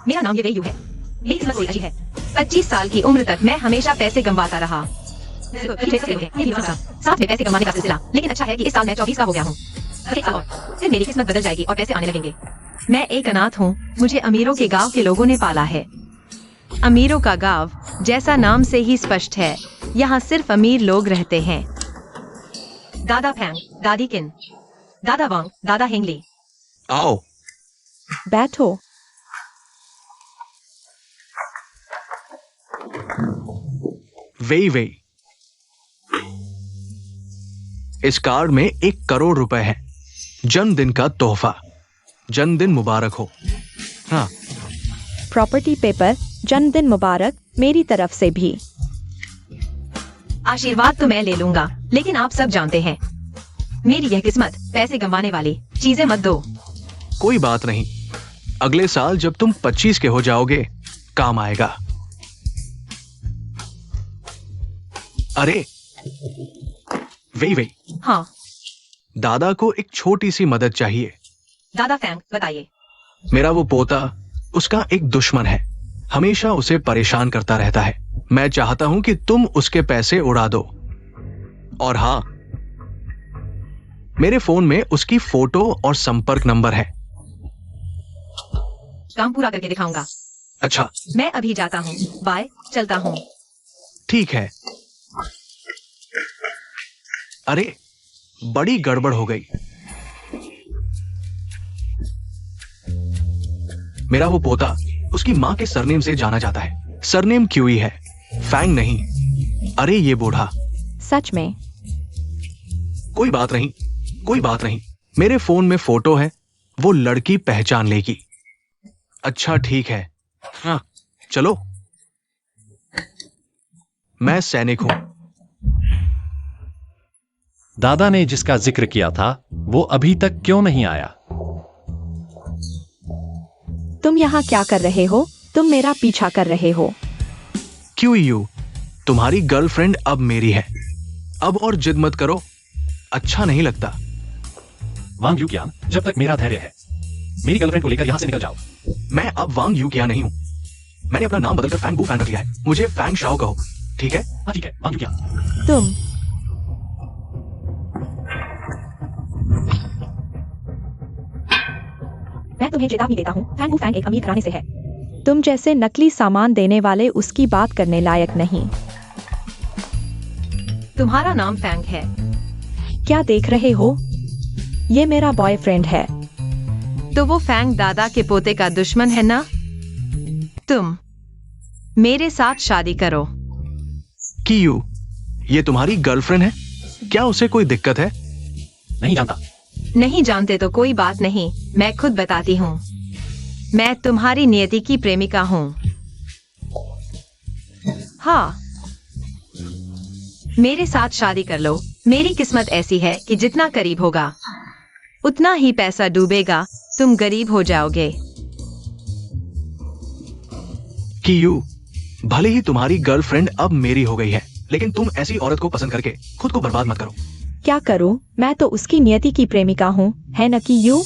मेरा नाम ये यू है। मेरी किस्मत थोड़ी अच्छी है। 25 साल की उम्र तक मैं हमेशा पैसे कमाता रहा। साथ में पैसे कमाने का सिलसिला, लेकिन अच्छा है कि इस साल मैं 24 का हो गया हूँ। एक साल और फिर मेरी किस्मत बदल जाएगी और पैसे आने लगेंगे। मैं एक अनाथ हूँ। मुझे अमीरों के गांव के लोगों ने पाला है। अमीरों का गांव जैसा नाम से ही स्पष्ट है, यहाँ सिर्फ अमीर लोग रहते हैं। दादा फैंग, दादी किन, दादा वांग, दादा हेंगली। आओ। बैठो। वेई वेई। इस कार्ड में 1 करोड़ रुपए है। जन्मदिन का तोहफा। जन्मदिन मुबारक हो। हाँ। प्रॉपर्टी पेपर, जन्मदिन मुबारक मेरी तरफ से भी। आशीर्वाद तो मैं ले लूंगा, लेकिन आप सब जानते हैं मेरी यह किस्मत, पैसे कमाने वाली चीजें मत दो। कोई बात नहीं, अगले साल जब तुम 25 के हो जाओगे काम आएगा। अरे वेई वेई। हाँ। दादा को एक छोटी सी मदद चाहिए। दादा फैंग, बताइए। मेरा वो पोता, उसका एक दुश्मन है, हमेशा उसे परेशान करता रहता है। मैं चाहता हूं कि तुम उसके पैसे उड़ा दो। और हाँ, मेरे फोन में उसकी फोटो और संपर्क नंबर है। काम पूरा करके दिखाऊंगा। अच्छा, मैं अभी जाता हूँ, बाय, चलता हूँ। ठीक है। अरे बड़ी गड़बड़ हो गई। मेरा वो पोता उसकी मां के सरनेम से जाना जाता है। सरनेम क्यूई है, फैंग नहीं। अरे ये बूढ़ा। सच में? कोई बात नहीं, कोई बात नहीं। मेरे फोन में फोटो है, वो लड़की पहचान लेगी। अच्छा ठीक है। हाँ चलो। मैं सैनिक हूं। दादा ने जिसका जिक्र किया था वो अभी तक क्यों नहीं आया? तुम यहाँ क्या कर रहे हो? तुम मेरा पीछा कर रहे हो। क्यों यू? तुम्हारी गर्लफ्रेंड अब मेरी है। अब और जिद मत करो, अच्छा नहीं लगता। वांग यूकियान, जब तक मेरा धैर्य है, मेरी गर्लफ्रेंड को लेकर यहाँ से निकल जाओ। मैं अब वांग यूकियान नहीं हूँ। मैंने अपना नाम बदलकर फैंग बू फैंग रख लिया है। मुझे फैंग शाओ कहो, ठीक है? हाँ ठीक है, वांग यूकियान। तुम मैं तुम्हें चेतावनी देता हूँ, फैंग फैंग एक अमीर घराने से है। तुम जैसे नकली सामान देने वाले उसकी बात करने लायक नहीं। तुम्हारा नाम फैंग है। क्या देख रहे हो? ये मेरा बॉयफ्रेंड है। तो वो फैंग दादा के पोते का दुश्मन है ना? तुम मेरे साथ शादी करो। कि यू, ये तुम्हारी गर्लफ्रेंड है? क्या उसे कोई दिक्कत है? नहीं जानता। नहीं जानते तो कोई बात नहीं, मैं खुद बताती हूँ। मैं तुम्हारी नियति की प्रेमिका हूँ। हाँ, मेरे साथ शादी कर लो। मेरी किस्मत ऐसी है कि जितना करीब होगा उतना ही पैसा डूबेगा, तुम गरीब हो जाओगे। कि यू, भले ही तुम्हारी गर्लफ्रेंड अब मेरी हो गई है, लेकिन तुम ऐसी औरत को पसंद करके खुद को बर्बाद मत करो। क्या करूं? मैं तो उसकी नियति की प्रेमिका हूँ, है न कि यू?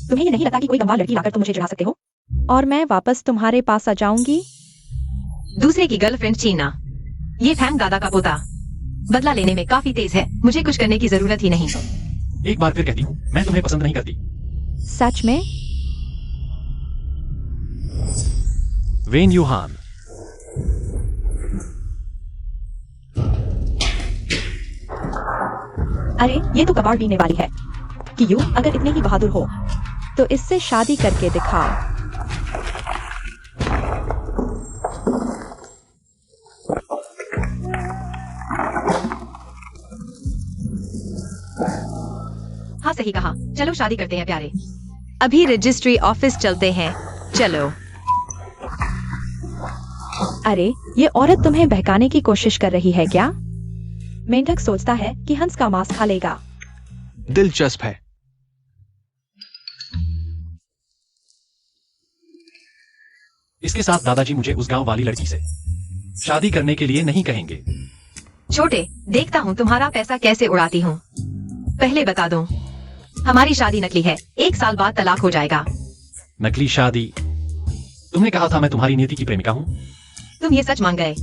तुम्हें ये नहीं लगता कि कोई गंवार लड़की लाकर तुम मुझे चढ़ा सकते हो? और मैं वापस तुम्हारे पास आ जाऊंगी? दूसरे की गर्लफ्रेंड छीनना, ये फैंग दादा का पोता बदला लेने में काफी तेज है। मुझे कुछ करने की जरूरत ही नहीं। एक बार फिर कहती हूँ, मैं तुम्हें पसंद नहीं करती। सच में? वेन यूहान। अरे ये तो कबाड़ पीने वाली है। कि यू, अगर इतने ही बहादुर हो तो इससे शादी करके दिखाओ। हाँ सही कहा, चलो शादी करते हैं प्यारे। अभी रजिस्ट्री ऑफिस चलते हैं, चलो। अरे ये औरत तुम्हें बहकाने की कोशिश कर रही है क्या? मेंढक सोचता है कि हंस का मांस खा लेगा। दिलचस्प है। इसके साथ दादाजी मुझे उस गांव वाली लड़की से शादी करने के लिए नहीं कहेंगे। छोटे, देखता हूँ तुम्हारा पैसा कैसे उड़ाती हूँ। पहले बता दूं, हमारी शादी नकली है। 1 साल बाद तलाक हो जाएगा। नकली शादी? तुमने कहा था मैं तुम्हारी नियति की प्रेमिका हूँ। तुम ये सच मान गए।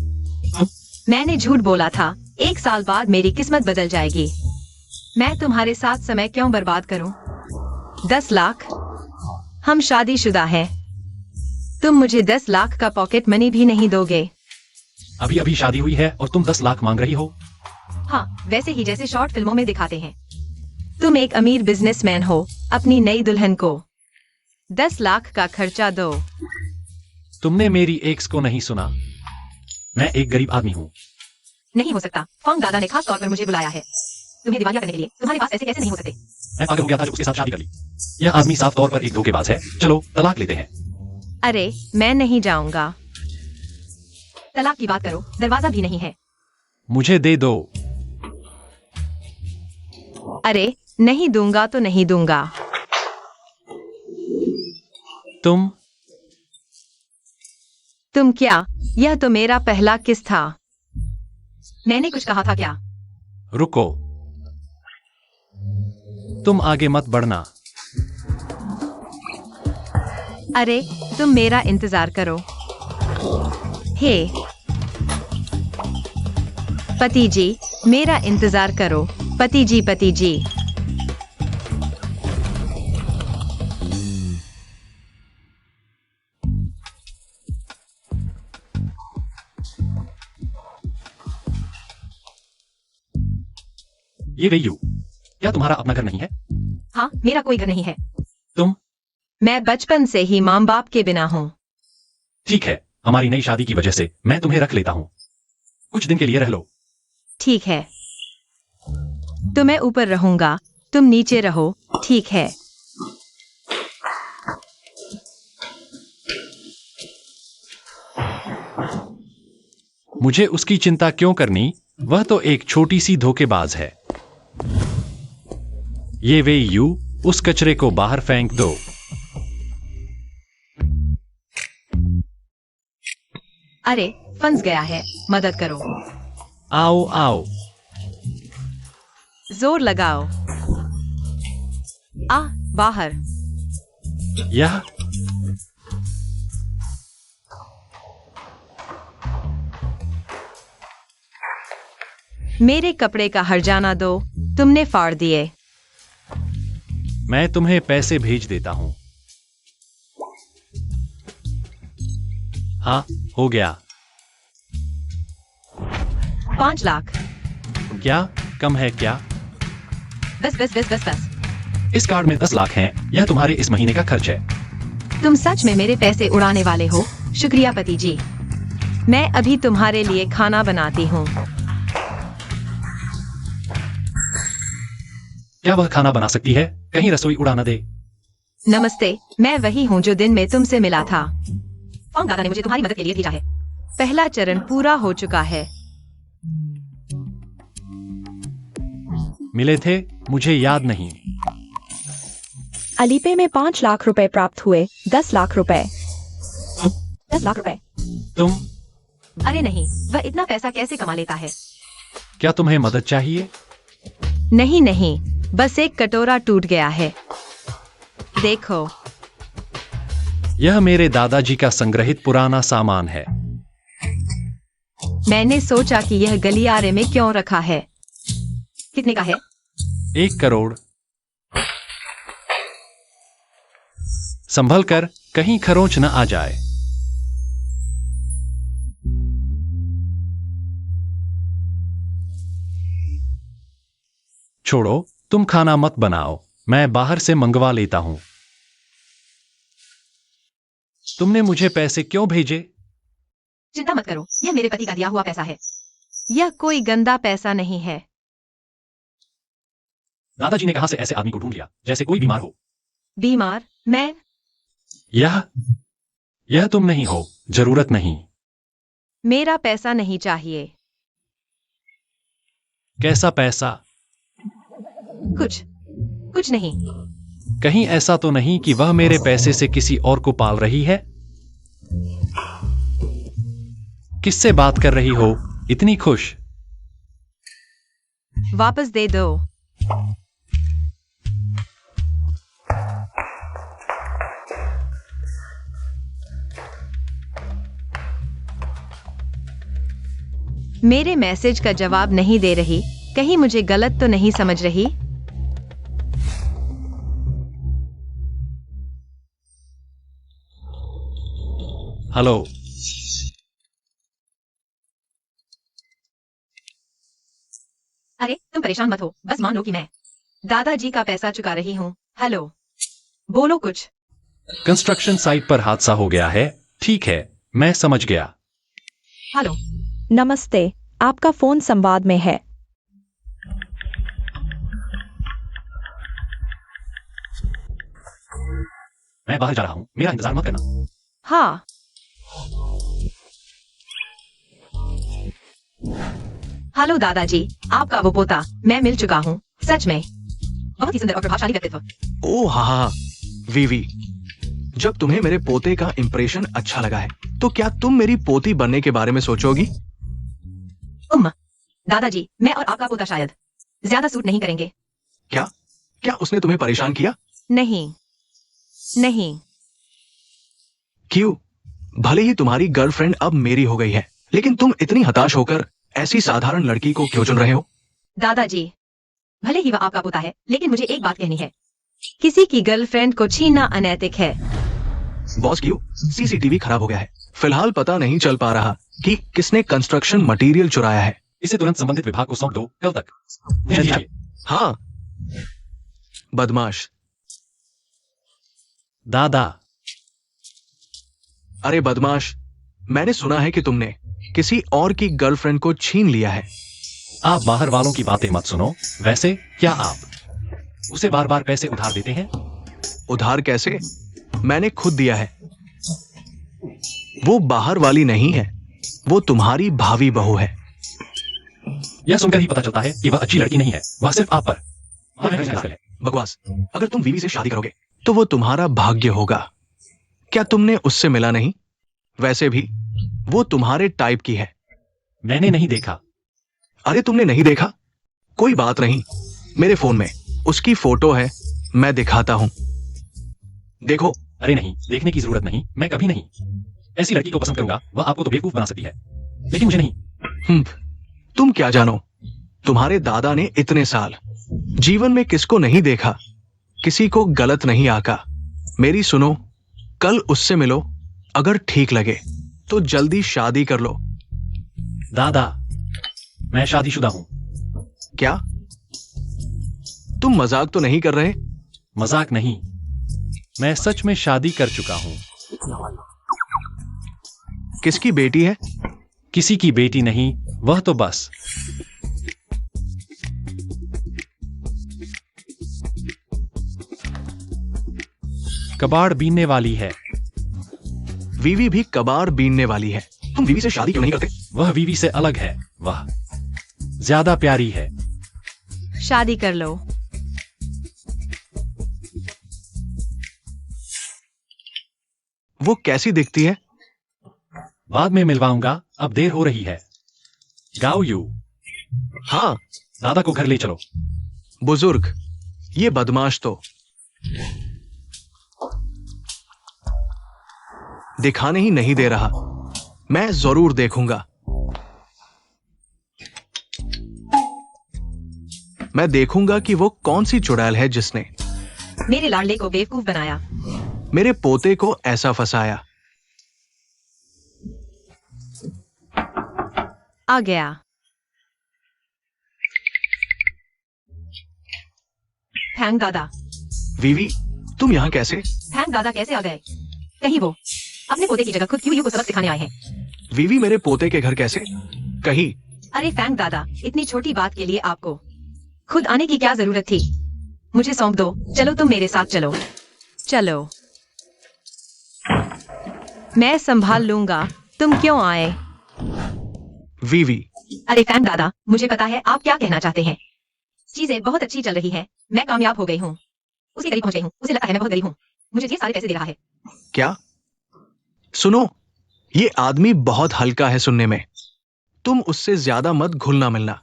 मैंने झूठ बोला था। 1 साल बाद मेरी किस्मत बदल जाएगी। मैं तुम्हारे साथ समय क्यों बर्बाद करूं? 10 लाख। हम शादीशुदा हैं। तुम मुझे 10 लाख का पॉकेट मनी भी नहीं दोगे। अभी अभी शादी हुई है और तुम 10 लाख मांग रही हो। हाँ, वैसे ही जैसे शॉर्ट फिल्मों में दिखाते हैं। तुम एक अमीर बिजनेसमैन हो। अपनी नई दुल्हन को 10 लाख का खर्चा दो। तुमने मेरी एक्स को नहीं सुना। मैं एक गरीब आदमी हूँ। नहीं हो सकता। फॉन्ग दादा ने खास तौर पर मुझे बुलाया है तुम्हें दिवालिया करने के लिए। तुम्हारे पास ऐसे कैसे नहीं हो सकते? मैं पागल हो गया था जब उसके साथ शादी कर ली। यह आदमी साफ तौर पर एक धोखेबाज है। चलो तलाक लेते हैं। अरे, मैं नहीं जाऊंगा। तलाक की बात करो, दरवाजा भी नहीं है। मुझे दे दो। अरे, नहीं दूंगा तो नहीं दूंगा। तुम क्या? यह तो मेरा पहला किस था। मैंने कुछ कहा था क्या? रुको, तुम आगे मत बढ़ना। अरे, तुम मेरा इंतजार करो। हे पति जी, मेरा इंतजार करो। पति जी, पति जी। ये वे यू, क्या तुम्हारा अपना घर नहीं है? हाँ, मेरा कोई घर नहीं है। तुम? मैं बचपन से ही माँ बाप के बिना हूँ। ठीक है, हमारी नई शादी की वजह से मैं तुम्हें रख लेता हूँ। कुछ दिन के लिए रह लो। ठीक है, तो मैं ऊपर रहूंगा, तुम नीचे रहो। ठीक है। मुझे उसकी चिंता क्यों करनी? वह तो एक छोटी सी धोखेबाज है। ये वे यू, उस कचरे को बाहर फेंक दो। अरे, फंस गया है। मदद करो। आओ आओ। जोर लगाओ। बाहर। यह मेरे कपड़े का हर्जाना दो। तुमने फाड़ दिए। मैं तुम्हें पैसे भेज देता हूं। हाँ, हो गया। 5 लाख। क्या कम है क्या? बस बस बस बस बस। इस कार्ड में 10 लाख हैं। यह तुम्हारे इस महीने का खर्च है। तुम सच में मेरे पैसे उड़ाने वाले हो? शुक्रिया पति जी। मैं अभी तुम्हारे लिए खाना बनाती हूँ। क्या वह खाना बना सकती है? कहीं रसोई उड़ा न दे। नमस्ते, मैं वही हूँ जो दिन में तुमसे मिला था। फॉन्ग दादा ने मुझे तुम्हारी मदद के लिए भेजा है। पहला चरण पूरा हो चुका है। मिले थे? मुझे याद नहीं। अलीपे में 5 लाख रुपए प्राप्त हुए। 10 लाख रुपए। 10 लाख रुपए। तुम? अरे नहीं, वह इतना पैसा कैसे कमा लेता है? क्या तुम्हें मदद चाहिए? नहीं नहीं, बस एक कटोरा टूट गया है। देखो। यह मेरे दादाजी का संग्रहित पुराना सामान है। मैंने सोचा कि यह गलियारे में क्यों रखा है। कितने का है? 1 करोड़। संभल कर, कहीं खरोंच न आ जाए। छोड़ो, तुम खाना मत बनाओ, मैं बाहर से मंगवा लेता हूं। तुमने मुझे पैसे क्यों भेजे? चिंता मत करो, यह मेरे पति का दिया हुआ पैसा है। यह कोई गंदा पैसा नहीं है। दादाजी ने कहां से ऐसे आदमी को ढूंढ लिया, जैसे कोई बीमार हो। बीमार? मैं? यह तुम नहीं हो। जरूरत नहीं। मेरा पैसा नहीं चाहिए। कैसा पैसा? कुछ नहीं। कहीं ऐसा तो नहीं कि वह मेरे पैसे से किसी और को पाल रही है? किससे बात कर रही हो इतनी खुश? वापस दे दो। मेरे मैसेज का जवाब नहीं दे रही, कहीं मुझे गलत तो नहीं समझ रही? हेलो। अरे तुम परेशान मत हो, बस मान लो कि मैं दादाजी का पैसा चुका रही हूँ। हेलो, बोलो कुछ। कंस्ट्रक्शन साइट पर हादसा हो गया है। ठीक है, मैं समझ गया। हेलो, नमस्ते, आपका फोन संवाद में है। मैं बाहर जा रहा हूँ, मेरा इंतजार मत करना। हाँ। हेलो दादाजी, आपका वो पोता, मैं मिल चुका हूँ। सच में बहुत ही सुंदर और प्रभावशाली व्यक्तित्व। ओ हाँ, वीवी, जब तुम्हें मेरे पोते का इंप्रेशन अच्छा लगा है तो क्या तुम मेरी पोती बनने के बारे में सोचोगी? दादाजी, मैं और आपका पोता शायद ज्यादा सूट नहीं करेंगे। क्या क्या उसने तुम्हें परेशान किया? नहीं नहीं। क्यों? भले ही तुम्हारी गर्लफ्रेंड अब मेरी हो गई है, लेकिन तुम इतनी हताश होकर ऐसी साधारण लड़की को क्यों चुन रहे हो? दादाजी, भले ही वह आपका पोता है, लेकिन मुझे एक बात कहनी है। किसी की गर्लफ्रेंड को छीनना अनैतिक है। बॉस, क्यों? सीसीटीवी खराब हो गया है। फिलहाल पता नहीं चल पा रहा कि किसने कंस्ट्रक्शन मटेरियल चुराया है। इसे तुरंत संबंधित विभाग को सौंप दो, कल तक। ध्यान दीजिए। हाँ, बदमाश। दादा, अरे बदमाश, मैंने सुना है कि तुमने किसी और की गर्लफ्रेंड को छीन लिया है। आप बाहर वालों की बातें मत सुनो। वैसे क्या आप उसे बार बार पैसे उधार देते हैं? उधार कैसे? मैंने खुद दिया है। वो बाहर वाली नहीं है, वो तुम्हारी भावी बहू है। यह सुनकर ही पता चलता है कि वह अच्छी लड़की नहीं है। वह सिर्फ आप पर बकवास। अगर तुम वीवी से शादी करोगे तो वो तुम्हारा भाग्य होगा। क्या तुमने उससे मिला नहीं? वैसे भी वो तुम्हारे टाइप की है। मैंने नहीं देखा। अरे तुमने नहीं देखा? कोई बात नहीं, मेरे फोन में उसकी फोटो है, मैं दिखाता हूं। देखो। अरे नहीं, देखने की जरूरत नहीं। मैं कभी नहीं ऐसी लड़की को पसंद करूंगा। वह आपको तो बेवकूफ बना सकती है, लेकिन मुझे नहीं। तुम क्या जानो? तुम्हारे दादा ने इतने साल जीवन में किसको नहीं देखा, किसी को गलत नहीं आका। मेरी सुनो, कल उससे मिलो, अगर ठीक लगे तो जल्दी शादी कर लो। दादा, मैं शादीशुदा हूं। क्या तुम मजाक तो नहीं कर रहे? मजाक नहीं, मैं सच में शादी कर चुका हूं। किसकी बेटी है? किसी की बेटी नहीं, वह तो बस कबाड़ बीनने वाली है। वीवी भी कबाड़ बीनने वाली है। तुम वीवी से शादी क्यों नहीं करते? वह वीवी से अलग है। वह ज्यादा प्यारी है। शादी कर लो। वो कैसी दिखती है? बाद में मिलवाऊंगा, अब देर हो रही है। गाओ यू। हाँ, दादा को घर ले चलो। बुजुर्ग, ये बदमाश तो दिखाने ही नहीं दे रहा। मैं जरूर देखूंगा। मैं देखूंगा कि वो कौन सी चुड़ैल है जिसने मेरे लाडले को बेवकूफ बनाया, मेरे पोते को ऐसा फंसाया। आ गया। थैंक दादा। वीवी, तुम यहाँ कैसे? थैंक दादा कैसे आ गए? कहीं वो अपने पोते की जगह खुद क्यों यू को सबक सिखाने आए हैं? वीवी, मेरे पोते के घर कैसे? कहीं। अरे थैंक दादा, इतनी छोटी बात के लिए आपको खुद आने की क्या जरूरत थी? मुझे सौंप दो। चलो तुम मेरे साथ चलो। चलो, मैं संभाल लूंगा। तुम क्यों आए? वीवी, अरे थैंक दादा, मुझे पता है आप क्या कहना चाहते हैं। चीजें बहुत अच्छी चल रही है, मैं कामयाब हो गई हूँ, उसके करीब पहुंच गई हूँ। उसे लगता है मैं बहुत गरीब हूँ, मुझे ये सारे पैसे दे रहा है। क्या? सुनो, ये आदमी बहुत हल्का है सुनने में। तुम उससे ज्यादा मत घुलना मिलना।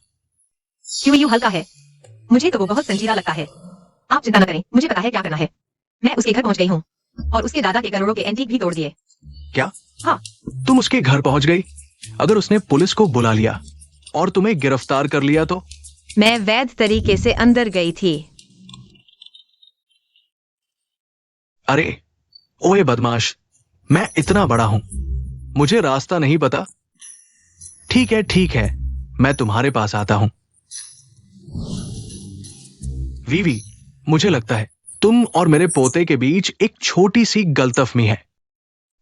क्यों यू हल्का है? मुझे तो वो बहुत संजीदा लगता है। आप चिंता न करें, मुझे पता है क्या करना है। मैं उसके घर पहुंच गई हूँ और उसके दादा के करोड़ों के एंटीक भी तोड़ दिए। क्या? हाँ। तुम उसके घर पहुंच गई? अगर उसने पुलिस को बुला लिया और तुम्हें गिरफ्तार कर लिया तो? मैं वैध तरीके से अंदर गई थी। अरे ओए बदमाश, मैं इतना बड़ा हूं, मुझे रास्ता नहीं पता? ठीक है, मैं तुम्हारे पास आता हूं। वीवी, मुझे लगता है तुम और मेरे पोते के बीच एक छोटी सी गलतफहमी है।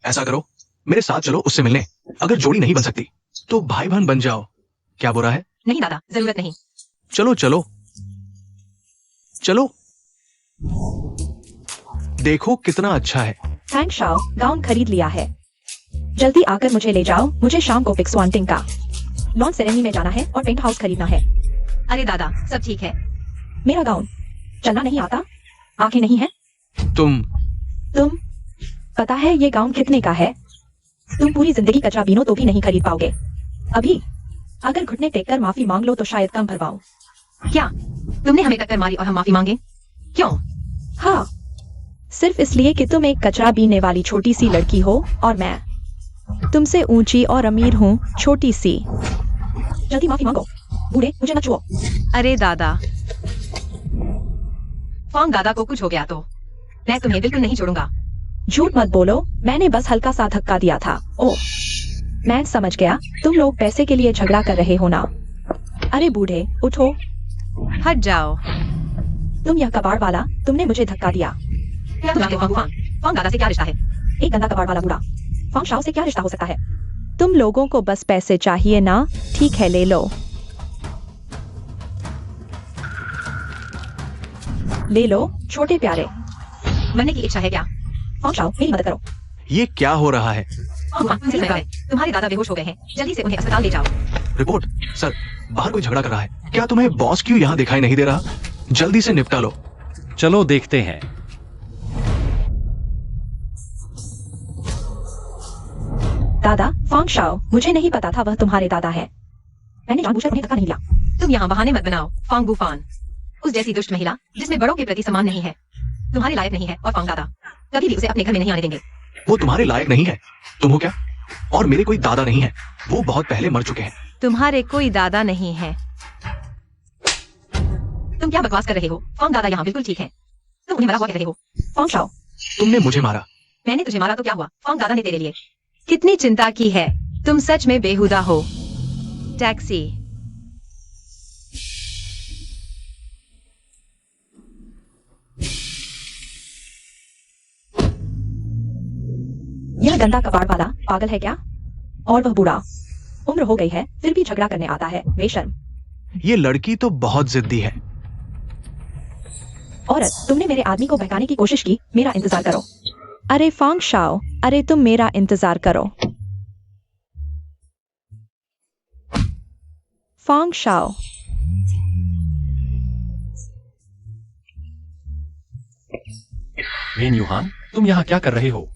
ऐसा करो, मेरे साथ चलो उससे मिलने। अगर जोड़ी नहीं बन सकती तो भाई बहन बन जाओ। क्या बुरा है? नहीं दादा, जरूरत नहीं। चलो चलो चलो, देखो कितना अच्छा है। थैंक शाओ, गाउन खरीद लिया है। जल्दी आकर मुझे ले जाओ, मुझे शाम को पिक्सवांटिंग का लॉन सेरेमनी में जाना है और पेंट हाउस खरीदना है। अरे दादा, सब ठीक है। मेरा गाउन चलना नहीं आता, आंखें नहीं है। तुम पता है ये गाउन कितने का है? तुम पूरी जिंदगी कचरा बीनो तो भी नहीं खरीद पाओगे। अभी अगर घुटने टेक कर माफी मांग लो तो शायद कम भरवाऊं। क्या तुमने हमें टक्कर मारी और हम माफी मांगे? क्यों? हाँ, सिर्फ इसलिए कि तुम एक कचरा बीनने वाली छोटी सी लड़की हो और मैं तुमसे ऊंची और अमीर हूँ, छोटी सी। जल्दी माफी मांगो, बूढ़े मुझे न छुओ। अरे दादा, फॉन्ग दादा को कुछ हो गया तो मैं तुम्हें बिल्कुल नहीं छोड़ूंगा। झूठ मत बोलो, मैंने बस हल्का सा धक्का दिया था। ओह, मैं समझ गया, तुम लोग पैसे के लिए झगड़ा कर रहे हो ना। अरे बूढ़े उठो, हट जाओ। तुम यह कबाड़ वाला, तुमने मुझे धक्का दिया। क्या तुम फॉन्ग दादा से क्या रिश्ता है? एक गंदा कबाड़ वाला बूढ़ा फॉन्ग शाओ से क्या रिश्ता हो सकता है? तुम लोगों को बस पैसे चाहिए ना, ठीक है ले लो। ले लो छोटे प्यारे। मरने की इच्छा है क्या? फॉन्ग शाओ मेरी मदद करो। ये क्या हो रहा है? तुम्हारे दादा बेहोश हो गए हैं, जल्दी से उन्हें अस्पताल ले जाओ। रिपोर्ट सर, बाहर कोई झगड़ा कर रहा है। क्या तुम्हें बॉस क्यों यहाँ दिखाई नहीं दे रहा? जल्दी से निपटा लो। चलो देखते हैं। दादा फॉन्ग शाओ, मुझे नहीं पता था वह तुम्हारे दादा है। मैंने जानबूझकर उन्हें धक्का नहीं दिया। तुम यहाँ बहाने मत बनाओ। फॉन्ग बुफान, उस जैसी दुष्ट महिला जिसमें बड़ों के प्रति सम्मान नहीं है, तुम्हारे लायक नहीं है। और फॉन्ग दादा कभी भी उसे अपने घर में नहीं आने देंगे। वो तुम्हारे लायक नहीं है। तुम हो क्या? और मेरे कोई दादा नहीं है, वो बहुत पहले मर चुके हैं। तुम्हारे कोई दादा नहीं है। तुम क्या बकवास कर रहे हो? फॉन्ग दादा यहाँ बिल्कुल ठीक है। तुम उन्हें मरा हुआ कह रहे हो। फॉन्ग शाओ, तुमने मुझे मारा। मैंने तुझे मारा तो क्या हुआ? फॉन्ग दादा ने तेरे लिए कितनी चिंता की है। तुम सच में बेहुदा हो। टैक्सी। यह गंदा कबाड़ वाला पागल है क्या? और वह बूढ़ा, उम्र हो गई है फिर भी झगड़ा करने आता है, बेशर्म। ये लड़की तो बहुत जिद्दी है। औरत, तुमने मेरे आदमी को बहकाने की कोशिश की, मेरा इंतजार करो। अरे फॉन्ग शाओ, अरे तुम मेरा इंतजार करो। फॉन्ग शाओ, वेन यूहान, तुम यहाँ क्या कर रहे हो?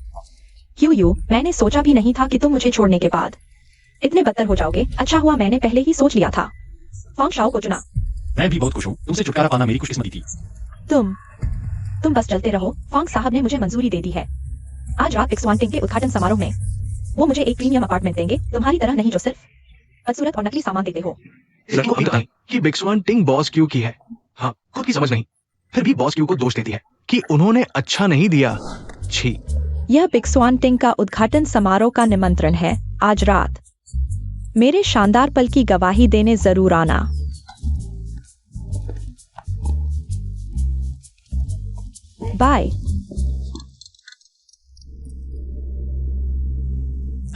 यू, मैंने सोचा भी नहीं था कि तुम मुझे छोड़ने के बाद इतने बदतर हो जाओगे। अच्छा हुआ मैंने पहले ही सोच लिया था। फॉन्ग शाओ को चुना। मैं भी बहुत खुश हूँ, तुमसे छुटकारा पाना मेरी खुशकिस्मती थी। तुम बस चलते रहो। फॉन्ग साहब ने मुझे मंजूरी दे दी है। आज रात पिक्सवांटिंग के उद्घाटन समारोह में वो मुझे एक प्रीमियम अपार्टमेंट देंगे, तुम्हारी तरह नहीं जो सिर्फ बदसूरत और नकली सामान देते हो। लड़कों को पता नहीं कि बिक्सवांटिंग बॉस क्यू की है। हाँ, खुद की समझ नहीं, फिर भी बॉस क्यू को दोष देती है कि उन्होंने अच्छा नहीं दिया। छी। यह पिक्सवांटिंग का उद्घाटन समारोह का निमंत्रण है। आज रात मेरे शानदार पल की गवाही देने जरूर आना। बाय।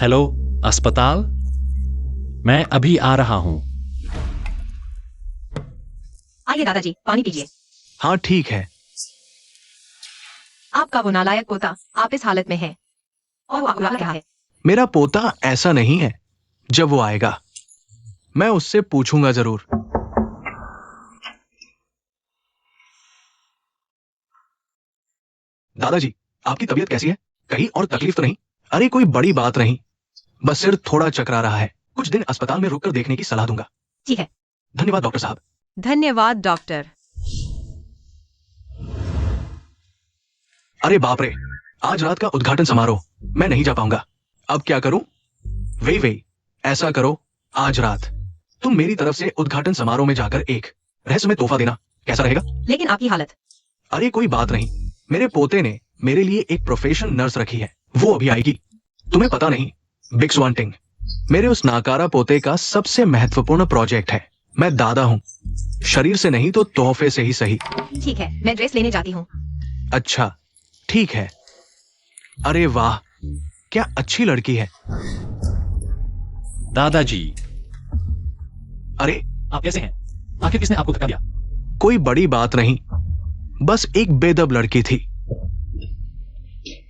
हेलो अस्पताल, मैं अभी आ रहा हूँ। आइए दादाजी, पानी पीजिए। हाँ ठीक है। आपका वो नालायक पोता आप इस हालत में है और वो आपको रुला रहा है। मेरा पोता ऐसा नहीं है। जब वो आएगा मैं उससे पूछूंगा जरूर। दादाजी, आपकी तबीयत कैसी है? कहीं और तकलीफ तो नहीं? अरे कोई बड़ी बात नहीं, बस सिर थोड़ा चकरा रहा है। कुछ दिन अस्पताल में रुककर देखने की सलाह दूंगा। ठीक है। धन्यवाद डॉक्टर साहब। धन्यवाद डॉक्टर। अरे बाप रे, आज रात का उद्घाटन समारोह, मैं नहीं जा पाऊंगा। अब क्या करूं? वे ऐसा करो, आज रात तुम मेरी तरफ से उद्घाटन समारोह में जाकर एक रहस्यमय तोहफा देना कैसा रहेगा? लेकिन आपकी हालत। अरे कोई बात नहीं, मेरे पोते ने मेरे लिए एक प्रोफेशनल नर्स रखी है, वो अभी आएगी। तुम्हें पता नहीं, बिग स्वांटिंग मेरे उस नाकारा पोते का सबसे महत्वपूर्ण प्रोजेक्ट है। मैं दादा हूँ, शरीर से नहीं तो तोहफे से ही सही। ठीक है, मैं ड्रेस लेने जाती हूँ। अच्छा ठीक है। अरे वाह, क्या अच्छी लड़की है। दादाजी, अरे आप कैसे हैं? आखिर किसने आपको धक्का दिया? कोई बड़ी बात नहीं, बस एक बेदब लड़की थी।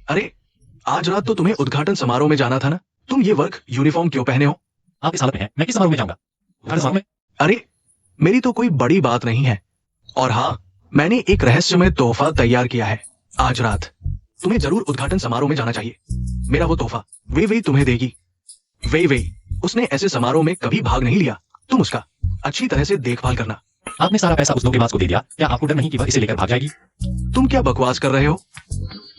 अरे आज रात तो तुम्हें उद्घाटन समारोह में जाना था ना, तुम ये वर्क यूनिफॉर्म क्यों पहने हो? आप इस हालत में हैं, मैं किस समारोह में जाऊंगा? उद्घाटन समारोह में? अरे मेरी तो कोई बड़ी बात नहीं है। और हाँ, मैंने एक रहस्यमय तोहफा तैयार किया है। आज रात तुम्हें जरूर उद्घाटन समारोह में जाना चाहिए। मेरा वो तोहफा वे तुम्हें देगी। वे उसने ऐसे समारोह में कभी भाग नहीं लिया। तुम उसका अच्छी तरह से देखभाल करना। आपने सारा पैसा उस धोखेबाज को दे दिया, क्या आपको डर नहीं कि वह इसे लेकर भाग जाएगी? तुम क्या बकवास कर रहे हो?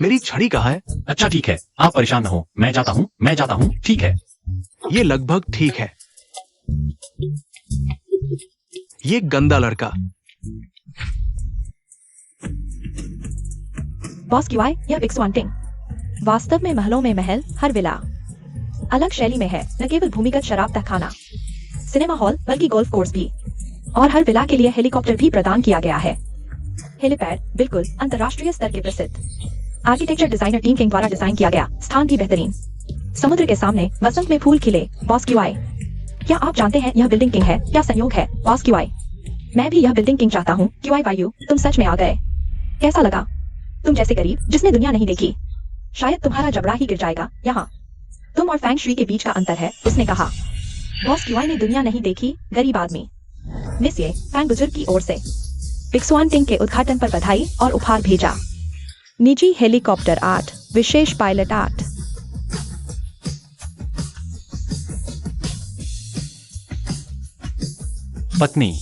मेरी छड़ी कहाँ है? अच्छा ठीक है, आप परेशान न हो, मैं जाता हूँ, ठीक है। ये लगभग ठीक है। ये गंदा लड़का। बॉस क्यूआई, यह बिग स्वांटिंग वास्तव में महलों में महल, हर विला अलग शैली में है, न केवल भूमिगत शराब तक खाना, सिनेमा हॉल बल्कि गोल्फ कोर्स भी, और हर विला के लिए हेलीकॉप्टर भी प्रदान किया गया है। हेलीपैड बिल्कुल अंतर्राष्ट्रीय स्तर के प्रसिद्ध आर्किटेक्चर डिजाइनर टीम किंग द्वारा डिजाइन किया गया, स्थान भी बेहतरीन, समुद्र के सामने वसंत में फूल खिले। बॉस क्यूआई, क्या आप जानते हैं यह बिल्डिंग किंग है? क्या संयोग है? बॉस क्यूआई, मैं भी यह बिल्डिंग किंग चाहता हूँ। क्यूआई वायु, तुम सच में आ गए। कैसा लगा? तुम जैसे गरीब जिसने दुनिया नहीं देखी, शायद तुम्हारा जबड़ा ही गिर जाएगा यहाँ। तुम और फैंग शुई के बीच का अंतर है, उसने कहा। बॉस क्यूआई ने दुनिया नहीं देखी, गरीब आदमी। मिसिए फैंग बुजुर्ग की ओर से बिग स्वांटिंग के उद्घाटन पर बधाई और उपहार भेजा। निजी हेलीकॉप्टर 8, विशेष पायलट 8। पत्नी,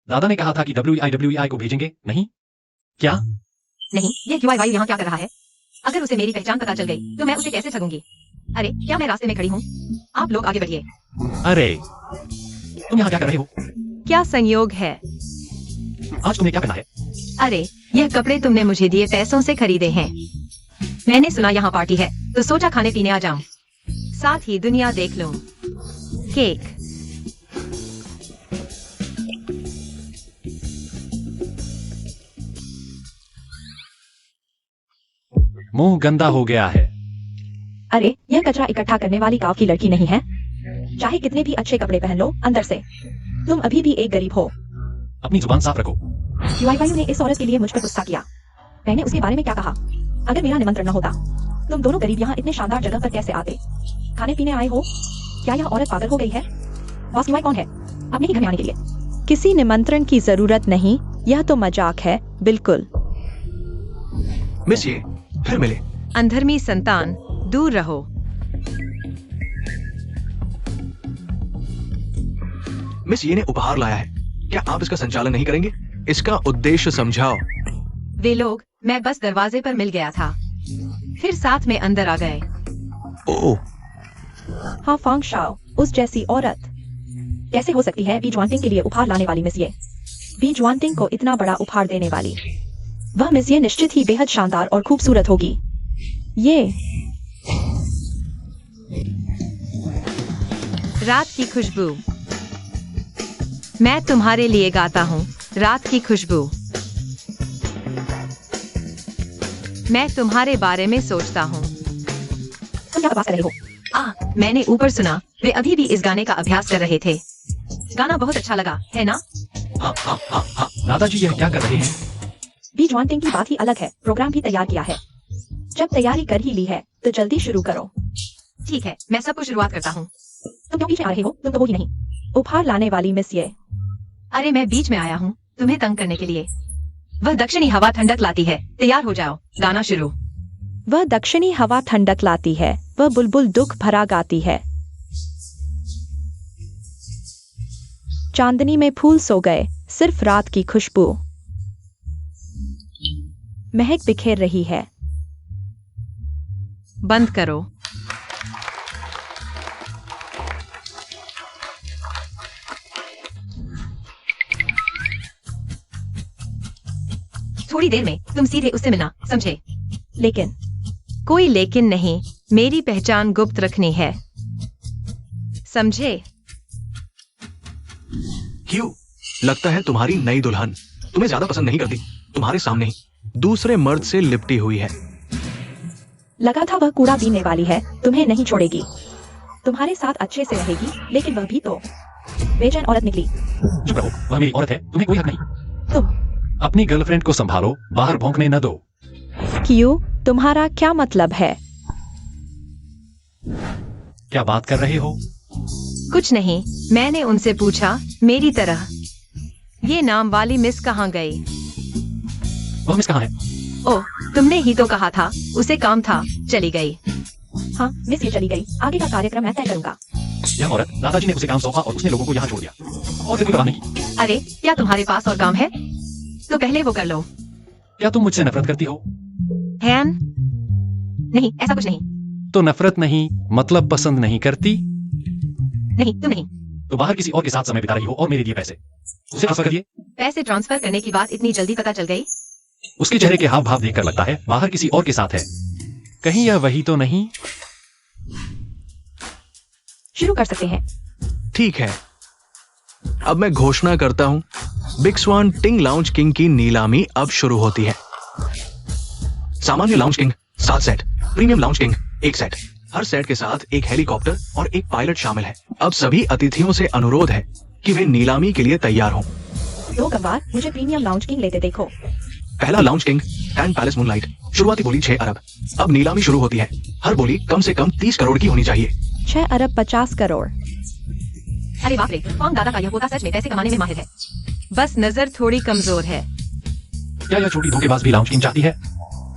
दादा ने कहा था कि WEI को भेजेंगे, नहीं? क्या? नहीं, ये क्यूआई वायु यहाँ क्या कर रहा है? अगर उसे मेरी पहचान पता चल गई तो मैं उसे कैसे ठगूंगी? अरे क्या मैं रास्ते में खड़ी हूँ? आप लोग आगे बढ़िए। अरे तुम यहाँ क्या कर रहे हो? क्या संयोग है? आज तुम्हें क्या करना है? अरे यह कपड़े तुमने मुझे दिए पैसों से खरीदे हैं। मैंने सुना यहाँ पार्टी है तो सोचा खाने पीने आ जाऊं, साथ ही दुनिया देख लूं। केक। मुंह गंदा हो गया है। अरे यह कचरा इकट्ठा करने वाली गांव की लड़की नहीं है। चाहे कितने भी अच्छे कपड़े पहन लो, अंदर से तुम अभी भी एक गरीब हो। अपनी जुबान साफ रखो। क्यूआई वायु ने इस औरत के लिए मुझ पर गुस्सा किया। मैंने उसके बारे में क्या कहा? अगर मेरा निमंत्रण न होता, तुम दोनों गरीब यहाँ इतने शानदार जगह पर कैसे आते? खाने पीने आए हो? क्या यह औरत पागल हो गई है? बॉस क्यूआई कौन है? अपने ही घर में आने के लिए किसी निमंत्रण की जरूरत नहीं, यह तो मजाक है। बिल्कुल। मिस ये फिर मिले। अंधर्मी संतान, दूर रहो। मिस ये ने उपहार लाया है, क्या आप इसका संचालन नहीं करेंगे? इसका उद्देश्य समझाओ। वे लोग, मैं बस दरवाजे पर मिल गया था, फिर साथ में अंदर आ गए। ओह, हाँ फांग शाओ, उस जैसी औरत कैसे हो सकती है? बीज वांटिंग के लिए उपहार लाने वाली मिस ये, बीज वांटिंग को इतना बड़ा उपहार देने वाली वह मिस ये निश्चित ही बेहद शानदार और खूबसूरत होगी। ये रात की खुशबू। मैं तुम्हारे लिए गाता हूँ, रात की खुशबू। मैं तुम्हारे बारे में सोचता हूँ। तुम क्या बकवास कर रहे हो? मैंने ऊपर सुना, वे अभी भी इस गाने का अभ्यास कर रहे थे। गाना बहुत अच्छा लगा, है ना? दादाजी यह क्या कर रहे हैं? बीज वांटिंग की बात ही अलग है, प्रोग्राम भी तैयार किया है। जब तैयारी कर ही ली है तो जल्दी शुरू करो। ठीक है, मैं सबको शुरुआत करता हूँ। तुम क्यों पीछे आ रहे हो? तुम तो हो ही नहीं। उपहार लाने वाली मिस ये। अरे मैं बीच में आया हूँ तुम्हें तंग करने के लिए। वह दक्षिणी हवा ठंडक लाती है, तैयार हो जाओ, गाना शुरू। वह दक्षिणी हवा ठंडक लाती है, वह बुलबुल दुख भरा गाती है। चांदनी में फूल सो गए, सिर्फ रात की खुशबू महक बिखेर रही है। बंद करो। थोड़ी देर में तुम सीधे उससे मिलना, समझे? लेकिन कोई लेकिन नहीं, मेरी पहचान गुप्त रखनी है, समझे? क्यों? लगता है तुम्हारी नई दुल्हन तुम्हें ज्यादा पसंद नहीं करती। तुम्हारे सामने ही दूसरे मर्द से लिपटी हुई है। लगा था वह कूड़ा बीनने वाली है, तुम्हें नहीं छोड़ेगी, तुम्हारे साथ अच्छे से रहेगी, लेकिन वह भी तो बेचैन औरत निकली। चुप रहो, वह मेरी औरत है, तुम्हें कोई हक नहीं। तुम अपनी गर्लफ्रेंड को संभालो, बाहर भौंकने न दो। क्यों? तुम्हारा क्या मतलब है? क्या बात कर रहे हो? कुछ नहीं, मैंने उनसे पूछा, मेरी तरह। ये नाम वाली मिस कहाँ गई? वह मिस कहाँ है? ओह, तुमने ही तो कहा था, उसे काम था, चली गई। हाँ, मिस ये चली गई, आगे का कार्यक्रम मैं तय करूंगा। यह औरत, दादाजी ने उसे काम सौंपा और उसने लोगों को यहाँ छोड़ दिया और फिर कोई परवाह नहीं। अरे, क्या तुम्हारे पास और काम है? तो पहले वो कर लो। क्या तुम मुझसे नफरत करती हो? हैन? नहीं, ऐसा कुछ नहीं। तो नफरत नहीं, मतलब पसंद नहीं करती? नहीं, तुम नहीं। तो बाहर किसी और के साथ समय बिता रही हो और मेरे दिए पैसे उसे ट्रांसफर कर दिए। पैसे ट्रांसफर करने की बात इतनी जल्दी पता चल गई? उसके चेहरे के हाव भाव देखकर लगता है बाहर किसी और के साथ है। कहीं यह वही तो नहीं? शुरू कर सकते हैं। ठीक है, अब मैं घोषणा करता हूं, बिग स्वान टिंग लाउंज किंग की नीलामी अब शुरू होती है। सामान्य lounge king 7 set, premium lounge king 1 set. हर सेट के साथ एक हेलीकॉप्टर और एक पायलट शामिल है। अब सभी अतिथियों से अनुरोध है कि वे नीलामी के लिए तैयार हों। 2 गंवार, मुझे प्रीमियम लाउंज किंग लेते देखो। पहला lounge king tan palace moonlight, शुरुआती बोली 6 अरब। अब नीलामी शुरू होती है। हर बोली कम से कम 30 करोड़ की होनी चाहिए। 6 अरब 50 करोड़। अरे बाप रे, कौन दादा का यह पोता सच में पैसे कमाने में माहिर है। बस नजर थोड़ी कमजोर है। क्या यह छोटी धोखेबाज भी लाउंज किंग चाहती है?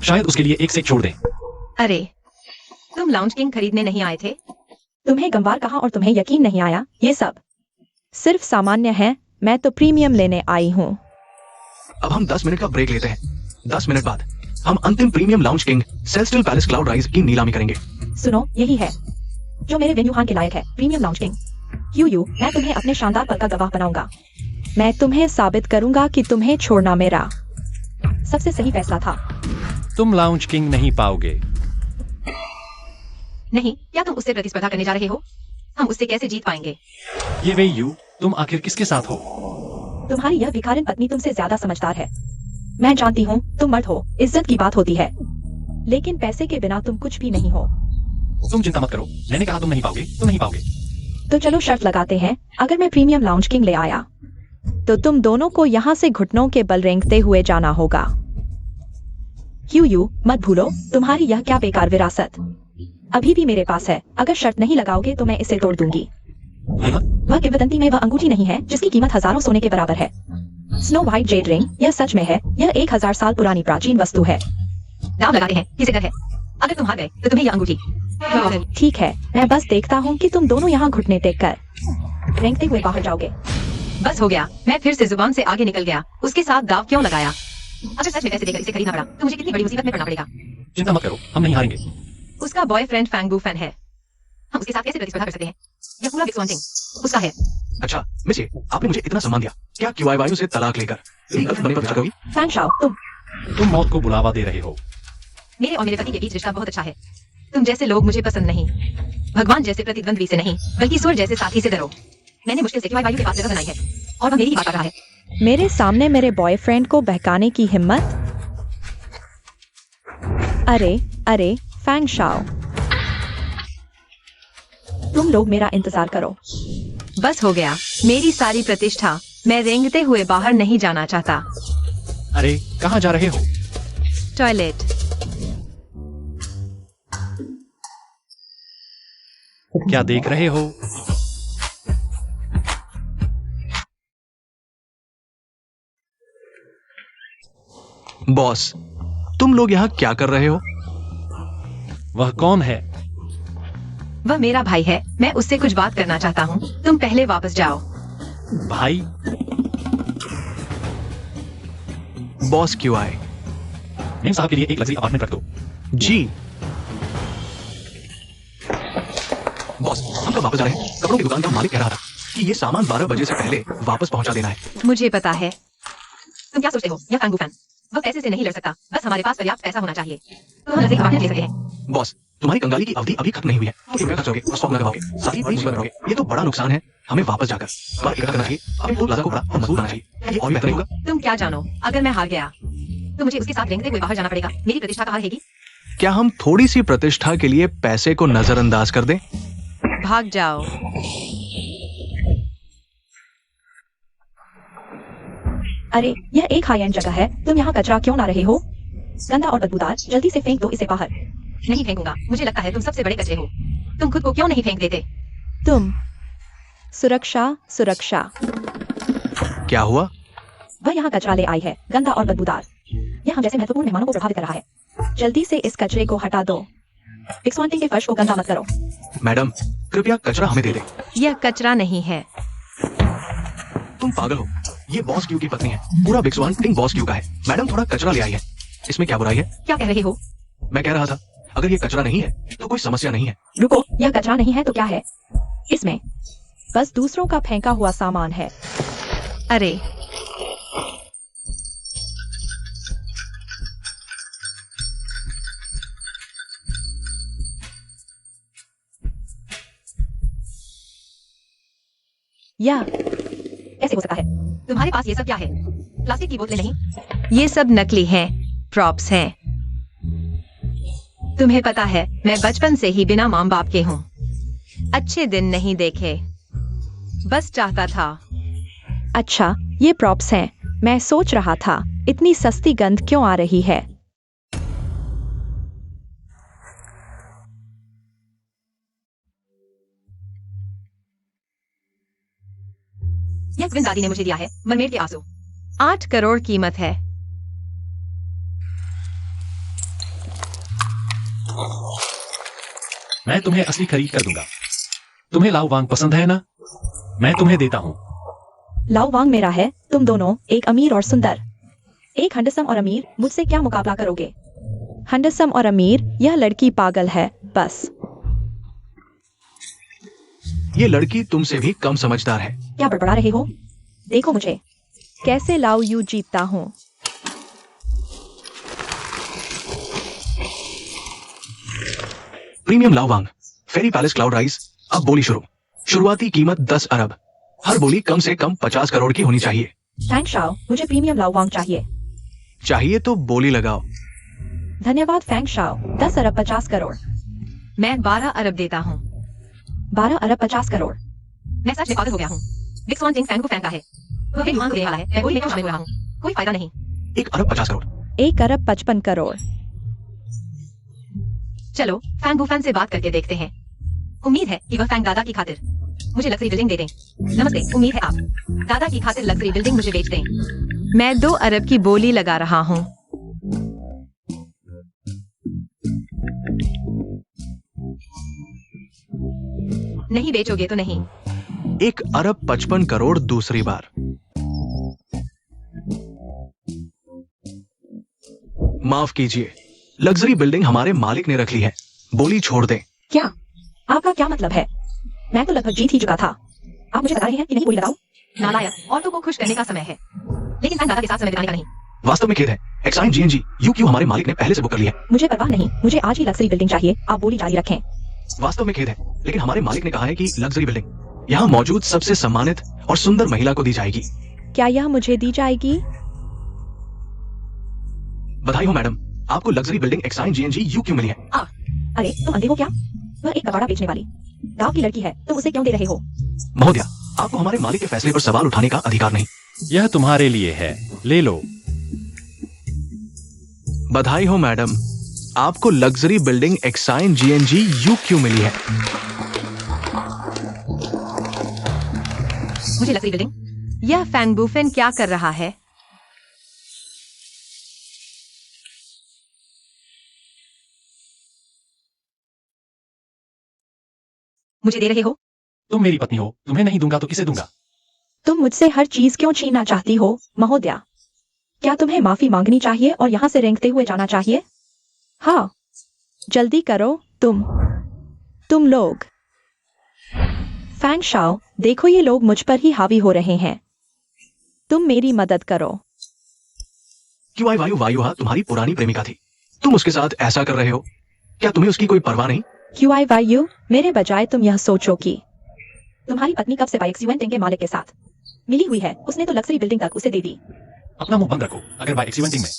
शायद उसके लिए एक से एक छोड़ दे। अरे, तुम लाउंज किंग खरीदने नहीं आए थे? तुम्हें गंवार कहा और तुम्हें यकीन नहीं आया? ये सब सिर्फ सामान्य है, मैं तो प्रीमियम लेने आई हूँ। अब हम 10 मिनट का ब्रेक लेते हैं। 10 मिनट बाद हम अंतिम premium lounge king celestial palace cloud rise की नीलामी करेंगे। सुनो, यही है जो मेरे वेन्यू हान के लायक है, प्रीमियम लाउंज किंग। यू मैं तुम्हें अपने शानदार पल का गवाह बनाऊंगा। मैं तुम्हें साबित करूंगा कि तुम्हें छोड़ना मेरा सबसे सही फैसला था। तुम लाउंज किंग नहीं पाओगे। नहीं, क्या तुम उससे प्रतिस्पर्धा करने जा रहे हो? हम उससे कैसे जीत पाएंगे? ये वे यू, तुम आखिर किसके साथ हो? तुम्हारी यह भिखारिन पत्नी तुमसे ज्यादा समझदार है। मैं जानती हूँ तुम मर्द हो, इज्जत की बात होती है, लेकिन पैसे के बिना तुम कुछ भी नहीं हो। तुम चिंता मत करो, मैंने कहा तुम नहीं पाओगे, तुम नहीं पाओगे। तो चलो शर्त लगाते हैं, अगर मैं प्रीमियम लाउंज किंग ले आया तो तुम दोनों को यहाँ से घुटनों के बल रेंगते हुए जाना होगा। यू मत भूलो, तुम्हारी यह क्या बेकार विरासत अभी भी मेरे पास है। अगर शर्त नहीं लगाओगे तो मैं इसे तोड़ दूंगी। वह किंवदंती में वह अंगूठी नहीं है जिसकी कीमत हजारों सोने के बराबर है। स्नो व्हाइट जेड रिंग, यह सच में है। यह 1000 साल पुरानी प्राचीन वस्तु है। दाम लगाते हैं, किसे डर है? अगर तुम हार गए तो तुम्हें यह अंगूठी। ठीक है, मैं बस देखता हूँ कि तुम दोनों यहाँ घुटने टेक कर रेंगते हुए बाहर जाओगे। बस हो गया, मैं फिर से जुबान से आगे निकल गया। उसके साथ दाव क्यों लगाया? अगर सच में पैसे देकर इसे खरीदना पड़ा तो मुझे कितनी बड़ी मुसीबत में पड़ना पड़ेगा। चिंता मत करो, हम नहीं हारेंगे। उसका बॉयफ्रेंड फैंगबू फैन है, हम उसके साथ कैसे प्रतिस्पर्धा कर सकते हैं? यह पूरा बिग स्वान किंग उसका है। अच्छा मिसी, आपने मुझे इतना सम्मान दिया, क्या QI से तलाक लेकर मेरी गर्लफ्रेंड बनने पर विचार करोगी? फैन शाओ, तुम मौत को बुलावा दे रहे हो। मेरे और मेरे पति के बीच रिश्ता बहुत अच्छा है। तुम जैसे लोग मुझे पसंद नहीं, भगवान जैसे प्रतिद्वंद्वी से नहीं, बल्कि स्वर्ग जैसे साथी से डरो। मैंने मुश्किल से QI के पास जगह बनाई है और वह मेरी ही बात कर रहा है। मेरे सामने मेरे बॉयफ्रेंड को बहकाने की हिम्मत? अरे फैंग शाओ, तुम लोग मेरा इंतजार करो। बस हो गया, मेरी सारी प्रतिष्ठा। मैं रेंगते हुए बाहर नहीं जाना चाहता। अरे कहाँ जा रहे हो? टॉयलेट। क्या देख रहे हो? बॉस, तुम लोग यहाँ क्या कर रहे हो? वह कौन है? वह मेरा भाई है, मैं उससे कुछ बात करना चाहता हूँ। तुम पहले वापस जाओ। भाई? Boss QI। मेम साहब के लिए एक लग्जरी अपार्टमेंट रख दो। जी बॉस, हम कब वापस जा रहे हैं? कपड़ों की दुकान का मालिक कह रहा था कि ये सामान 12 बजे से पहले वापस पहुंचा देना है। मुझे पता है। तुम क्या सोचते हो? यह फैंगबू फैन वह पैसे से नहीं लड़ सकता, बस हमारे पास पर्याप्त पैसा होना चाहिए तो हम नजदीक वाहन ले सकते हैं। बॉस, तुम्हारी कंगाली की अवधि अभी खत्म नहीं हुई है। तुम रुपया खर्चोगे और स्टॉक लगाओगे, साथ ही बड़ी मुसीबत में रहोगे। ये तो बड़ा नुकसान है। हमें वापस जाकर बार इकट्ठा करना चाहिए। अपनी प्लाजा को बड़ा और मजबूत बनाना चाहिए। ये और भी बेहतर नहीं होगा? तुम क्या जानो, अगर मैं हार गया तो मुझे उसके साथ रेंगते हुए बाहर जाना पड़ेगा। मेरी प्रतिष्ठा कहाँ रहेगी? क्या हम थोड़ी सी प्रतिष्ठा के लिए पैसे को नजरअंदाज कर दें? भाग जाओ। अरे यह एक हाई एंड जगह है, तुम यहाँ कचरा क्यों ला रहे हो? गंदा और बदबूदार, जल्दी से फेंक दो इसे बाहर। नहीं फेंकूंगा, मुझे लगता है तुम सबसे बड़े कचरे हो। तुम खुद को क्यों नहीं फेंक देते? तुम सुरक्षा सुरक्षा। क्या हुआ? वह यहाँ कचरा ले आई है, गंदा और बदबूदार। यह हम जैसे महत्वपूर्ण मेहमानों को प्रभावित कर रहा है। जल्दी से इस कचरे को हटा दो। एक्सवांटिंग के फर्श को गंदा मत करो। मैडम, कृपया कचरा हमें दे दे। यह कचरा नहीं है। तुम पागल हो। ये बॉस क्यू की पत्नी है। पूरा बिग स्वान टिंग बॉस क्यू का है। मैडम थोड़ा कचरा ले आई है, इसमें क्या बुराई है? क्या कह रहे हो? मैं कह रहा था, अगर ये कचरा नहीं है तो कोई समस्या नहीं है। रुको, यह कचरा नहीं है तो क्या है? इसमें बस दूसरों का फेंका हुआ सामान है। अरे यह कैसे हो सकता है? तुम्हारे पास ये सब क्या है? प्लास्टिक की बोतलें नहीं? ये सब नकली हैं, प्रॉप्स हैं। तुम्हें पता है, मैं बचपन से ही बिना माँ बाप के हूँ। अच्छे दिन नहीं देखे, बस चाहता था। अच्छा, ये प्रॉप्स हैं। मैं सोच रहा था, इतनी सस्ती गंध क्यों आ रही है? यह ट्विन दादी ने मुझे दिया है, मरमेड के आंसू। 8 करोड़ कीमत है। मैं तुम्हें असली खरीद कर दूंगा। तुम्हें लाओ वांग पसंद है ना? मैं तुम्हें देता हूँ। लाओ वांग मेरा है, तुम दोनों एक अमीर और सुंदर। एक हंडसम और अमीर, मुझसे क्या मुकाबला करोगे? हंडसम और अमीर, यह लड़की पागल है, बस। ये लड़की तुमसे भी कम समझदार है। क्या बड़बड़ा रहे हो? देखो मुझे, कैसे लाओ यू जीतता हूँ। प्रीमियम लाओवांग, फेरी पैलेस क्लाउड राइस। अब बोली शुरू। शुरुआती कीमत 10 अरब। हर बोली कम से कम 50 करोड़ की होनी चाहिए। थैंक्स शाओ, मुझे प्रीमियम लाओ वांग चाहिए। चाहिए तो बोली लगाओ। धन्यवाद फैंग शाओ। 10 अरब 50 करोड़। मैं 12 अरब देता हूँ। 12 अरब 50 करोड़। मैं सच में पागल हो गया हूँ। बिग स्वान टिंग फैंग को फेंका है। वह मेरी मांग देने वाला है। मैं बोली में क्यों शामिल हो रहा हूँ? कोई फायदा नहीं। 1 अरब 50 करोड़। 1 अरब 55 करोड़। चलो फैंग बुफैन से बात करके देखते हैं। उम्मीद है कि वह फैंग दादा की खातिर मुझे लग्जरी बिल्डिंग दे दें। नमस्ते, उम्मीद है आप दादा की खातिर लग्जरी बिल्डिंग मुझे बेच दें। मैं 2 अरब की बोली लगा रहा हूँ। नहीं बेचोगे तो नहीं। 1 अरब 55 करोड़ दूसरी बार। माफ कीजिए, लग्जरी बिल्डिंग हमारे मालिक ने रख ली है। बोली छोड़ दें। क्या? आपका क्या मतलब है? मैं तो लगभग जीत ही चुका था। आप मुझे बता रहे हैं कि नहीं बोली लगाऊं? नालायक, औरतों को खुश करने का समय है, लेकिन फैंग दादा के साथ समय बिताने का नहीं। वास्तव में खेद है, एक्साइन जीएनजी यूक्यू हमारे मालिक ने पहले से बुक कर ली है। मुझे परवाह नहीं, मुझे आज ही लग्जरी बिल्डिंग चाहिए। आप बोली जारी रखें। वास्तव में खेद है, लेकिन हमारे मालिक ने कहा है कि लग्जरी बिल्डिंग यहाँ मौजूद सबसे सम्मानित और सुंदर महिला को दी जाएगी। क्या यह मुझे दी जाएगी? बधाई हो मैडम, आपको luxury building exine GNG UQ मिली है। अरे तुम अंधे हो क्या? वह एक कबाड़ा बेचने वाली गांव की लड़की है, तुम उसे क्यों दे रहे हो? महोदया, आपको हमारे मालिक के फैसले पर सवाल उठाने का अधिकार नहीं। यह तुम्हारे लिए है, ले लो। बधाई हो मैडम, आपको luxury building exine GNG UQ मिली है। मुझे लग्जरी बिल्डिंग। यह फैंग बुफेन क्या कर रहा है? मुझे दे रहे हो? तुम मेरी पत्नी हो, तुम्हें नहीं दूंगा तो किसे दूंगा? तुम मुझसे हर चीज क्यों छीनना चाहती हो महोदया? क्या तुम्हें माफी मांगनी चाहिए और यहाँ से रेंगते हुए जाना चाहिए? हाँ, जल्दी करो तुम लोग। फैंग शाओ, देखो ये लोग मुझ पर ही हावी हो रहे हैं। तुम मेरी मदद करो। क्यों आई वायु वायुहा तुम्हारी पुरानी प्रेमिका थी। तुम उसके साथ ऐसा कर रहे हो, क्या तुम्हें उसकी कोई परवाह नहीं? क्यों आई वायु, मेरे बजाय तुम यह सोचो कि तुम्हारी पत्नी कब से बाइक्सुएंटिंग के मालिक के साथ मिली हुई है। उसने तो लग्जरी बिल्डिंग तक उसे दे दी। अपना मुंह बंद रखो। अगर बाय एक्सीवेंटिंग में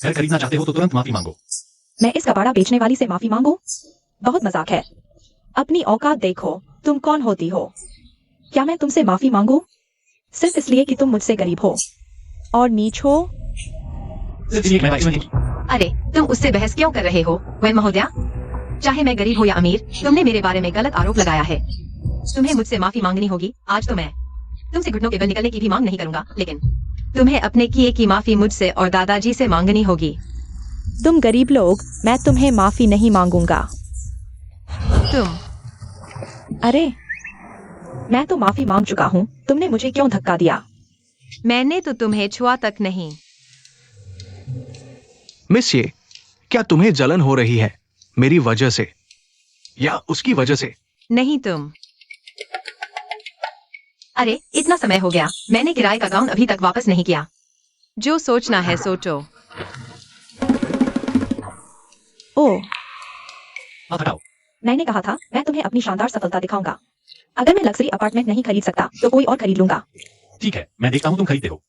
घर खरीदना चाहते हो तो तुरंत माफी मांगो। मैं इस कबाड़ा बेचने वाली से माफी मांगू? बहुत मजाक है। अपनी औकात देखो, तुम कौन होती हो? क्या मैं तुमसे माफी मांगू सिर्फ इसलिए कि तुम मुझसे गरीब हो और नीच हो? सिर्फ इसलिए कि मैं बाय एक्सीवेंटिंग। अरे तुम उससे बहस क्यों कर रहे हो वैन महोदया? चाहे मैं गरीब हो या अमीर, तुमने मेरे बारे में गलत आरोप लगाया है। तुम्हें मुझसे माफी मांगनी होगी। आज तो मैं तुमसे घुटनों के बल निकलने की भी मांग नहीं करूंगा, लेकिन तुम्हें अपने किए की माफी मुझसे और दादाजी से मांगनी होगी। तुम गरीब लोग, मैं तुम्हें माफी नहीं मांगूंगा। अरे मैं तो माफी मांग चुका हूँ। तुमने मुझे क्यों धक्का दिया? मैंने तो तुम्हें छुआ तक नहीं। मिस ये, क्या तुम्हें जलन हो रही है मेरी वजह से या उसकी वजह से? नहीं तुम। अरे इतना समय हो गया, मैंने किराए का गाउन अभी तक वापस नहीं किया। जो सोचना है सोचो। ओह, हाथ हटाओ। मैंने कहा था मैं तुम्हें अपनी शानदार सफलता दिखाऊंगा। अगर मैं लग्जरी अपार्टमेंट नहीं खरीद सकता तो कोई और खरीद लूंगा। ठीक है, मैं देखता हूँ तुम खरीदते हो।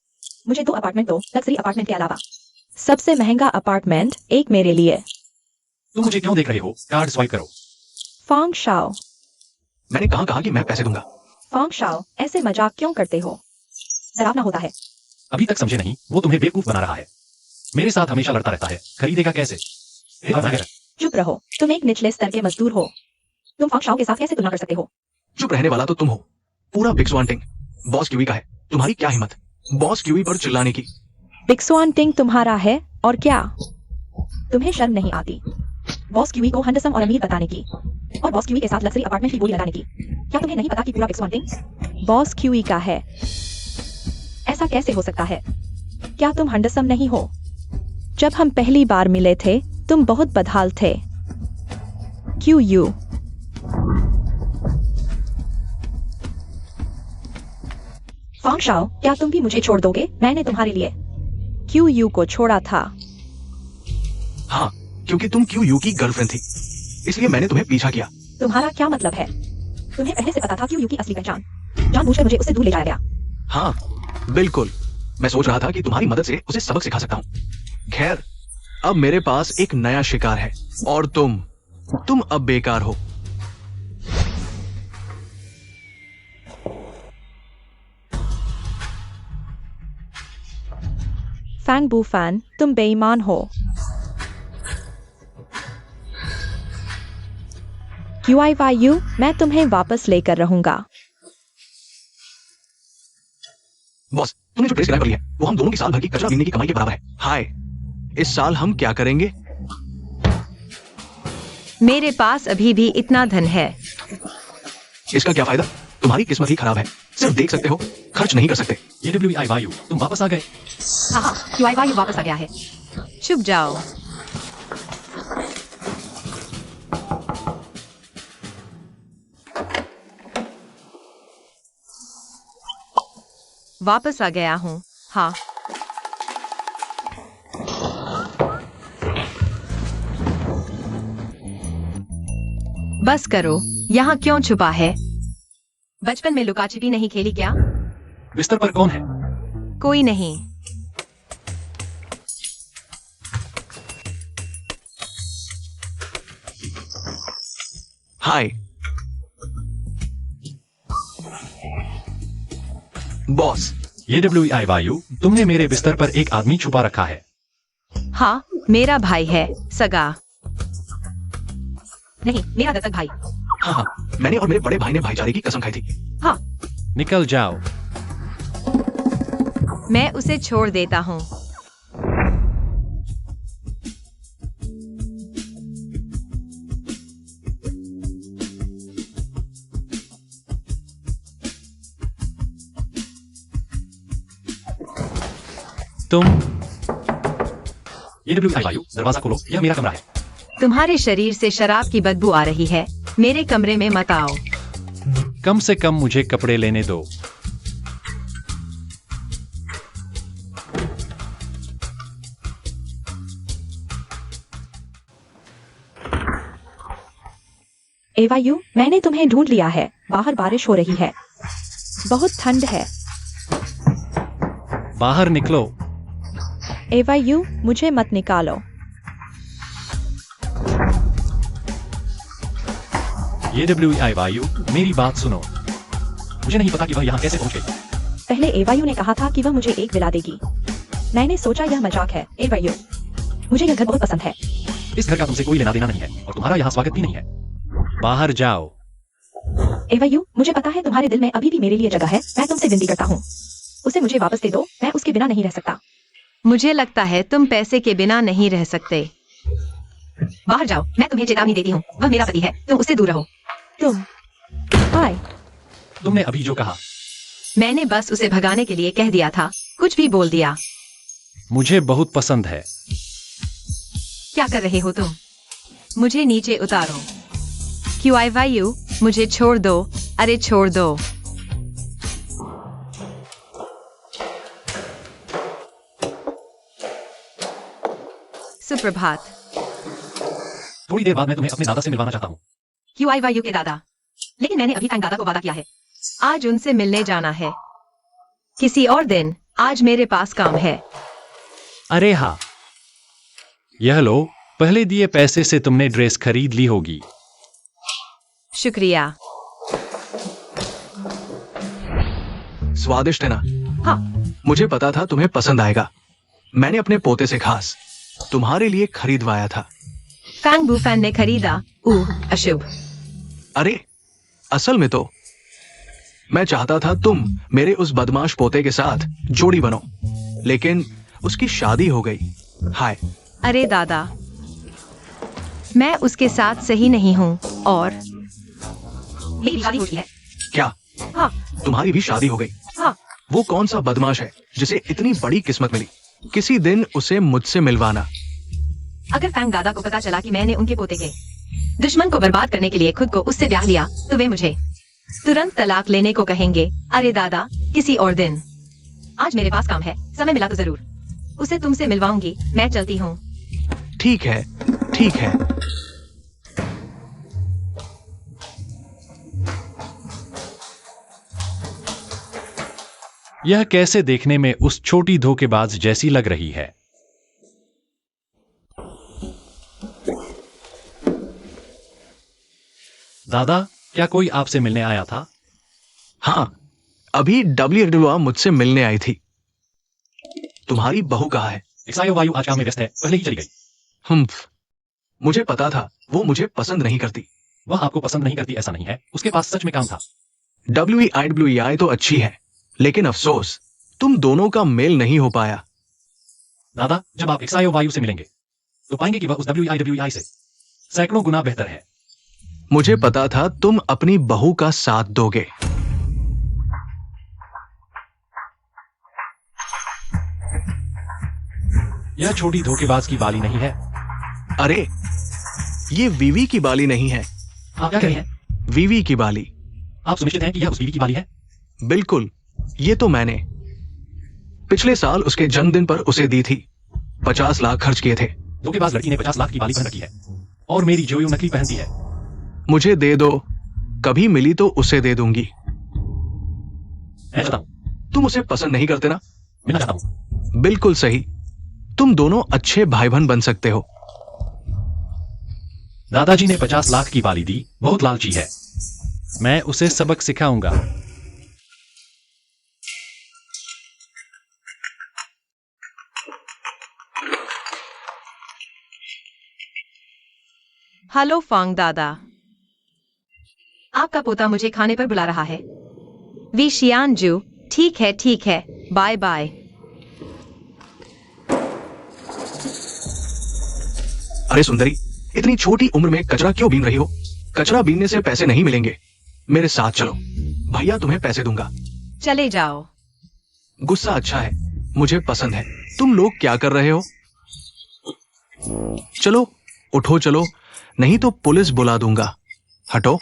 मुझे 2 अपार्टमेंट दो, लग्जरी अपार्टमेंट के अलावा। सबसे महंगा अपार्टमेंट एक मेरे लिए। तुम मुझे क्यों देख रहे हो? कार्ड स्वाइप करो। फांग शाओ, मैंने कहा कि मैं पैसे दूंगा। फांग शाओ, ऐसे मजाक क्यों करते हो? डरावना होता है। अभी तक समझे नहीं, वो तुम्हें बेवकूफ बना रहा है। मेरे साथ हमेशा लड़ता रहता है, खरीदेगा कैसे? चुप रहो, तुम एक निचले स्तर के मजदूर हो। तुम फांग शाओ के साथ कैसे तुलना कर सकते हो? चुप रहने वाला तो तुम हो। पूरा बिक्सवांटिंग बॉस क्यूई का है। तुम्हारी क्या हिम्मत बॉस क्यूई पर चिल्लाने की? बिक्सवांटिंग तुम्हारा है और क्या? तुम्हें शर्म नहीं आती बॉस क्यूई को हैंडसम और अमीर बताने की, और बॉस क्यूई के साथ लग्जरी अपार्टमेंट की बोली लगाने की? क्या तुम्हें नहीं पता कि पूरा बिक्सवांटिंग बॉस क्यूई का है? ऐसा कैसे हो सकता है? क्या तुम हैंडसम नहीं हो? जब हम पहली बार मिले थे तुम बहुत बदहाल थे। क्यू यू फांग शाओ, क्या तुम भी मुझे छोड़ दोगे? मैंने तुम्हारे लिए क्यू यू को छोड़ा था। हाँ, क्योंकि तुम क्यू यू की गर्लफ्रेंड थी, इसलिए मैंने तुम्हें पीछा किया। तुम्हारा क्या मतलब है? तुम्हें पहले से पता था क्यू यू की असली पहचान? जानबूझकर मुझे उससे दूर ले जाया गया। हाँ बिल्कुल, मैं सोच रहा था कि तुम्हारी मदद से उसे सबक सिखा सकता हूँ। खैर, अब मेरे पास एक नया शिकार है और तुम अब बेकार हो। फैंग बूफैन, तुम बेईमान हो। क्यू आई वाई यू, मैं तुम्हें वापस लेकर रहूंगा। बॉस, तुमने जो ड्रेस किराए पर ली है वो हम दोनों की साल भर की कचरा बीनने की कमाई के बराबर है। हाय, इस साल हम क्या करेंगे? मेरे पास अभी भी इतना धन है। इसका क्या फायदा? तुम्हारी किस्मत ही खराब है। सिर्फ देख सकते हो, खर्च नहीं कर सकते। ये WI वायु, तुम वापस आ गए। हाँ, क्यू आई वाई वापस आ गया है। चुप जाओ। वापस आ गया हूँ। हाँ, बस करो। यहाँ क्यों छुपा है? बचपन में लुका छिपी नहीं खेली क्या? बिस्तर पर कौन है? कोई नहीं। हाय बॉस, ये WI वायु, तुमने मेरे बिस्तर पर एक आदमी छुपा रखा है। हाँ, मेरा भाई है, सगा नहीं, मेरा दत्तक भाई। हाँ, मैंने और मेरे बड़े भाई ने भाईचारे की कसम खाई थी। हाँ, निकल जाओ। मैं उसे छोड़ देता हूँ। तुम ये WI वायु, दरवाजा खोलो, यह मेरा कमरा है। तुम्हारे शरीर से शराब की बदबू आ रही है। मेरे कमरे में मत आओ। कम से कम मुझे कपड़े लेने दो। एवायु, मैंने तुम्हें ढूंढ लिया है। बाहर बारिश हो रही है, बहुत ठंड है। बाहर निकलो। एवायु, मुझे मत निकालो। ये WEI वायु, मेरी बात सुनो। मुझे नहीं पता कि वह यहाँ कैसे पहुंच गई। पहले एवायु ने कहा था कि वह मुझे एक विला देगी। मैंने सोचा यह मजाक है। एवायु, मुझे यह घर बहुत पसंद है। इस घर का तुमसे कोई लेना देना नहीं है और तुम्हारा यहाँ स्वागत भी नहीं है। बाहर जाओ। एवायु, मुझे पता है तुम्हारे दिल में अभी भी मेरे लिए जगह है। मैं तुमसे विनती करता हूँ, उसे मुझे वापस दे दो। मैं उसके बिना नहीं रह सकता। मुझे लगता है तुम पैसे के बिना नहीं रह सकते। बाहर जाओ, मैं तुम्हें चेतावनी देती हूँ। वह मेरा पति है, तुम उससे दूर रहो। तुम हाय। तुमने अभी जो कहा, मैंने बस उसे भगाने के लिए कह दिया था, कुछ भी बोल दिया। मुझे बहुत पसंद है। क्या कर रहे हो तुम? मुझे नीचे उतारो। क्यों आई वायु, मुझे छोड़ दो। अरे छोड़ दो। सुप्रभात। थोड़ी देर बाद मैं तुम्हें अपने दादा से मिलवाना चाहता हूँ। क्यों आई वायु के दादा? लेकिन मैंने अभी तक दादा को वादा किया है। आज उनसे मिलने जाना है। किसी और दिन। आज मेरे पास काम है। अरे हाँ, यह लो। पहले दिए पैसे से तुमने ड्रेस खरीद ली होगी। शुक्रिया। स्वादिष्ट है ना? हाँ। मुझे पता था तुम्हें पसंद आएगा। मैंने अपने पोते से खास तुम्हारे लिए खरीदवाया था। फैंग बुफैन ने खरीदा। अशुभ। अरे असल में तो मैं चाहता था तुम मेरे उस बदमाश पोते के साथ जोड़ी बनो, लेकिन उसकी शादी हो गई। हाय। अरे दादा, मैं उसके साथ सही नहीं हूँ और मेरी शादी हो गई है। क्या? हाँ। तुम्हारी भी शादी हो गई? हाँ। वो कौन सा बदमाश है जिसे इतनी बड़ी किस्मत मिली? किसी दिन उसे मुझसे मिलवाना। अगर फैंग दादा को पता चला कि मैंने उनके पोते के दुश्मन को बर्बाद करने के लिए खुद को उससे ब्याह लिया, तो वे मुझे तुरंत तलाक लेने को कहेंगे। अरे दादा, किसी और दिन। आज मेरे पास काम है, समय मिला तो जरूर उसे तुमसे मिलवाऊंगी। मैं चलती हूँ। ठीक है, ठीक है। यह कैसे देखने में उस छोटी धोखेबाज जैसी लग रही है। दादा, क्या कोई आपसे मिलने आया था? हाँ, अभी WWA मुझसे मिलने आई थी। तुम्हारी बहू कहाँ है? एक्सायो वायु आज काम में व्यस्त है, पहले ही चली गई। मुझे पता था वो मुझे पसंद नहीं करती। वह आपको पसंद नहीं करती ऐसा नहीं है, उसके पास सच में काम था। WEI तो अच्छी है, लेकिन अफसोस तुम दोनों का मेल नहीं हो पाया। दादा, जब आप एक्सायो वायु से मिलेंगे तो पाएंगे कि वह उस WEI से सैकड़ों गुना बेहतर है। मुझे पता था तुम अपनी बहू का साथ दोगे। यह छोटी धोखेबाज की बाली नहीं है। अरे, ये वीवी की बाली नहीं है। आप क्या कह रहे हैं? वीवी की बाली। आप सुनिश्चित हैं कि यह उस बीवी की बाली है? बिल्कुल, ये तो मैंने पिछले साल उसके जन्मदिन पर उसे दी थी। 50 लाख खर्च किए थे। धोखेबाज लड़की ने 50 लाख की बाली पहन रखी है और मेरी जोयो नकली पहनती है। मुझे दे दो, कभी मिली तो उसे दे दूंगी। मैं चाहता हूं। तुम उसे पसंद नहीं करते ना? मिलना चाहता हूं। बिल्कुल सही। तुम दोनों अच्छे भाई बहन बन सकते हो। दादाजी ने 50 लाख की बाली दी, बहुत लालची है। मैं उसे सबक सिखाऊंगा। हेलो फांग दादा, आपका पोता मुझे खाने पर बुला रहा है। वी शियानजू, ठीक है ठीक है, बाय बाय। अरे सुंदरी, इतनी छोटी उम्र में कचरा क्यों बीन रही हो? कचरा बीनने से पैसे नहीं मिलेंगे। मेरे साथ चलो, भैया तुम्हें पैसे दूंगा। चले जाओ। गुस्सा अच्छा है, मुझे पसंद है। तुम लोग क्या कर रहे हो? चलो उठो, चलो, नहीं तो पुलिस बुला दूंगा। हटो।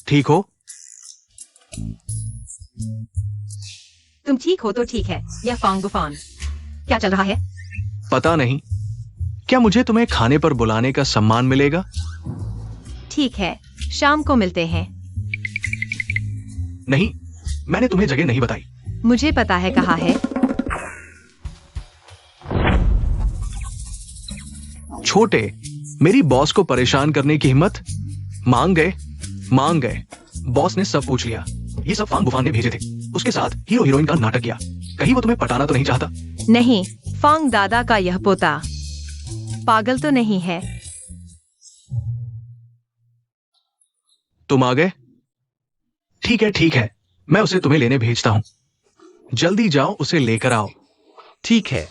ठीक हो? तुम ठीक हो तो ठीक है। यह फांग बुफान क्या चल रहा है? पता नहीं, क्या मुझे तुम्हें खाने पर बुलाने का सम्मान मिलेगा? ठीक है, शाम को मिलते हैं। नहीं, मैंने तुम्हें जगह नहीं बताई। मुझे पता है कहाँ है। छोटे, मेरी बॉस को परेशान करने की हिम्मत? मांग गए। बॉस ने सब पूछ लिया। ये सब फांग बुफान ने भेजे थे। उसके साथ हीरो हीरोइन का नाटक किया। कहीं वो तुम्हें पटाना तो नहीं चाहता? नहीं, फांग दादा का यह पोता पागल तो नहीं है। तुम आ गए? ठीक है, मैं उसे तुम्हें लेने भेजता हूं। जल्दी जाओ, उसे लेकर आओ। ठीक है।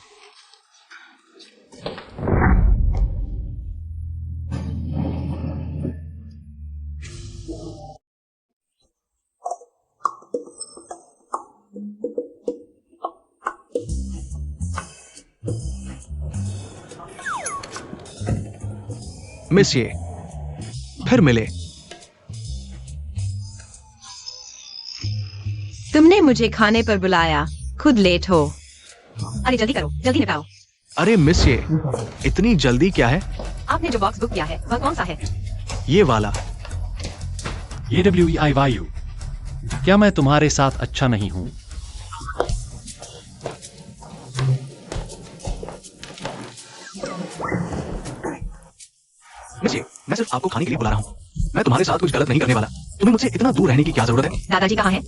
मिस ये फिर मिले। तुमने मुझे खाने पर बुलाया, खुद लेट हो। अरे जल्दी करो, जल्दी निपटाओ। अरे मिस ये, इतनी जल्दी क्या है? आपने जो बॉक्स बुक किया है वह कौन सा है? ये वाला। AWEI वायु, क्या मैं तुम्हारे साथ अच्छा नहीं हूं? मिस ये, मैं सिर्फ आपको खाने के लिए बुला रहा हूं। मैं तुम्हारे साथ कुछ गलत नहीं करने वाला। तुम्हें मुझसे इतना दूर रहने की क्या जरूरत है? दादाजी कहाँ हैं?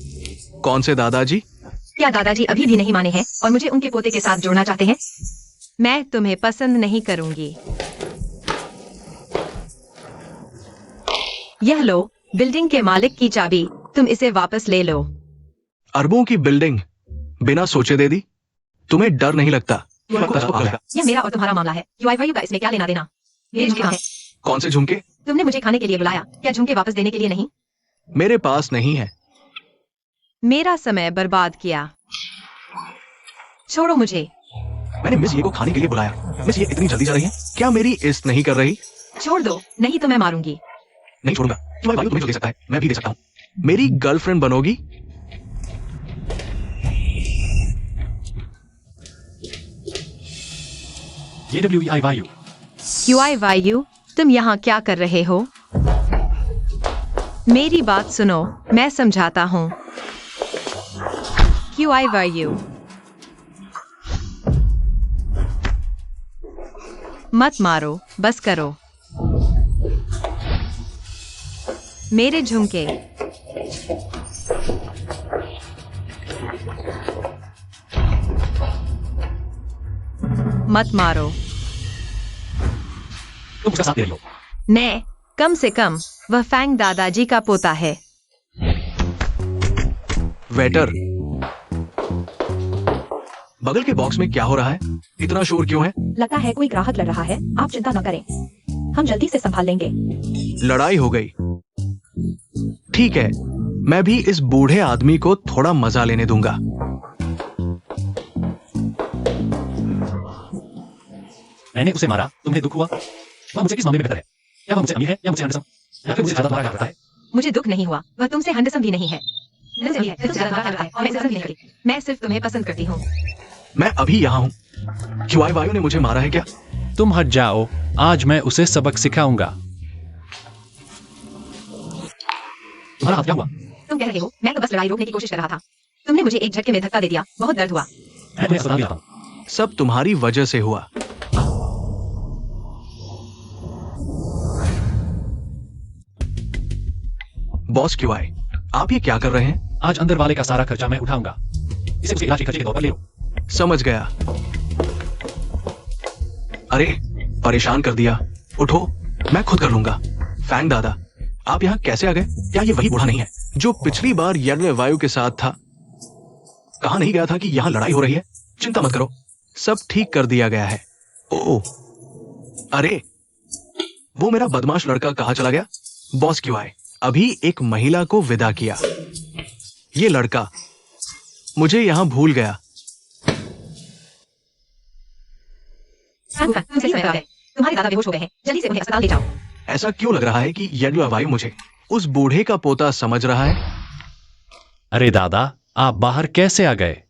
कौन से दादाजी? क्या दादाजी अभी भी नहीं माने हैं और मुझे उनके पोते के साथ जोड़ना चाहते हैं? मैं तुम्हें पसंद नहीं करूंगी। यह लो, बिल्डिंग के मालिक की चाबी, तुम इसे वापस ले लो। अरबों की बिल्डिंग बिना सोचे दे दी? तुम्हें डर नहीं लगता? यह मेरा और तुम्हारा मामला है। UIYU का इसमें क्या लेना देना? ये झुमके कहाँ हैं? कौन से झुमके? तुमने मुझे खाने के लिए बुलाया, क्या झुमके वापस देने के लिए नहीं? मेरे पास नहीं है। मेरा समय बर्बाद किया। छोड़ो मुझे। मैंने मिस ये को खाने के लिए बुलाया। मिस ये इतनी जल्दी जा रही है? क्या मेरी इज्जत नहीं कर रही? छोड़ दो, नहीं तो मैं मारूंगी। नहीं छोड़ूंगा। तुम्हारा भाई तुम्हें जो दे सकता है, मैं भी दे सकता हूँ। मेरी गर्लफ्रेंड बनोगी? AWEI वायु, UIYU, तुम यहाँ क्या कर रहे हो? मेरी बात सुनो, मैं समझाता हूँ। UIYU, मत मारो, बस करो। मेरे झुमके। मत मारो। तुम उसका साथ दे रही हो। मैं, कम से कम, वह फैंग दादाजी का पोता है। वेटर, बगल के बॉक्स में क्या हो रहा है? इतना शोर क्यों है? लगता है कोई ग्राहक लड़ रहा है। आप चिंता न करें, हम जल्दी से संभाल लेंगे। लड़ाई हो गई। ठीक है, मैं भी इस बूढ़े आदमी को थोड़ा मजा लेने दूंगा। मैंने उसे मारा, तुम्हें दुख हुआ? वह मुझे किस मामले में बेहतर है? क्या वह मुझे अमीर है या मुझे हैंडसम? या फिर मुझे ज्यादा तुम्हारा करता है? मुझे दुख नहीं हुआ, वह तुमसे हैंडसम भी नहीं है। हैंडसम भी है, तुमसे ज्यादा करता है और मैं पसंद नहीं करती। मैं सिर्फ तुम्हें पसंद करती हूँ। मैं अभी यहाँ हूँ। UIYU ने मुझे मारा है क्या? तुम हट जाओ, आज मैं उसे सबक सिखाऊंगा। तुम्हारा हाथ क्या हुआ? तुम कह रहे हो, मैं तो बस लड़ाई रोकने की कोशिश कर रहा था। तुमने मुझे एक झटके में धक्का दे दिया, बहुत दर्द हुआ। मैं तुम्हें अस्पताल ले जाता हूं। सब तुम्हारी वजह से हुआ। बॉस क्यों आए? आप ये क्या कर रहे हैं? आज अंदर वाले का सारा खर्चा मैं उठाऊंगा। इसे उसके इलाज के खर्चे के तौर पर ले लो। समझ गया। अरे, परेशान कर दिया। उठो, मैं खुद कर लूंगा। फैंग दादा, आप यहाँ कैसे आ गए? क्या ये वही बूढ़ा नहीं है जो पिछली बार UIYU के साथ था? कहा नहीं गया था कि यहाँ लड़ाई हो रही है? चिंता मत करो, सब ठीक कर दिया गया है। ओह, अरे, वो मेरा बदमाश लड़का कहाँ चला गया? बॉस क्यों आए? अभी एक महिला को विदा किया। ये लड़का मुझे यहाँ भूल गया। तुम सही समय पर आ गए। तुम्हारे दादा बेहोश हो गए हैं, जल्दी से उन्हें अस्पताल ले जाओ। ऐसा क्यों लग रहा है कि UIYU मुझे उस बूढ़े का पोता समझ रहा है? अरे दादा, आप बाहर कैसे आ गए?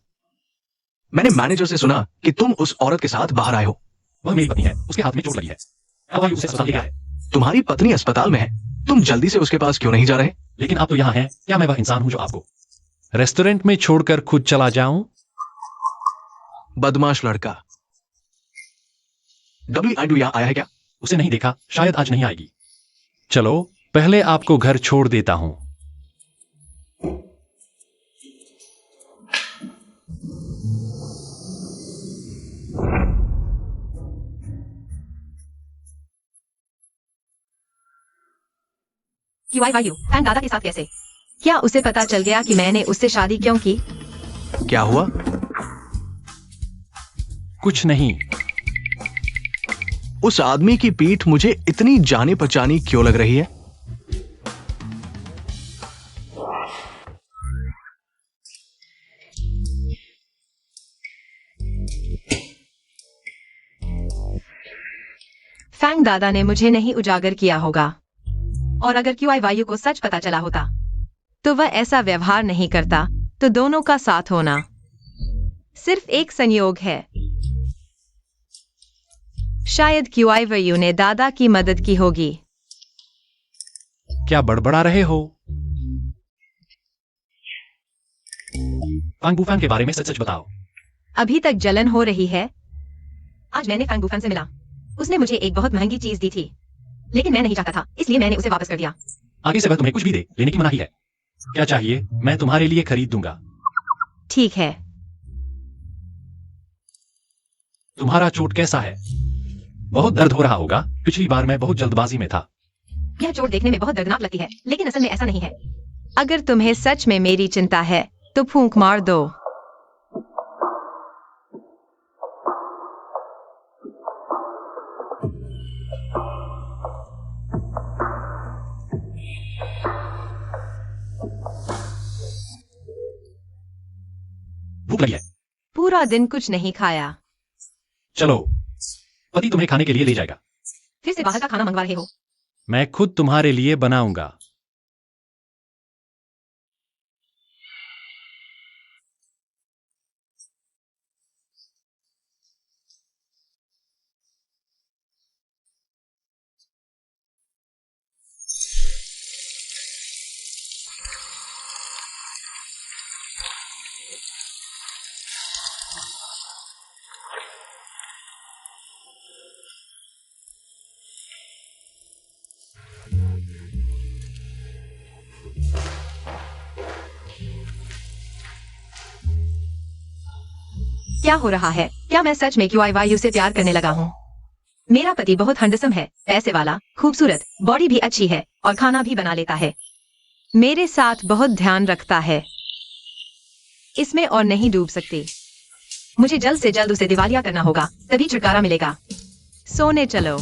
मैंने मैनेजर से सुना कि तुम उस औरत के साथ बाहर आए हो। वह मेरी पत्नी है, उसके हाथ में चोट लगी है। अब वायु उसे अस्पताल ले गया है। तुम्हारी पत्नी अस्पताल में है, तुम जल्दी से उसके पास क्यों नहीं जा रहे? लेकिन आप तो यहाँ हैं, क्या मैं वह इंसान हूँ जो आपको रेस्टोरेंट में छोड़कर खुद चला जाऊं? बदमाश लड़का। WIDU यहाँ आया है क्या? उसे नहीं देखा, शायद आज नहीं आएगी। चलो पहले आपको घर छोड़ देता हूं। QIYU, फैंग दादा के साथ कैसे? क्या उसे पता चल गया कि मैंने उससे शादी क्यों की? क्या हुआ? कुछ नहीं। उस आदमी की पीठ मुझे इतनी जाने पहचानी क्यों लग रही है? फैंग दादा ने मुझे नहीं उजागर किया होगा, और अगर QIYU को सच पता चला होता तो वह ऐसा व्यवहार नहीं करता। तो दोनों का साथ होना सिर्फ एक संयोग है। शायद QIYU ने दादा की मदद की होगी। क्या बड़बड़ा रहे हो? फांग बुफैन के बारे में सच सच बताओ। अभी तक जलन हो रही है। आज मैंने फैंग बुफैन से मिला। उसने मुझे एक बहुत महंगी चीज दी थी, लेकिन मैं नहीं चाहता था, इसलिए मैंने उसे वापस कर दिया। आगे से वह तुम्हें कुछ भी दे, लेने की मनाही है। क्या चाहिए? मैं तुम्हारे लिए खरीद दूंगा। ठीक है। तुम्हारा चोट कैसा है? बहुत दर्द हो रहा होगा। पिछली बार मैं बहुत जल्दबाजी में था। यह चोट देखने में बहुत दर्दनाक लगती है, लेकिन असल में ऐसा नहीं है। अगर तुम्हें सच में मेरी चिंता है तो फूंक मार दो। भूख लगी है। पूरा दिन कुछ नहीं खाया। चलो, पति तुम्हें खाने के लिए ले जाएगा। फिर से बाहर का खाना मंगवा रहे हो? मैं खुद तुम्हारे लिए बनाऊंगा। क्या हो रहा है? क्या मैं सच में QIYU से प्यार करने लगा हूँ? मेरा पति बहुत हैंडसम है, पैसे वाला, खूबसूरत, बॉडी भी अच्छी है और खाना भी बना लेता है। मेरे साथ बहुत ध्यान रखता है। इसमें और नहीं डूब सकती। मुझे जल्द से जल्द उसे दिवालिया करना होगा, तभी छुटकारा मिलेगा। सोने चलो।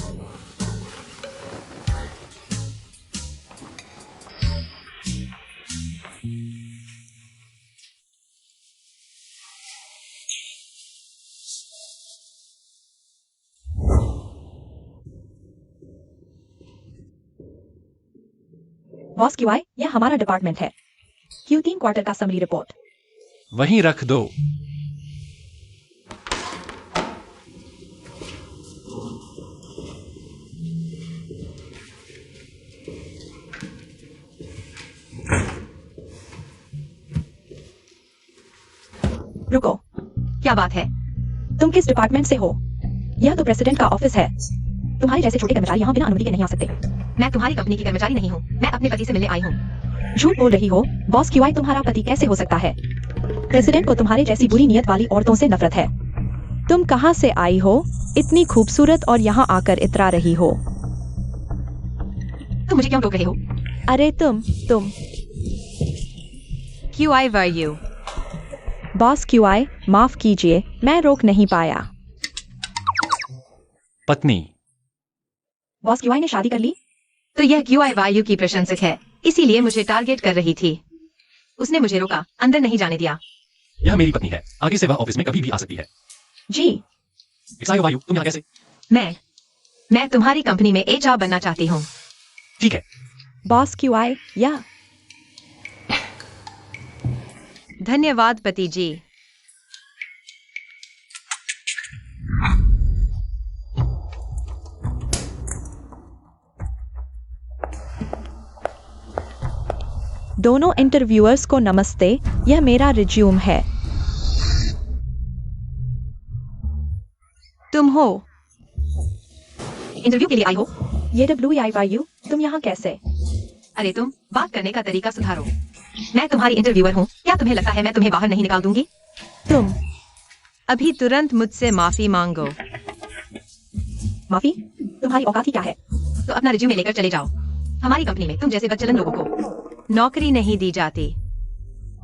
बॉस QI, यह हमारा डिपार्टमेंट है। Q3 क्वार्टर का समरी रिपोर्ट। वहीं रख दो। रुको, क्या बात है? तुम किस डिपार्टमेंट से हो? यह तो प्रेसिडेंट का ऑफिस है। तुम्हारे जैसे छोटे कर्मचारी यहाँ बिना अनुमति के नहीं आ सकते। मैं तुम्हारी कंपनी की कर्मचारी नहीं हूँ, मैं अपने पति से मिलने आई हूँ। झूठ बोल रही हो। बॉस QI तुम्हारा पति कैसे हो सकता है? प्रेसिडेंट को तुम्हारे जैसी बुरी नियत वाली औरतों से नफरत है। तुम कहाँ से आई हो? इतनी खूबसूरत और यहाँ आकर इतरा रही हो। तुम मुझे क्यों टोक रहे हो? अरे तुम QIYU। बॉस QI, माफ कीजिए, मैं रोक नहीं पाया। पत्नी। बॉस QI ने शादी कर ली? तो यह QIYU की प्रशंसक है, इसीलिए मुझे टारगेट कर रही थी। उसने मुझे रोका, अंदर नहीं जाने दिया। यह मेरी पत्नी है। आगे से वह ऑफिस में कभी भी आ सकती है। जी। वायु, तुम यहाँ कैसे? मैं तुम्हारी कंपनी में HR बनना चाहती हूँ। ठीक है। बॉस QI, या धन्यवाद पति जी। दोनों इंटरव्यूअर्स को नमस्ते, यह मेरा रिज्यूम है। तुम हो? इंटरव्यू के लिए आई हो? ये WIYU, तुम यहाँ कैसे? अरे तुम बात करने का तरीका सुधारो। मैं तुम्हारी इंटरव्यूअर हूँ, क्या तुम्हें लगता है मैं तुम्हें बाहर नहीं निकाल दूंगी? तुम अभी तुरंत मुझसे माफी मांगो। माफी? तुम्हारी औकात ही क्या है? तो अपना रिज्यूमे लेकर चले जाओ। हमारी कंपनी में तुम जैसे बदचलन लोगों को नौकरी नहीं दी जाती।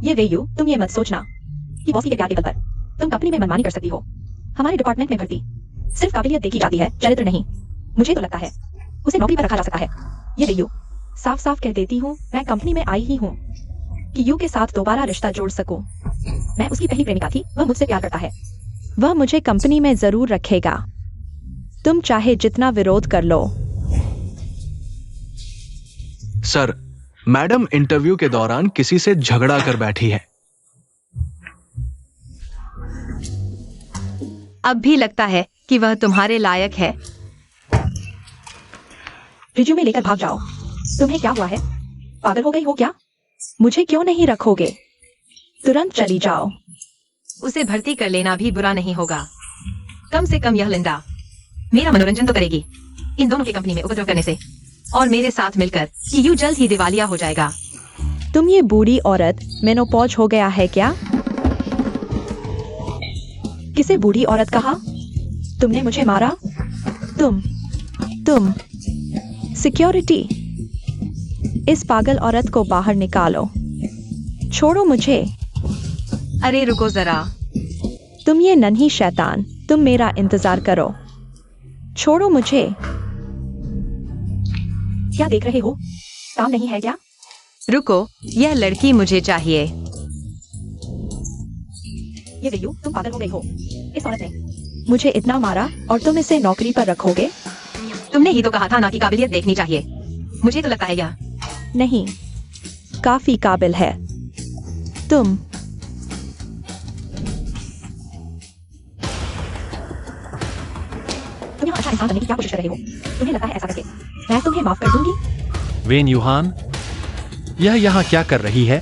ये वेयू, तुम ये मत सोचना कि बॉस के प्यार के बल पर तुम कंपनी में मनमानी कर सकती हो। हमारे डिपार्टमेंट में भर्ती सिर्फ काबिलियत देखी जाती है, चरित्र नहीं। मुझे तो लगता है उसे नौकरी पर रखा जा सकता है। ये वेयू, साफ साफ कह देती हूँ, मैं कंपनी में आई ही हूँ कि यू के साथ दोबारा रिश्ता जोड़ सकूं। मैं उसकी पहली प्रेमिका थी, वह मुझसे प्यार करता है। वह मुझे कंपनी में जरूर रखेगा। तुम चाहे जितना विरोध कर लो। सर, मैडम इंटरव्यू के दौरान किसी से झगड़ा कर बैठी है। अब भी लगता है कि वह तुम्हारे लायक है। रिज्यूमे लेकर भाग जाओ। तुम्हें क्या हुआ है? पागल हो गई हो क्या? मुझे क्यों नहीं रखोगे? तुरंत चली जाओ। उसे भर्ती कर लेना भी बुरा नहीं होगा। कम से कम यह लिंडा मेरा मनोरंजन तो करेगी इन दोनों की कंपनी में उपद्रव करने से, और मेरे साथ मिलकर कि यू जल्द ही दिवालिया हो जाएगा। तुम ये बूढ़ी औरत, मेनोपॉज हो गया है क्या? किसे बूढ़ी औरत कहा? तुमने मुझे मारा? तुम सिक्योरिटी, इस पागल औरत को बाहर निकालो। छोड़ो मुझे। अरे रुको जरा। तुम ये नन्ही शैतान, तुम मेरा इंतजार करो। छोड़ो मुझे। क्या देख रहे हो? काम नहीं है क्या? रुको, यह लड़की मुझे चाहिए। ये वेयू, तुम पागल हो गई हो। इस औरत ने मुझे इतना मारा और तुम इसे नौकरी पर रखोगे? तुमने ही तो कहा था ना कि काबिलियत देखनी चाहिए। मुझे तो लगता है यह नहीं, काफी काबिल है। तुम यहाँ अच्छा इंसान बनने की क्या कोशिश कर रहे हो? तुम्हें लगता है ऐसा करके मैं तुम्हें माफ कर दूंगी? वेन यूहान, यह यहाँ क्या कर रही है?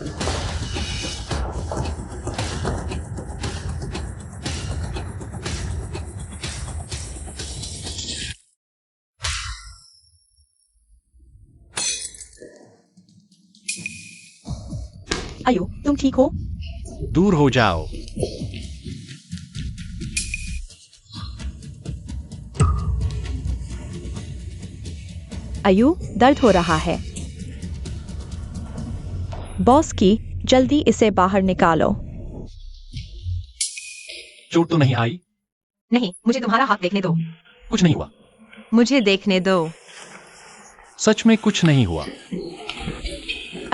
आयु, तुम ठीक हो? दूर हो जाओ। आयु, दर्द हो रहा है। बॉस की, जल्दी इसे बाहर निकालो। चोट तो नहीं आई? नहीं, मुझे तुम्हारा हाथ देखने दो। कुछ नहीं हुआ? मुझे देखने दो। सच में कुछ नहीं हुआ।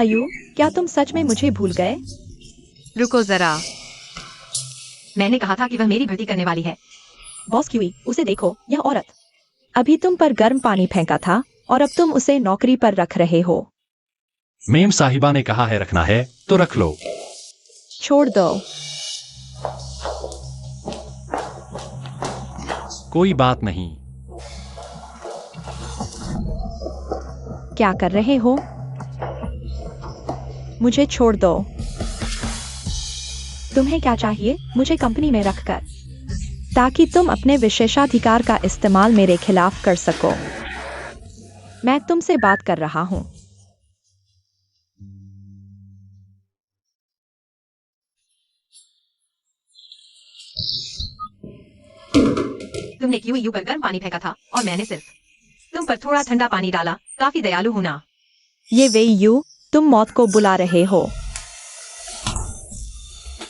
आयु, क्या तुम सच में मुझे भूल गए? रुको जरा। मैंने कहा था कि वह मेरी भर्ती करने वाली है। बॉस क्यूई, उसे देखो, यह औरत। अभी तुम पर गर्म पानी फेंका था और अब तुम उसे नौकरी पर रख रहे हो। मेम साहिबा ने कहा है रखना है तो रख लो। छोड़ दो। कोई बात नहीं। क्या कर रहे हो? मुझे छोड़ दो। तुम्हें क्या चाहिए मुझे कंपनी में रखकर, ताकि तुम अपने विशेषाधिकार का इस्तेमाल मेरे खिलाफ कर सको? मैं तुमसे बात कर रहा हूं। तुमने क्यों यू पर गर्म पानी फेंका था और मैंने सिर्फ तुम पर थोड़ा ठंडा पानी डाला। काफी दयालु हूं ना? ये वे यू, तुम मौत को बुला रहे हो।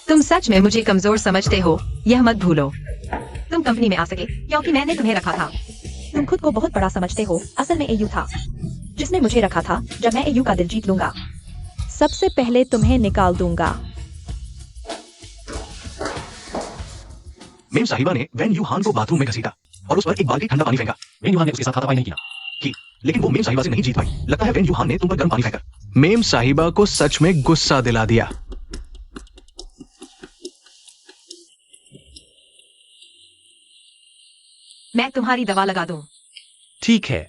तुम सच में मुझे कमजोर समझते हो, यह मत भूलो। तुम कंपनी में आ सके क्योंकि मैंने तुम्हें रखा था। तुम खुद को बहुत बड़ा समझते हो, असल में एयू था जिसने मुझे रखा था। जब मैं एयू का दिल जीत लूंगा, सबसे पहले तुम्हें निकाल दूंगा। मेम साहिबा ने वैन यूहान को बाथरूम में घसीटा और उस पर एक बाल्टी ठंडा पानी फेंका वेन यूहान ने उसके साथ हाथापाई नहीं किया। की, लेकिन वो मेम साहिबा से नहीं जीत पाई। लगता है वैन यूहान ने तुम पर गर्म पानी फेंका। मेम साहिबा को सच में गुस्सा दिला दिया। मैं तुम्हारी दवा लगा दूं। ठीक है।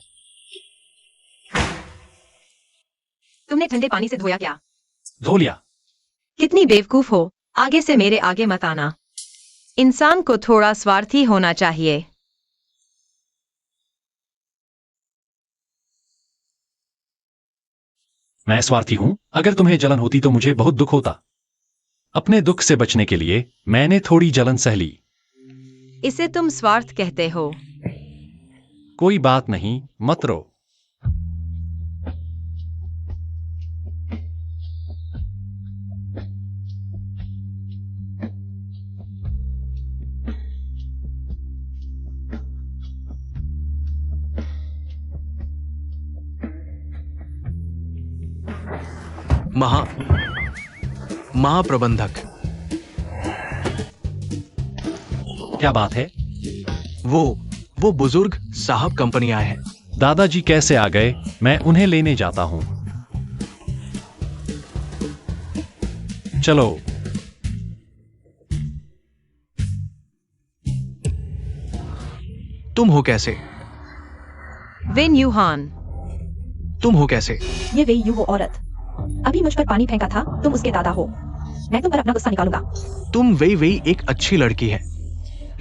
तुमने ठंडे पानी से धोया क्या? धो लिया। कितनी बेवकूफ हो, आगे से मेरे आगे मत आना। इंसान को थोड़ा स्वार्थी होना चाहिए। मैं स्वार्थी हूं? अगर तुम्हें जलन होती तो मुझे बहुत दुख होता। अपने दुख से बचने के लिए मैंने थोड़ी जलन सह ली। इसे तुम स्वार्थ कहते हो? कोई बात नहीं, मत रो। महा महाप्रबंधक, क्या बात है? वो बुजुर्ग साहब कंपनी आए हैं। दादाजी कैसे आ गए? मैं उन्हें लेने जाता हूं। चलो। तुम हो कैसे? विन यूहान। तुम हो कैसे? ये वे यू वो औरत अभी मुझ पर पानी फेंका था, तुम उसके दादा हो। मैं तुम पर अपना गुस्सा निकालूंगा। तुम वही एक अच्छी लड़की है।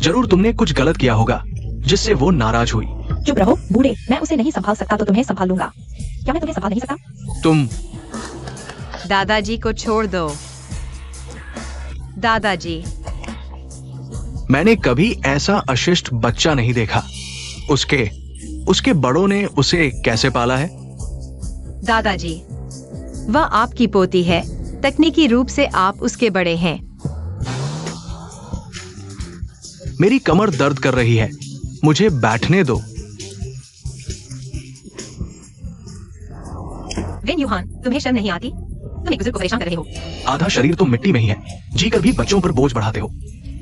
जरूर तुमने कुछ गलत किया होगा जिससे वो नाराज हुई। चुप रहो बूढ़े, मैं उसे नहीं संभाल सकता तो तुम्हें संभाल लूंगा। क्या मैं तुम्हें संभाल नहीं सकता? तुम दादाजी को छोड़ दो। दादाजी, मैंने कभी ऐसा अशिष्ट बच्चा नहीं देखा। उसके बड़ों ने उसे कैसे पाला है? दादाजी, वह आपकी पोती है। तकनीकी रूप से आप उसके बड़े हैं। मेरी कमर दर्द कर रही है, मुझे बैठने दो। विन यूहान, तुम्हें शर्म नहीं आती? तुम एक बुजुर्ग को परेशान कर रहे हो। आधा शरीर तो मिट्टी में ही है, जीकर भी बच्चों पर बोझ बढ़ाते हो।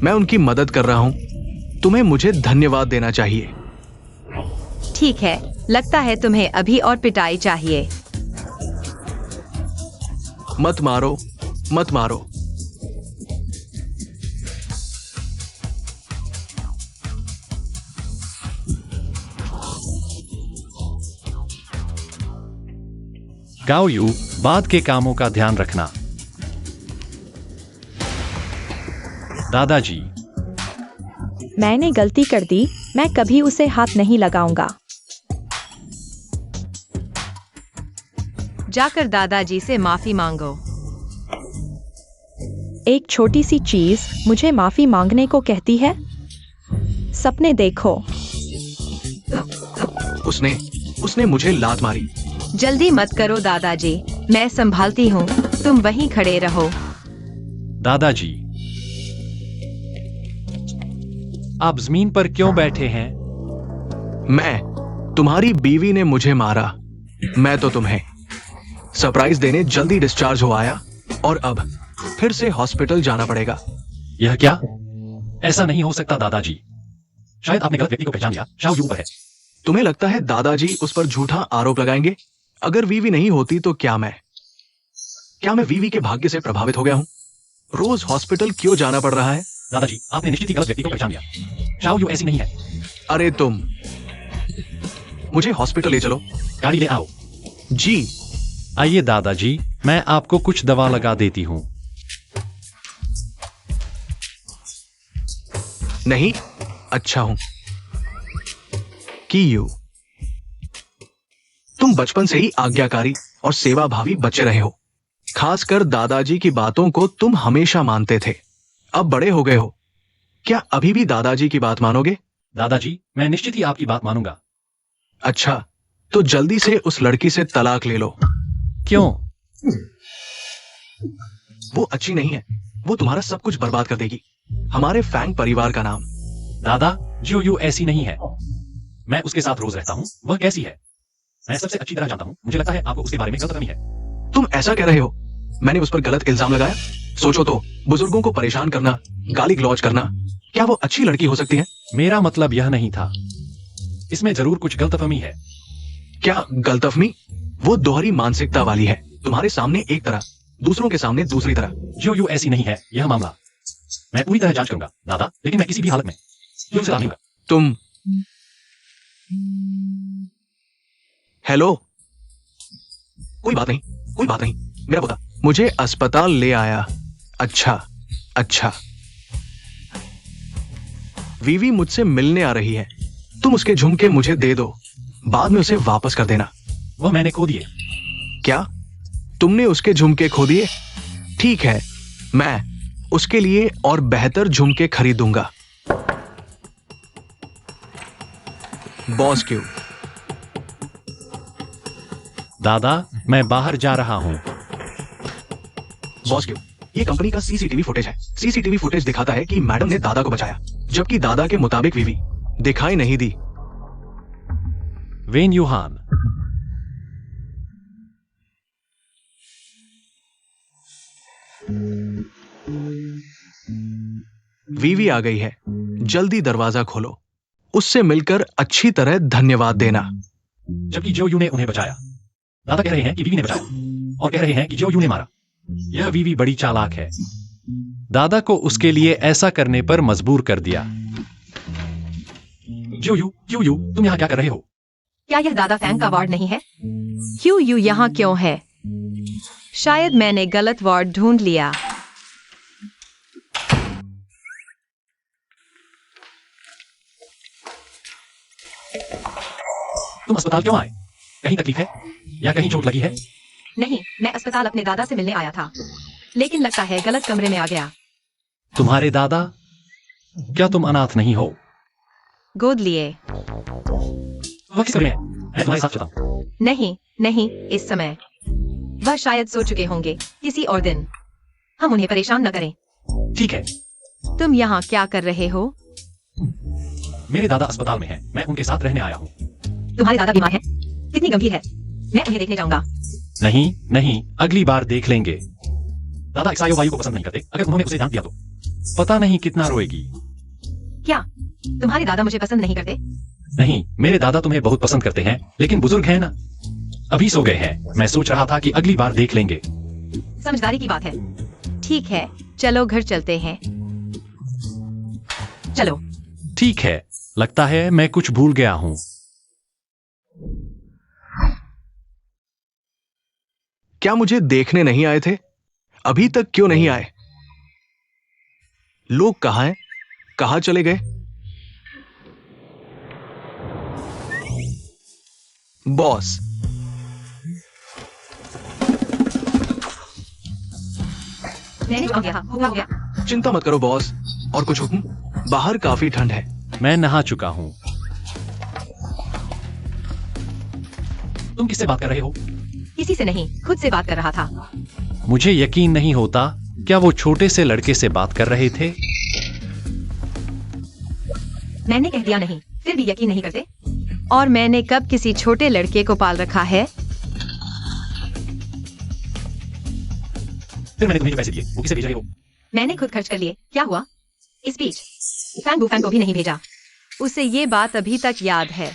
मैं उनकी मदद कर रहा हूं। तुम्हें मुझे धन्यवाद देना चाहिए। ठीक है, लगता है तुम्हें अभी और पिटाई चाहिए। मत मारो, मत मारो। गाओ यू, बाद के कामों का ध्यान रखना। दादाजी, मैंने गलती कर दी, मैं कभी उसे हाथ नहीं लगाऊंगा। जाकर दादाजी से माफी मांगो। एक छोटी सी चीज मुझे माफी मांगने को कहती है। सपने देखो। उसने मुझे लात मारी। जल्दी मत करो दादाजी, मैं संभालती हूँ। तुम वहीं खड़े रहो। दादाजी, आप जमीन पर क्यों बैठे हैं? तुम्हारी बीवी ने मुझे मारा। मैं तो तुम्हें सरप्राइज देने जल्दी डिस्चार्ज हो आया और अब फिर से हॉस्पिटल जाना पड़ेगा। यह क्या? ऐसा नहीं हो सकता दादाजी। शायद आपने गलत व्यक्ति को पहचान लिया। शाओ यू पर है। तुम्हें लगता है दादाजी उस पर झूठा आरोप लगाएंगे? अगर वीवी नहीं होती तो क्या मैं वीवी के भाग्य से प्रभावित हो गया हूं? रोज हॉस्पिटल क्यों जाना पड़ रहा है? दादाजी, आपने निश्चित ही गलत व्यक्ति को पहचान लिया। शाओ यू ऐसी नहीं है। अरे तुम मुझे हॉस्पिटल ले चलो। गाड़ी ले आओ। जी। आइए दादाजी, मैं आपको कुछ दवा लगा देती हूं। नहीं, अच्छा हूं। की यू, तुम बचपन से ही आज्ञाकारी और सेवाभावी बच्चे रहे हो। खासकर दादाजी की बातों को तुम हमेशा मानते थे। अब बड़े हो गए हो, क्या अभी भी दादाजी की बात मानोगे? दादाजी, मैं निश्चित ही आपकी बात मानूंगा। अच्छा, तो जल्दी से उस लड़की से तलाक ले लो। क्यों? वो अच्छी नहीं है। वो तुम्हारा सब कुछ बर्बाद कर देगी, हमारे फैंग परिवार का नाम। दादा, जो यू ऐसी नहीं है। मैं उसके साथ रोज रहता हूँ। वह कैसी है मैं सबसे अच्छी तरह जानता हूँ। मुझे लगता है आपको उसके बारे में गलतफहमी है। तुम ऐसा कह रहे हो? मैंने उस पर गलत इल्जाम लगाया? सोचो तो, बुजुर्गों को परेशान करना, गाली गलौज करना, क्या वो अच्छी लड़की हो सकती है? मेरा मतलब यह नहीं था। इसमें जरूर कुछ गलतफहमी है। क्या गलतफहमी? वो दोहरी मानसिकता वाली है। तुम्हारे सामने एक तरह, दूसरों के सामने दूसरी तरह। जो यू ऐसी नहीं है यह मामला मैं पूरी तरह जांच करूंगा दादा, लेकिन मैं किसी भी हालत में तुमसे राजी हूं। तुम हेलो? कोई बात नहीं, मेरा पोता मुझे अस्पताल ले आया। अच्छा अच्छा। वीवी मुझसे मिलने आ रही है। तुम उसके झुमके मुझे दे दो, बाद में उसे वापस कर देना। वह मैंने खो दिए। क्या तुमने उसके झुमके खो दिए? ठीक है, मैं उसके लिए और बेहतर झुमके खरीदूंगा। बॉस क्यों? दादा, मैं बाहर जा रहा हूं। बॉस क्यों? ये कंपनी का सीसीटीवी फुटेज है। सीसीटीवी फुटेज दिखाता है कि मैडम ने दादा को बचाया, जबकि दादा के मुताबिक वीवी दिखाई नहीं दी। वेन यूहान। वीवी आ गई है। जल्दी दरवाजा खोलो। उससे मिलकर अच्छी तरह धन्यवाद देना। जबकि जो यू ने उन्हें बचाया। दादा कह रहे हैं कि वीवी ने बचाया और कह रहे हैं कि जो यू ने मारा। यह वीवी बड़ी चालाक है। दादा को उसके लिए ऐसा करने पर मजबूर कर दिया। जो यू तुम यहाँ क्या कर रहे हो? क्या यह दादा फैंग का वार्ड नहीं है? क्यों यू यहाँ क्यों है? शायद मैंने गलत वार्ड ढूंढ लिया। तुम अस्पताल क्यों आए? कहीं तकलीफ है या कहीं चोट लगी है? नहीं, मैं अस्पताल अपने दादा से मिलने आया था, लेकिन लगता है गलत कमरे में आ गया। तुम्हारे दादा? क्या तुम अनाथ नहीं हो? गोद लिए। वह किस कमरे में है? मैं तुम्हारे साथ चलता हूँ। नहीं, इस समय वह शायद सो चुके होंगे। किसी और दिन। हम उन्हें परेशान न करें। ठीक है। तुम यहाँ क्या कर रहे हो? मेरे दादा अस्पताल में हैं। मैं उनके साथ रहने आया हूँ। तुम्हारे दादा बीमार हैं? कितनी गंभीर है? मैं उन्हें देखने जाऊंगा। नहीं, अगली बार देख लेंगे। दादा एक्सायो वायु को पसंद नहीं करते। अगर उन्होंने उसे जान दिया तो पता नहीं कितना रोएगी। क्या तुम्हारे दादा मुझे पसंद नहीं करते? नहीं, मेरे दादा तुम्हें बहुत पसंद करते हैं, लेकिन बुजुर्ग हैं ना। अभी सो गए हैं। मैं सोच रहा था कि अगली बार देख लेंगे। समझदारी की बात है। ठीक है, चलो घर चलते हैं। चलो। ठीक है, लगता है मैं कुछ भूल गया हूँ। क्या मुझे देखने नहीं आए थे? अभी तक क्यों नहीं आए? लोग कहाँ हैं? कहाँ चले गए? बॉस, मैंने जो किया हो गया। चिंता मत करो बॉस। और कुछ हुक्म? बाहर काफी ठंड है। मैं नहा चुका हूँ। तुम किससे बात कर रहे हो? किसी से नहीं, खुद से बात कर रहा था। मुझे यकीन नहीं होता। क्या वो छोटे से लड़के से बात कर रहे थे? मैंने कह दिया नहीं, फिर भी यकीन नहीं करते। और मैंने कब किसी छोटे लड़के को पाल रखा है? फिर मैंने तुम्हें जो पैसे दिए वो किसे भेज रहे हो? मैंने खुद खर्च कर लिए। क्या हुआ? इस बीच फैंग को भी नहीं भेजा। उसे ये बात अभी तक याद है।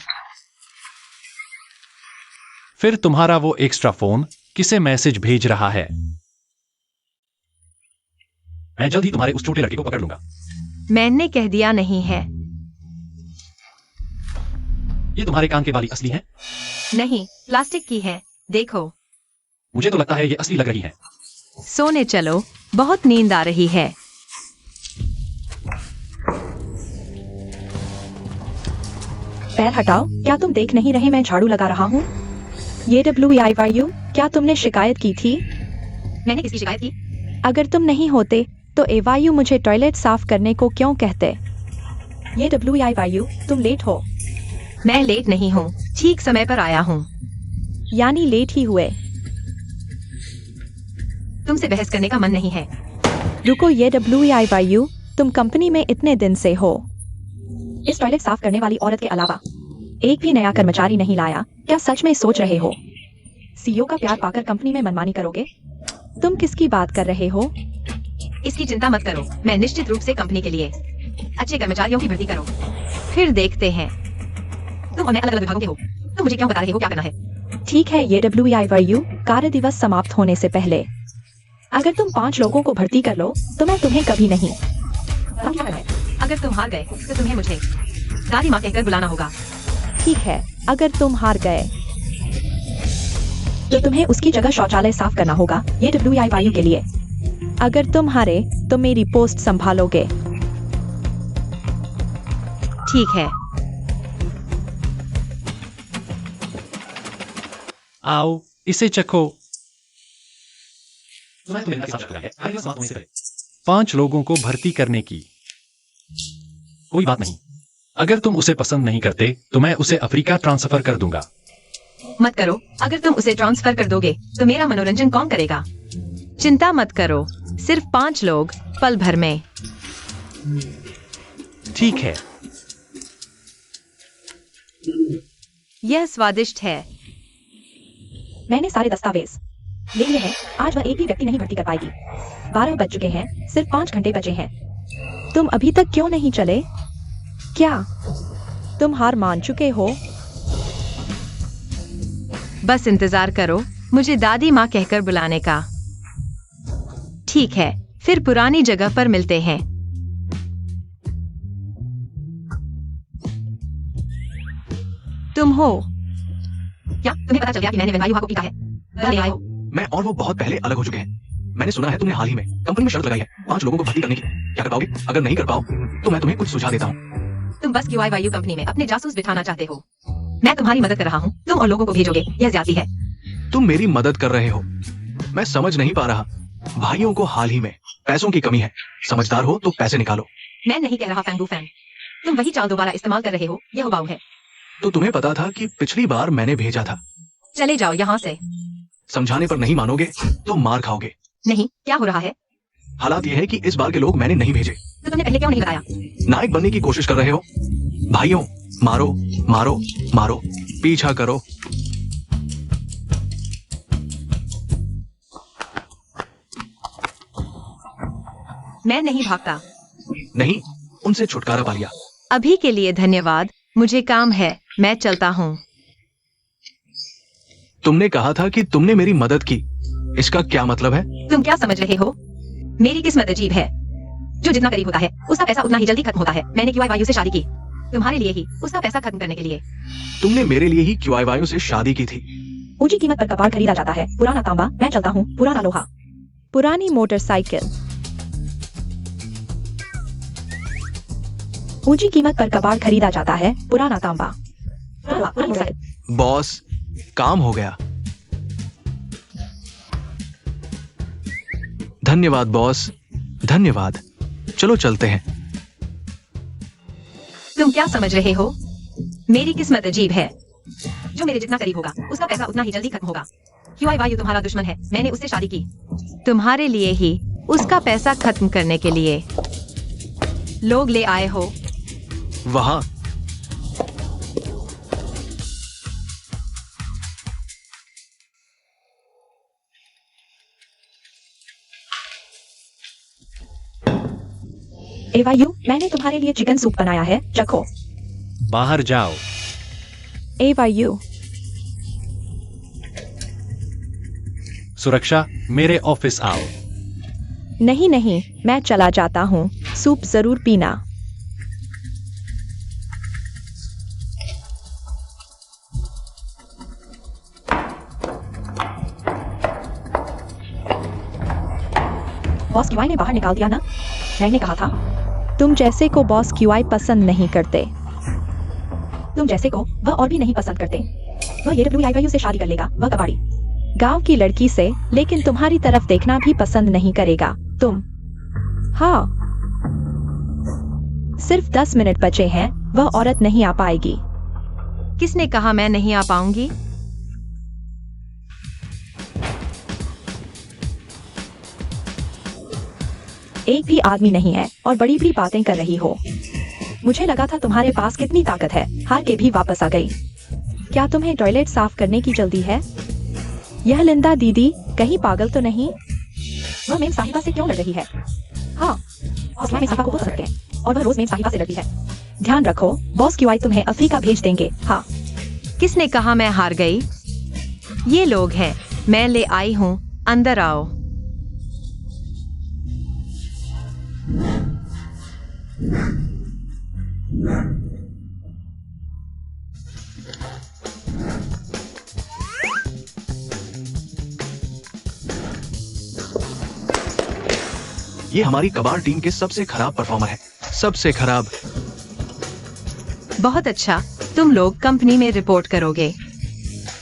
फिर तुम्हारा वो एक्स्ट्रा फोन किसे मैसेज भेज रहा है? मैं जल्द ही तुम्हारे उस छोटे लड़के को पकड़ लूंगा। मैंने कह दिया नहीं है। ये तुम्हारे कान के बाली असली हैं? नहीं, प्लास्टिक की है। देखो। मुझे तो लगता है ये असली लग रही हैं। सोने चलो, बहुत नींद आ रही है। पैर हटाओ। क्या तुम देख नहीं रहे मैं झाड़ू लगा रहा हूँ? ये WEIYU, क्या तुमने शिकायत की थी? मैंने किसकी शिकायत की? अगर तुम नहीं होते तो एवायु मुझे टॉयलेट साफ करने को क्यों कहते? ये WEIYU, तुम लेट हो। मैं लेट नहीं हूँ, ठीक समय पर आया हूँ। यानी लेट ही हुए। तुमसे बहस करने का मन नहीं है। रुको, ये WEIYU, तुम कंपनी में इतने दिन से हो। इस टॉयलेट साफ करने वाली औरत के अलावा एक भी नया कर्मचारी नहीं लाया। क्या सच में सोच रहे हो CEO का प्यार पाकर कंपनी में मनमानी करोगे? तुम किसकी बात कर रहे हो? इसकी चिंता मत करो, मैं निश्चित रूप से कंपनी के लिए अच्छे कर्मचारियों की भर्ती करो। फिर देखते हैं। तुम और मैं अलग अलग विभागों के हो। तुम मुझे क्यों बता रहे हो क्या करना है? ठीक है, ये WEIYU, कार्य दिवस समाप्त होने से पहले अगर तुम 5 लोगों को भर्ती कर लो तो मैं तुम्हें कभी नहीं। हम क्या करना है? अगर तुम हार गए तो तुम्हें मुझे दादी माँ कहकर बुलाना होगा। ठीक है, अगर तुम हार गए तो तुम्हें उसकी जगह शौचालय साफ करना होगा। ये WIYU के लिए। अगर तुम हारे तो मेरी पोस्ट संभालोगे। ठीक है। आओ इसे चखो। सुना है तुमने मेरे साथ शर्त लगाई है, हर बात तुम्हें से पहले 5 लोगों को भर्ती करने की। कोई बात नहीं, अगर तुम उसे पसंद नहीं करते तो मैं उसे अफ्रीका ट्रांसफर कर दूंगा। मत करो। अगर तुम उसे ट्रांसफर कर दोगे तो मेरा मनोरंजन कौन करेगा? चिंता मत करो, सिर्फ 5 लोग, पल भर में। ठीक है। यह स्वादिष्ट है। मैंने सारे दस्तावेज ले लिए हैं। आज वह एक भी व्यक्ति नहीं भर्ती कर पाएगी। 12 बज चुके हैं, सिर्फ 5 घंटे बचे हैं। तुम अभी तक क्यों नहीं चले? क्या तुम हार मान चुके हो? बस इंतजार करो मुझे दादी माँ कहकर बुलाने का। ठीक है, फिर पुरानी जगह पर मिलते हैं। तुम हो? क्या तुम्हें पता चल गया कि मैंने वैल्यू को पीटा है? घर ले आए हो। मैं और वो बहुत पहले अलग हो चुके हैं। मैंने सुना है तुमने हाल ही में कंपनी में शर्त लगाई है 5 लोगों को भर्ती करने की। क्या कर पाओगे? अगर नहीं कर पाओ तो मैं तुम्हें कुछ सुझाव देता हूँ। तुम बस QIYU कंपनी में अपने जासूस बिठाना चाहते हो। मैं तुम्हारी मदद कर रहा हूँ, तुम और लोगों को भेजोगे, यह ज्यादती है। तुम मेरी मदद कर रहे हो। मैं समझ नहीं पा रहा। भाइयों को हाल ही में पैसों की कमी है। समझदार हो तो पैसे निकालो। मैं नहीं कह रहा फैंगू फैन। तुम वही चाल दोबारा इस्तेमाल कर रहे हो, यह उबाऊ है। तो तुम्हें पता था कि पिछली बार मैंने भेजा था। चले जाओ यहाँ से। समझाने पर नहीं मानोगे तो मार खाओगे। नहीं, क्या हो रहा है? हालात यह है कि इस बार के लोग मैंने नहीं भेजे। तो तुमने पहले क्यों नहीं बताया? नायक बनने की कोशिश कर रहे हो। भाइयों, मारो मारो मारो, पीछा करो। मैं नहीं भागता। नहीं, उनसे छुटकारा पा लिया। अभी के लिए धन्यवाद, मुझे काम है, मैं चलता हूँ। तुमने कहा था कि तुमने मेरी मदद की। इसका क्या मतलब है? तुम क्या समझ रहे हो? मेरी किस्मत अजीब है। जो जितना करीब होता है उसका पैसा उतना ही जल्दी खत्म होता है। मैंने QIYU से शादी की, तुम्हारे लिए ही, उसका पैसा खत्म करने के लिए। तुमने मेरे लिए ही QIYU से शादी की थी। ऊंची कीमत पर कबाड़ खरीदा जाता है। पुराना तांबा, मैं चलता हूँ। पुराना लोहा, पुरानी मोटरसाइकिल। ऊंची कीमत पर कबाड़ खरीदा जाता है। पुराना तांबा, पुरानी मोटरसाइकिल। बॉस, काम हो गया। धन्यवाद बॉस, धन्यवाद। चलो चलते हैं। तुम क्या समझ रहे हो? मेरी किस्मत अजीब है। जो मेरे जितना करीब होगा उसका पैसा उतना ही जल्दी खत्म होगा। QIYU तुम्हारा दुश्मन है, मैंने उससे शादी की, तुम्हारे लिए ही, उसका पैसा खत्म करने के लिए। लोग ले आए हो। वहां AYU, मैंने तुम्हारे लिए चिकन सूप बनाया है, चखो। बाहर जाओ। AYU, सुरक्षा, मेरे ऑफिस आओ। नहीं नहीं, मैं चला जाता हूँ। सूप जरूर पीना। बॉस QI ने बाहर निकाल दिया ना? मैंने कहा था। तुम जैसे को बॉस QI पसंद नहीं करते। तुम जैसे को वह और भी नहीं पसंद करते। वह ये WIYU से शादी कर लेगा, वह कबाड़ी गांव की लड़की से, लेकिन तुम्हारी तरफ देखना भी पसंद नहीं करेगा। तुम, हाँ, सिर्फ 10 मिनट बचे हैं। वह औरत नहीं आ पाएगी। किसने कहा मैं नहीं आ पाऊंगी? एक भी आदमी नहीं है और बड़ी बड़ी बातें कर रही हो। मुझे लगा था तुम्हारे पास कितनी ताकत है, हार के भी वापस आ गई। क्या तुम्हें टॉयलेट साफ करने की जल्दी है? यह लिंदा दीदी कहीं पागल तो नहीं? वह मेम साहिबा से क्यों लड़ रही है? हाँ, बॉस मेम साहिबा को बोल सकते हैं और वह रोज मेम साहिबा से लड़ती है। ध्यान रखो, बॉस QI तुम्हें अफ्रीका भेज देंगे। हाँ। किसने कहा मैं हार गई? ये लोग हैं, मैं ले आई हूँ, अंदर आओ। ये हमारी कबाड़ टीम के सबसे खराब परफॉर्मर है, सबसे खराब। बहुत अच्छा, तुम लोग कंपनी में रिपोर्ट करोगे।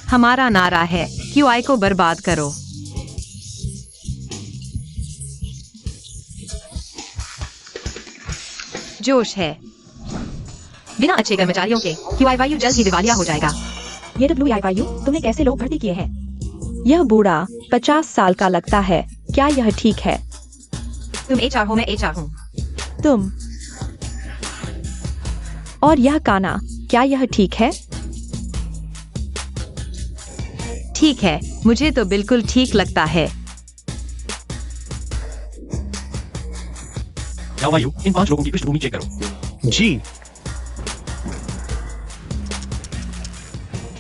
हमारा नारा है QI को बर्बाद करो। जोश है। बिना अच्छे कर्मचारियों के QIYU जल्द ही दिवालिया हो जाएगा। ये WIYU तुमने कैसे लोग भर्ती किए हैं? यह बूढ़ा 50 साल का लगता है, क्या यह ठीक है? तुम HR हो, मैं HR हूँ। तुम और यह काना, क्या यह ठीक है? ठीक है, मुझे तो बिल्कुल ठीक लगता है। या वायु, इन 5 लोगों की पृष्ठभूमि चेक करो। जी।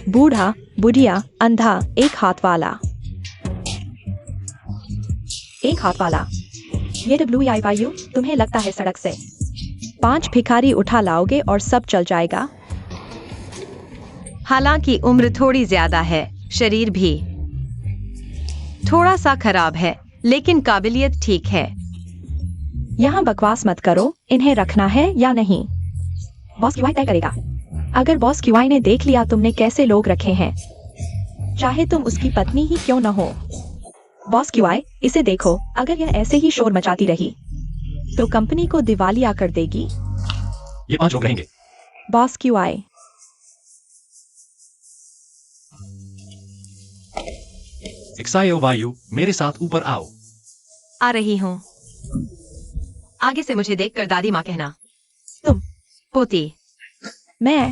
बूढ़ा, बुढ़िया, अंधा, एक हाथ वाला। एक हाथ वाला। ये WIYU तुम्हें लगता है सड़क से 5 भिखारी उठा लाओगे और सब चल जाएगा? हालांकि उम्र थोड़ी ज्यादा है, शरीर भी थोड़ा सा खराब है, लेकिन काबिलियत ठीक है। यहाँ बकवास मत करो, इन्हें रखना है या नहीं? बॉस QI तय करेगा। अगर बॉस QI ने देख लिया तुमने कैसे लोग रखे हैं, चाहे तुम उसकी पत्नी ही क्यों न हो। बॉस QI, इसे देखो, अगर यह ऐसे ही शोर मचाती रही तो कंपनी को दिवालिया कर देगी। ये 5 लोग रहेंगे। बॉस QI, एक्सायो वायु, मेरे साथ ऊपर आओ। आ रही हूँ। आगे से मुझे देखकर दादी माँ कहना। तुम। पोती। मैं।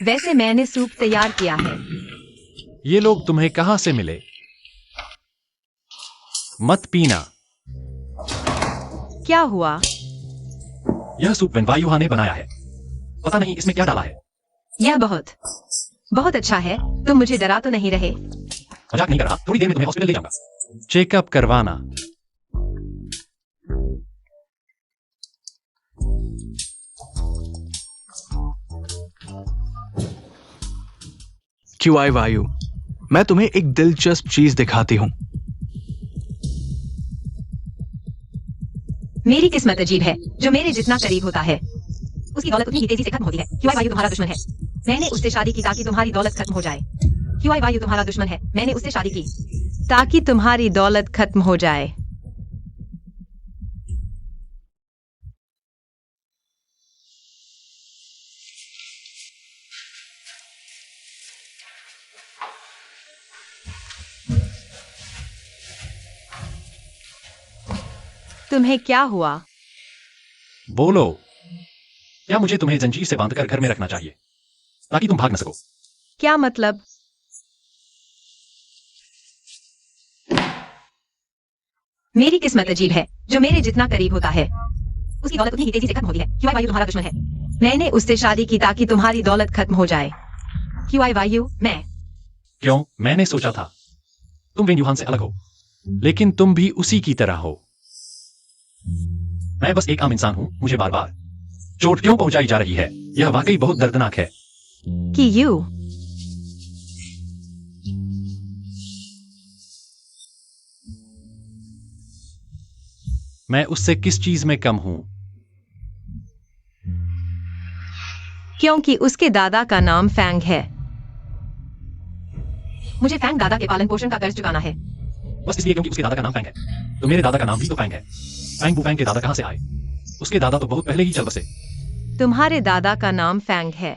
वैसे मैंने सूप तैयार किया है। ये लोग तुम्हें कहां से मिले? मत पीना। क्या हुआ? यह सूप वायुहा ने बनाया है। पता नहीं इसमें क्या डाला है। यह बहुत अच्छा है। तुम मुझे डरा तो नहीं रहे? मजाक नहीं कर रहा, थोड़ी देर में तुम्हें हॉस्पिटल ले जाऊंगा। चेकअप करवाना। QI वायु, मैं तुम्हें एक दिलचस्प चीज दिखाती हूँ। मेरी किस्मत अजीब है, जो मेरे जितना करीब होता है उसकी दौलत उतनी ही तेजी से खत्म होती है। QI वायु तुम्हारा दुश्मन है, मैंने उससे शादी की ताकि तुम्हारी दौलत खत्म हो जाए। QI वायु तुम्हारा दुश्मन है, मैंने उससे शादी की ताकि तुम्हारी दौलत खत्म हो जाए। तुम्हें क्या हुआ? बोलो। क्या मुझे तुम्हें जंजीर से बांधकर घर में रखना चाहिए ताकि तुम भाग न सको? क्या मतलब? मेरी किस्मत अजीब है, जो मेरे जितना करीब होता है उसकी दौलत उतनी ही तेजी से खत्म होती है। QI वायु तुम्हारा दुश्मन है, मैंने उससे शादी की ताकि तुम्हारी दौलत खत्म हो जाए। QI वायु, मैं। क्यों? मैंने सोचा था तुम वेन्यूहान से अलग हो। लेकिन तुम भी उसी की तरह हो। मैं बस एक आम इंसान हूं, मुझे बार बार चोट क्यों पहुंचाई जा रही है? यह वाकई बहुत दर्दनाक है। कि यू मैं उससे किस चीज में कम हूं? क्योंकि उसके दादा का नाम फैंग है। मुझे फैंग दादा के पालन पोषण का कर्ज चुकाना है। बस इसलिए क्योंकि उसके दादा का नाम फैंग है। तो मेरे दादा का नाम भी तो फैंग है। फैंग बूफैंग के दादा कहां से आए? उसके दादा तो बहुत पहले ही चल बसे। तुम्हारे दादा का नाम फैंग है।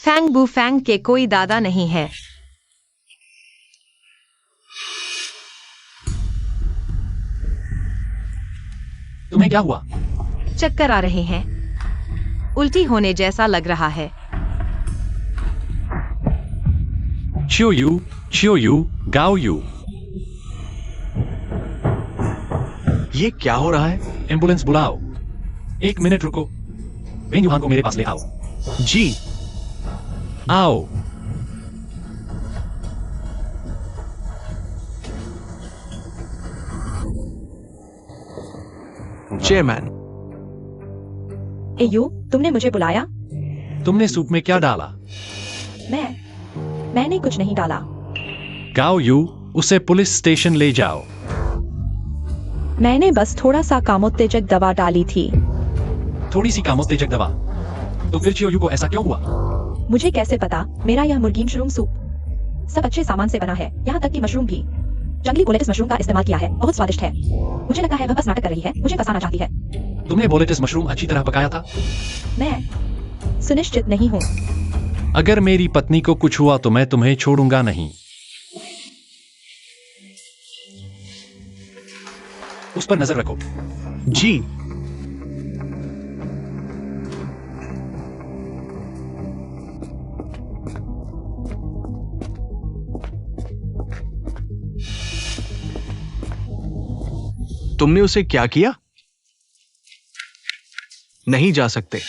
फैंग बू फैंग के कोई दादा नहीं है। तुम्हें क्या हुआ? चक्कर आ रहे हैं, उल्टी होने जैसा लग रहा है। चियो यू, गाओ यू। ये क्या हो रहा है? एम्बुलेंस बुलाओ। 1 मिनट रुको, वेन्यूहान को मेरे पास ले आओ। जी। आओ। चेयरमैन। ए यू, तुमने मुझे बुलाया? तुमने सूप में क्या डाला? मैंने कुछ नहीं डाला। गाओ यू, उसे पुलिस स्टेशन ले जाओ। मैंने बस थोड़ा सा कामोत्तेजक दवा डाली थी। थोड़ी सी कामोत्तेजक दवा? तो फिर चियो यू को ऐसा क्यों हुआ? मुझे कैसे पता? मेरा यह मुर्गी मशरूम सूप सब अच्छे सामान से बना है, यहाँ तक कि मशरूम भी जंगली बोलेटिस मशरूम का इस्तेमाल किया है। बहुत स्वादिष्ट है। मुझे लगता है वह बस नाटक कर रही है, मुझे फंसाना चाहती है। तुमने बोलेटिस मशरूम अच्छी तरह पकाया था? मैं सुनिश्चित नहीं हूँ। अगर मेरी पत्नी को कुछ हुआ तो मैं तुम्हें छोड़ूंगा नहीं। उस पर नजर रखो। जी। तुमने उसे क्या किया? नहीं जा सकते।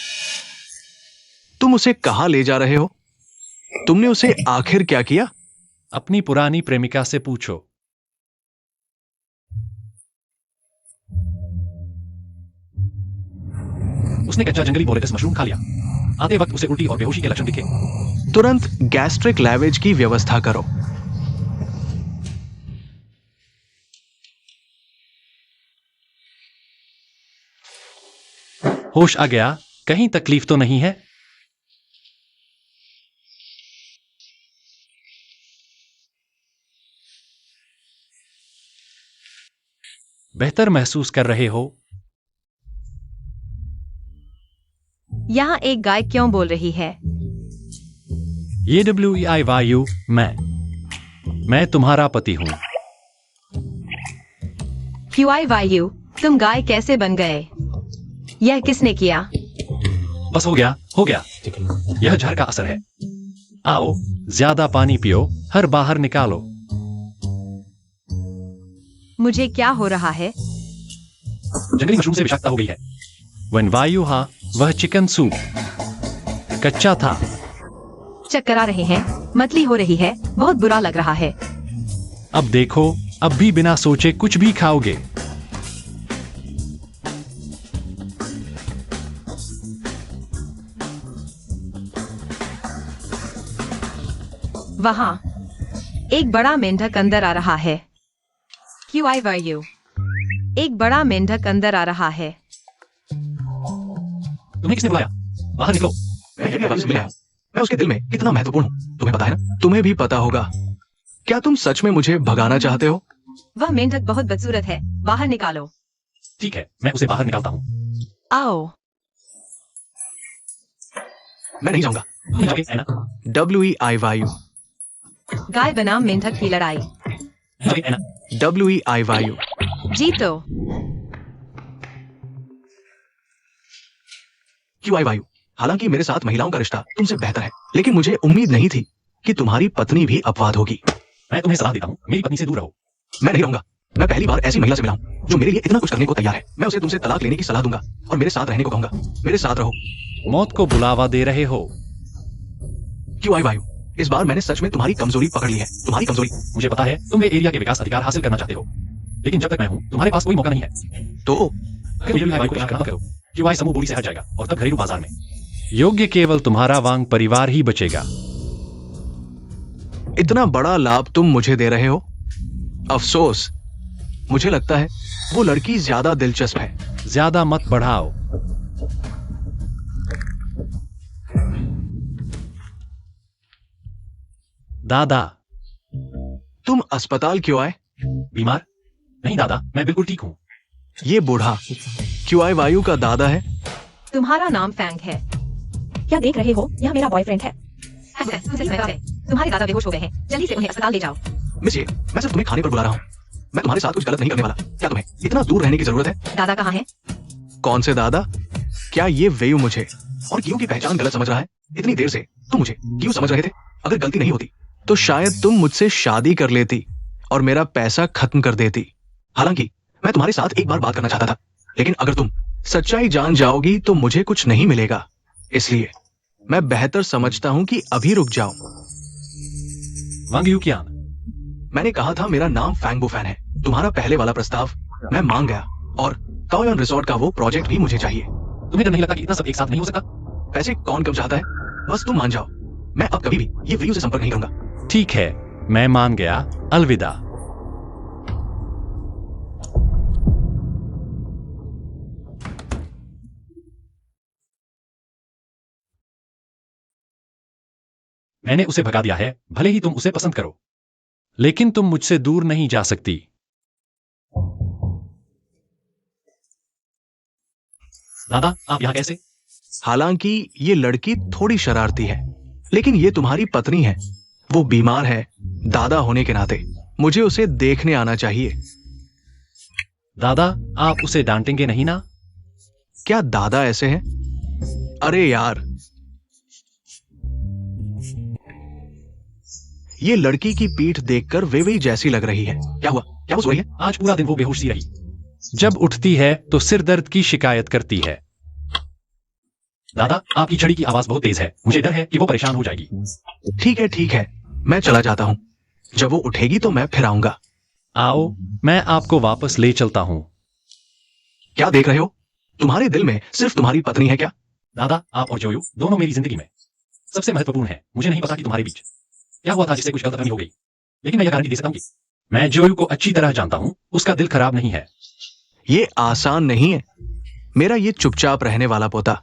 तुम उसे कहां ले जा रहे हो? तुमने उसे आखिर क्या किया? अपनी पुरानी प्रेमिका से पूछो। उसने कच्चा जंगली बोलेटिस मशरूम खा लिया। आते वक्त उसे उल्टी और बेहोशी के लक्षण दिखे। तुरंत गैस्ट्रिक लैवेज की व्यवस्था करो। होश आ गया? कहीं तकलीफ तो नहीं है? बेहतर महसूस कर रहे हो? यहाँ एक गाय क्यों बोल रही है? ये WEI वायु, मैं तुम्हारा पति हूं। QI वायु, तुम गाय कैसे बन गए? यह किसने किया? बस हो गया। यह जहर का असर है। आओ, ज्यादा पानी पियो, हर बाहर निकालो। मुझे क्या हो रहा है? जंगली मशरूम से विषाक्तता हो गई है। when वायु हाँ, वह चिकन सूप कच्चा था। चक्कर आ रहे हैं, मतली हो रही है, बहुत बुरा लग रहा है। अब देखो, अब भी बिना सोचे कुछ भी खाओगे। वहाँ एक बड़ा मेंढक अंदर आ रहा है। QI वायु, एक बड़ा मेंढक अंदर आ रहा है। तुम्हें किसने बुलाया? बाहर निकलो। मैं उसके दिल में कितना महत्वपूर्ण हूं, तुम्हें पता है ना? तुम्हें भी पता होगा। क्या तुम सच में मुझे भगाना चाहते हो? वह मेंढक बहुत बदसूरत है, बाहर निकालो। ठीक है, मैं उसे बाहर निकालता हूँ। आओ। मैं नहीं जाऊंगा। तुम जाओगे, है ना? WEI वायु। गाय बनाम मेंढक की लड़ाई। जाओगे, है ना? WEI वायु। जीतो। QI वायु। हालांकि मेरे साथ महिलाओं का रिश्ता तुमसे बेहतर है, लेकिन मुझे उम्मीद नहीं थी कि तुम्हारी पत्नी भी अपवाद होगी। मैं तुम्हें सलाह देता हूँ, मेरी पत्नी से दूर रहो। मैं नहीं रहूंगा। मैं पहली बार ऐसी महिला से मिला हूं जो मेरे लिए इतना कुछ करने को तैयार है। मैं उसे तुमसे तलाक लेने की सलाह दूंगा और मेरे साथ रहने को कहूंगा। मेरे साथ रहो। मौत को बुलावा दे रहे हो। QI वायु, इस बार मैंने सच में तुम्हारी कमजोरी पकड़ ली है। तुम्हारी कमजोरी। मुझे पता है तुम एरिया के विकास अधिकार हासिल करना चाहते हो, लेकिन जब तक मैं हूं तुम्हारे पास कोई मौका नहीं है। तो अगर मुझे को इशारा मत करो, QI समूह बोली से हट जाएगा और तब घरेलू बाजार में योग्य केवल तुम्हारा वांग परिवार ही बचेगा। इतना बड़ा लाभ तुम मुझे दे रहे हो? अफसोस, मुझे लगता है वो लड़की ज्यादा दिलचस्प है। ज्यादा मत बढ़ाओ। दादा, तुम अस्पताल क्यों आए? बीमार? नहीं दादा, मैं बिल्कुल ठीक हूँ। ये बूढ़ा QI वायु का दादा है? तुम्हारा नाम फैंग है। क्या देख रहे हो? यह मेरा बॉयफ्रेंड है। तुम्हारे दादा बेहोश हो गए हैं, जल्दी से उन्हें अस्पताल ले जाओ। मिसिए, मैं सिर्फ तुम्हें खाने पर बुला रहा हूँ। मैं तुम्हारे साथ कुछ गलत नहीं करने वाला। क्या तुम्हें इतना दूर रहने की जरूरत है? दादा कहाँ है? कौन से दादा? क्या ये वेयू मुझे और क्यू की पहचान गलत समझ रहा है? इतनी देर से तुम मुझे क्यों समझ रहे थे? अगर गलती नहीं होती तो शायद तुम मुझसे शादी कर लेती और मेरा पैसा खत्म कर देती। हालांकि मैं तुम्हारे साथ एक बार बात करना चाहता था, लेकिन अगर तुम सच्चाई जान जाओगी तो मुझे कुछ नहीं मिलेगा। इसलिए मैं बेहतर समझता हूं कि अभी रुक जाओ। वांग यूकियान, मैंने कहा था मेरा नाम फैंग बुफैन है। तुम्हारा पहले वाला प्रस्ताव मैं मान गया और काओयन रिसोर्ट का वो प्रोजेक्ट भी मुझे चाहिए। तुम्हें डर नहीं लगता कि इतना सब एक साथ नहीं हो सकता? पैसे कौन कम चाहता है, बस तुम मान जाओ। मैं अब कभी भी ये वीडियो से संपर्क नहीं करूंगा। ठीक है, मैं मान गया। अलविदा। मैंने उसे भगा दिया है, भले ही तुम उसे पसंद करो, लेकिन तुम मुझसे दूर नहीं जा सकती। दादा, आप यहाँ कैसे? हालांकि ये लड़की थोड़ी शरारती है, लेकिन ये तुम्हारी पत्नी है। वो बीमार है। दादा होने के नाते मुझे उसे देखने आना चाहिए। दादा, आप उसे डांटेंगे नहीं ना? क्या दादा ऐसे हैं? अरे यार, ये लड़की की पीठ देखकर वेवी जैसी लग रही है। क्या हुआ? क्या वो सो रही है? आज पूरा दिन वो बेहोश सी रही। जब उठती है तो सिर दर्द की शिकायत करती है। दादा, आपकी छड़ी की आवाज बहुत तेज है। मुझे डर है कि वो परेशान हो जाएगी। ठीक है, मैं चला जाता हूँ। जब वो उठेगी तो मैं फिर आऊंगा। आओ, मैं आपको वापस ले चलता हूं। क्या देख रहे हो? तुम्हारे दिल में सिर्फ तुम्हारी पत्नी है क्या? दादा, आप और जोयू दोनों मेरी जिंदगी में सबसे महत्वपूर्ण है। मुझे नहीं पता कि तुम्हारे बीच क्या हुआ था जिससे कुछ गलतफहमी हो गई, लेकिन मैं यह गारंटी दे सकता हूँ कि मैं जोयू को अच्छी तरह जानता हूं। उसका दिल खराब नहीं है। ये आसान नहीं है। मेरा ये चुपचाप रहने वाला पोता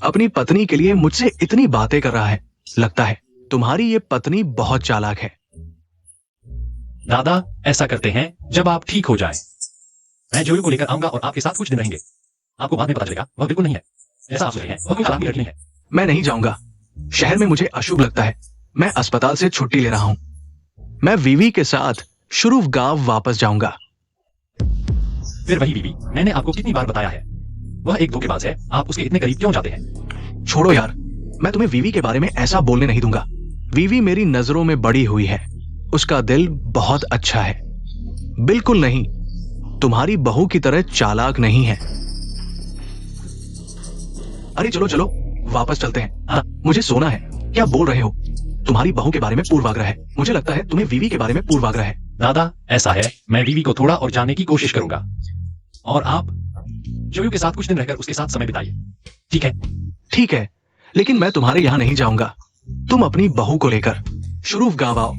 अपनी पत्नी के लिए मुझसे इतनी बातें कर रहा है। लगता है तुम्हारी ये पत्नी बहुत चालाक है। दादा, ऐसा करते हैं जब आप ठीक हो जाए। मैं जोयू को लेकर आऊंगा और आपके साथ कुछ दिन रहेंगे। आपको बाद में पता चलेगा वह बिल्कुल नहीं है ऐसा आप सोच रहे हैं। वह कोई चालाकी लड़की नहीं है। मैं नहीं जाऊंगा। शहर में मुझे अशुभ लगता है। मैं अस्पताल से छुट्टी ले रहा हूं। मैं वीवी के साथ शुरूफ गांव वापस जाऊंगा। फिर वही बीवी, मैंने आपको कितनी बार बताया है, वह एक धोखेबाज है। आप उसके इतने करीब क्यों जाते हैं? छोड़ो यार, मैं तुम्हें वीवी के बारे में ऐसा बोलने नहीं दूंगा। वीवी मेरी नजरों में बड़ी हुई है। उसका दिल बहुत अच्छा है। बिल्कुल नहीं, तुम्हारी बहू की तरह चालाक नहीं है। अरे चलो चलो, वापस चलते हैं। हाँ, मुझे सोना है। क्या बोल रहे हो? तुम्हारी बहू के बारे में पूर्वाग्रह है। मुझे लगता है तुम्हें वीवी के बारे में पूर्वाग्रह है। दादा, ऐसा है, मैं बीवी को थोड़ा और जानने की कोशिश करूंगा और आप जोयू के साथ कुछ दिन रहकर उसके साथ समय बिताइए। ठीक है, लेकिन मैं तुम्हारे यहां नहीं जाऊंगा। तुम अपनी बहू को लेकर शुरूफ गांव आओ।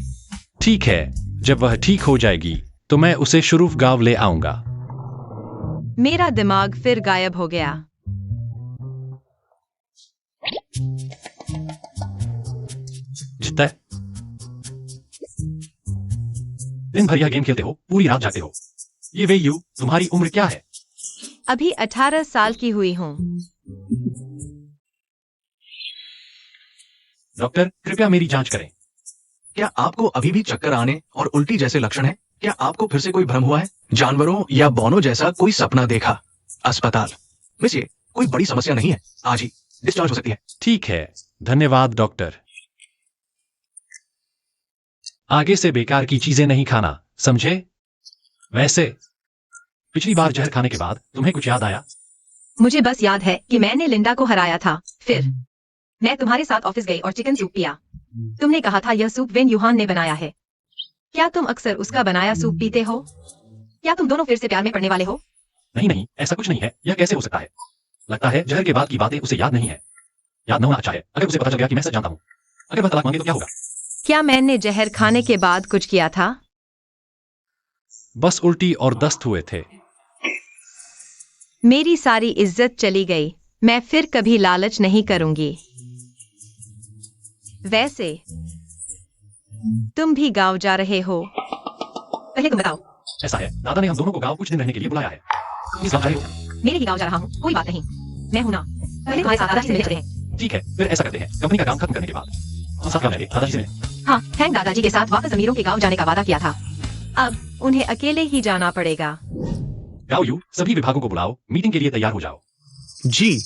ठीक है, जब वह ठीक हो जाएगी तो मैं उसे शुरूफ गांव ले आऊंगा। मेरा दिमाग फिर गायब हो गया। जितना है, दिन भर यह गेम खेलते हो, पूरी रात जागते हो। ये वे यू, तुम्हारी उम्र क्या है? अभी 18 साल की हुई हूँ। डॉक्टर, कृपया मेरी जांच करें। क्या आपको अभी भी चक्कर आने और उल्टी जैसे लक्षण हैं? क्या आपको फिर से कोई भ्रम हुआ है? जानवरों या बौनों जैसा कोई सपना देखा? अस्पताल मिस, ये कोई बड़ी समस्या नहीं है। आज ही डिस्चार्ज हो सकती है। ठीक है, धन्यवाद डॉक्टर। आगे से बेकार की चीजें नहीं खाना, समझे? वैसे पिछली बार जहर खाने के बाद तुम्हें कुछ याद आया? मुझे बस याद है कि मैंने लिंडा को हराया था। फिर मैं तुम्हारे साथ ऑफिस गई और चिकन सूप पिया। तुमने कहा था यह सूप वेन यूहान ने बनाया है। क्या तुम अक्सर उसका बनाया सूप पीते हो? क्या तुम दोनों फिर से प्यार में पड़ने वाले हो? नहीं, ऐसा कुछ नहीं है। यह कैसे हो सकता है? लगता है जहर के बाद की बातें उसे याद नहीं है। याद न होना अच्छा है। अगर उसे पता चल गया कि मैं सच जानता हूँ, अगर वह तलाक मांगे तो क्या होगा? क्या मैंने जहर खाने के बाद कुछ किया था? बस उल्टी और दस्त हुए थे। मेरी सारी इज्जत चली गई। मैं फिर कभी लालच नहीं करूंगी। वैसे तुम भी गांव जा रहे हो? पहले तुम बताओ। ऐसा है, दादा ने हम दोनों को गांव कुछ दिन रहने के लिए बुलाया है। किस गांव जा रहे हो? मेरे ही गांव जा रहा हूँ। कोई बात नहीं, मैं हूं ना। पहले तुम्हारे साथ दादाजी से मिलने चलते हैं। ठीक है, फिर ऐसा करते हैं। कंपनी का काम खत्म करने के बाद हम साथ जाएंगे दादाजी से मिलने। हाँ, हैंक दादाजी के साथ वापस अमीरों के गांव जाने का वादा किया था। अब उन्हें अकेले ही जाना पड़ेगा। गाओ यू, सभी विभागों को बुलाओ, मीटिंग के लिए तैयार हो जाओ। जी।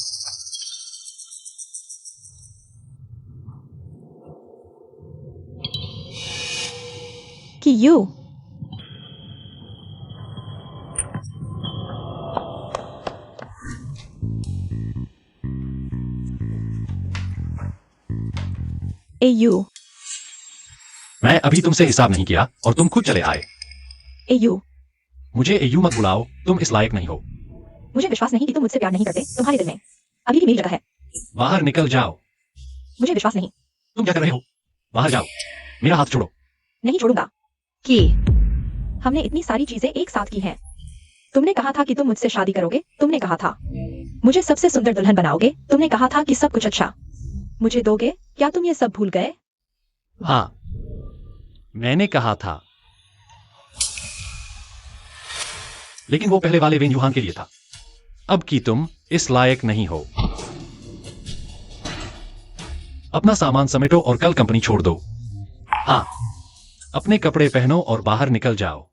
कि यू एयू मैं अभी तुमसे हिसाब नहीं किया और तुम खुद चले आए। एयू मुझे एयू मत बुलाओ, तुम इस लायक नहीं हो। मुझे विश्वास नहीं कि तुम मुझसे प्यार नहीं करते। तुम्हारे दिल में अभी भी मेरी जगह है। बाहर निकल जाओ। मुझे विश्वास नहीं। तुम क्या कर रहे हो? बाहर जाओ। मेरा हाथ छोड़ो। नहीं छोड़ूंगा। की हमने इतनी सारी चीजें एक साथ की हैं। तुमने कहा था कि तुम मुझसे शादी करोगे। तुमने कहा था मुझे सबसे सुंदर दुल्हन बनाओगे। तुमने कहा था कि सब कुछ अच्छा मुझे दोगे। क्या तुम ये सब भूल गए? हाँ, मैंने कहा था, लेकिन वो पहले वाले वेन युहान के लिए था। अब की तुम इस लायक नहीं हो। अपना सामान समेटो और कल कंपनी छोड़ दो। हाँ, अपने कपड़े पहनो और बाहर निकल जाओ।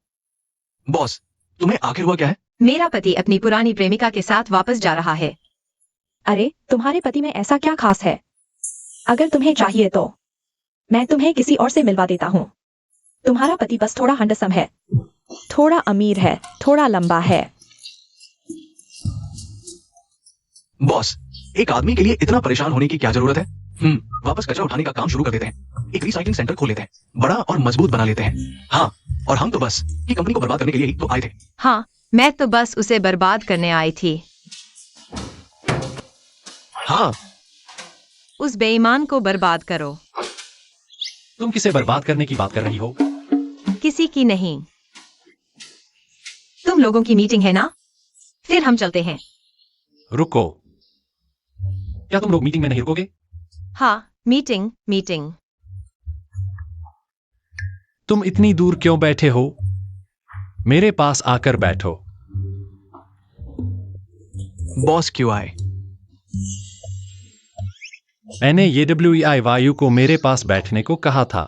बॉस, तुम्हें आखिर हुआ क्या है? मेरा पति अपनी पुरानी प्रेमिका के साथ वापस जा रहा है। अरे तुम्हारे पति में ऐसा क्या खास है? अगर तुम्हें चाहिए तो मैं तुम्हें किसी और से मिलवा देता हूँ। तुम्हारा पति बस थोड़ा हैंडसम है, थोड़ा अमीर है, थोड़ा लंबा है। बॉस, एक आदमी के लिए इतना परेशान होने की क्या जरूरत है? वापस कचरा उठाने का काम शुरू कर देते हैं। एक रिसाइकलिंग सेंटर खोल लेते हैं, बड़ा और मजबूत बना लेते हैं। हाँ, और हम तो बस ये कंपनी को बर्बाद करने के लिए ही तो आए थे। हाँ, मैं तो बस उसे बर्बाद करने आई थी। हाँ, उस बेईमान को बर्बाद करो। तुम किसे बर्बाद करने की बात कर रही हो? किसी की नहीं। तुम लोगों की मीटिंग है ना? फिर हम चलते हैं। रुको, क्या तुम लोग मीटिंग में नहीं रुकोगे? हाँ, मीटिंग। तुम इतनी दूर क्यों बैठे हो? मेरे पास आकर बैठो। बॉस क्यों आए? मैंने येडब्ल्यूईआई वायु को मेरे पास बैठने को कहा था।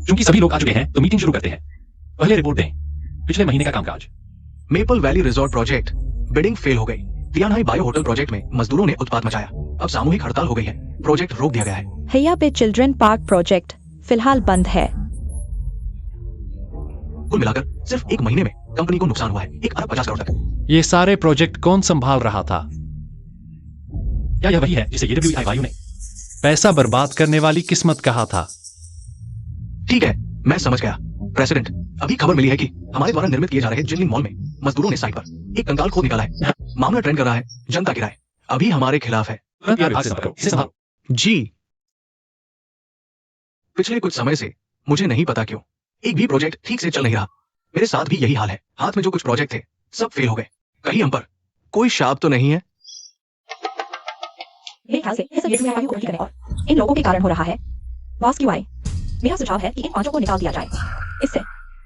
क्योंकि सभी लोग आ चुके हैं, तो मीटिंग शुरू करते हैं। पहले रिपोर्ट दें। पिछले महीने का कामकाज। Maple valley resort project bidding fail हो गई। तियानहाई बायो होटल प्रोजेक्ट में मजदूरों ने उत्पात मचाया। अब सामूहिक हड़ताल हो गई है। प्रोजेक्ट रोक दिया गया है। हैया पे चिल्ड्रन पार्क प्रोजेक्ट फिलहाल बंद है। कुल मिलाकर सिर्फ एक महीने में कंपनी को नुकसान हुआ है 1 अरब 50 करोड़ तक। ये सारे प्रोजेक्ट कौन संभाल रहा था? क्या यह वही है जिसे येडब्ल्यूईआई वायु ने पैसा बर्बाद करने वाली किस्मत कहा था? ठीक है, मैं समझ गया। प्रेसिडेंट, अभी खबर मिली है कि हमारे द्वारा निर्मित किए जा रहे जिनलिंग मॉल में मजदूरों ने साइट पर एक कंकाल खोद निकाला है। मामला ट्रेंड कर रहा है। जनता की राय अभी हमारे खिलाफ है। तुरंत विभाग से संपर्क करो। इसे संभालो। जी, पिछले कुछ समय से मुझे नहीं पता क्यों एक भी प्रोजेक्ट ठीक से चल नहीं रहा। मेरे साथ भी यही हाल है। हाथ में जो कुछ प्रोजेक्ट थे सब फेल हो गए। कहीं हम पर कोई शाप तो नहीं है? मेरे ख्याल से ये सब येडब्ल्यूईआई वायु को उल्टी करने और इन लोगों के कारण हो रहा है। बॉस क्यों आए? मेरा सुझाव है कि इन 5 को निकाल दिया जाए। इससे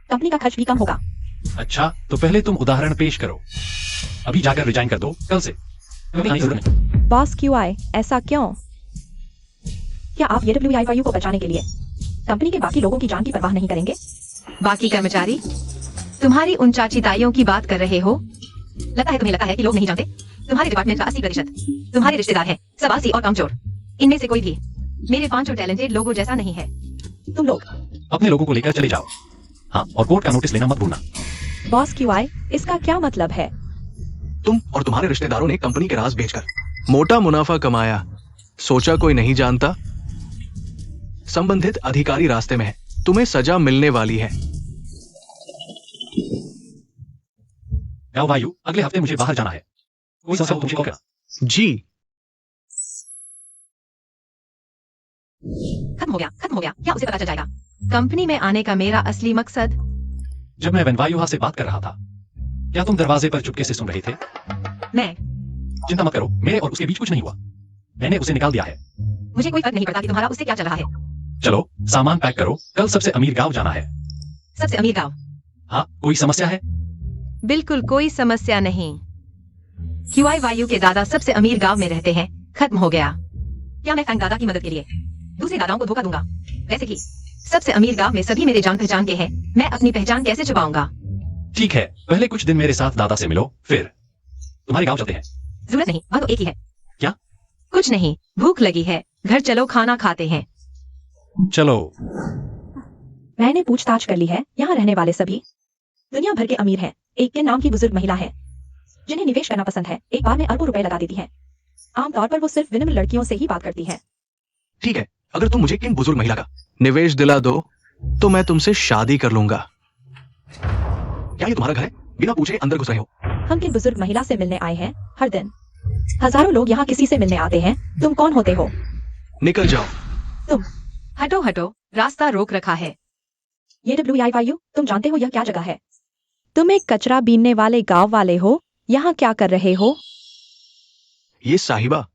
कंपनी का खर्च भी कम होगा। अच्छा, तो पहले तुम उदाहरण पेश करो। अभी जाकर रिजाइन कर दो कल से। कभी आने की जरूरत नहीं। बॉस क्यों आए? ऐसा क्यों? क्या आप येडब्ल्यूईआई वायु को बचाने के लिए कंपनी के बाकी लोगों की जान की परवाह नहीं करेंगे? बाकी कर्मचारी, तुम्हारी उन चाची ताइयों की बात कर रहे हो? तुम्हें लगता है कि लोग नहीं जानते? तुम्हारे डिपार्टमेंट का 80% तुम्हारे रिश्तेदार हैं, सब आलसी और कामचोर। इनमें से कोई भी मेरे 5 टैलेंटेड लोगों जैसा नहीं है। तुम लोग अपने लोगों को लेकर चले जाओ। हाँ, और कोर्ट का नोटिस लेना मत भूलना। बॉस क्यों आए? इसका क्या मतलब है? तुम और तुम्हारे रिश्तेदारों ने कंपनी के राज बेचकर मोटा मुनाफा कमाया। सोचा कोई नहीं जानता? संबंधित अधिकारी रास्ते में है। तुम्हें सजा मिलने वाली है। जाओ वायु, अगले हफ्ते मुझे बाहर जाना है। कोई समस्या हो तो मुझे कॉल करना। जी, खत्म हो गया। क्या उसे पता चल जाएगा? कंपनी में आने का मेरा असली मकसद। जब मैं वेनवायुहा से बात कर रहा था, क्या तुम दरवाजे पर चुपके से सुन रहे थे? मैं चिंता मत करो, मेरे और उसके बीच कुछ नहीं हुआ। मैंने उसे निकाल दिया है। मुझे कोई फर्क नहीं पड़ता कि तुम्हारा उससे क्या चल रहा है। चलो, सामान पैक करो, कल सबसे अमीर गांव जाना है। सबसे अमीर गांव? हाँ, कोई समस्या है? बिल्कुल कोई समस्या नहीं। क्यूआई वायु के दादा सबसे अमीर गांव में रहते हैं। खत्म हो गया। क्या मैं फैंग दादा की मदद के लिए दूसरे दादाओं को धोखा दूंगा? वैसे कि सबसे अमीर गांव में सभी मेरे जान पहचान के हैं। मैं अपनी पहचान कैसे छुपाऊंगा? ठीक है, पहले कुछ दिन मेरे साथ दादा से मिलो, फिर तुम्हारे गांव चलते हैं। जरूरत नहीं, वह तो एक ही है। क्या? कुछ नहीं, भूख लगी है। घर चलो, खाना खाते हैं। चलो। मैंने पूछताछ कर ली है। यहाँ रहने वाले सभी दुनिया भर के अमीर हैं। एक के नाम की बुजुर्ग महिला है जिन्हें निवेश करना पसंद है। एक बार में अरबों रुपए लगा देती है। आमतौर पर वो सिर्फ विनम्र लड़कियों से ही बात करती है। ठीक है, अगर तुम मुझे किन बुजुर्ग महिला का निवेश दिला दो तो मैं तुमसे शादी कर लूंगा। क्या ये तुम्हारा घर है? बिना पूछे अंदर घुस रहे हो। हम किन बुजुर्ग महिला से मिलने आए हैं? हर दिन हजारों लोग यहाँ किसी से मिलने आते हैं। तुम कौन होते हो? निकल जाओ। तुम हटो हटो, रास्ता रोक रखा है। ये WIYU, तुम जानते हो यह क्या जगह है? तुम एक कचरा बीनने वाले गांव वाले हो। यहाँ क्या कर रहे हो? ये साहिबा,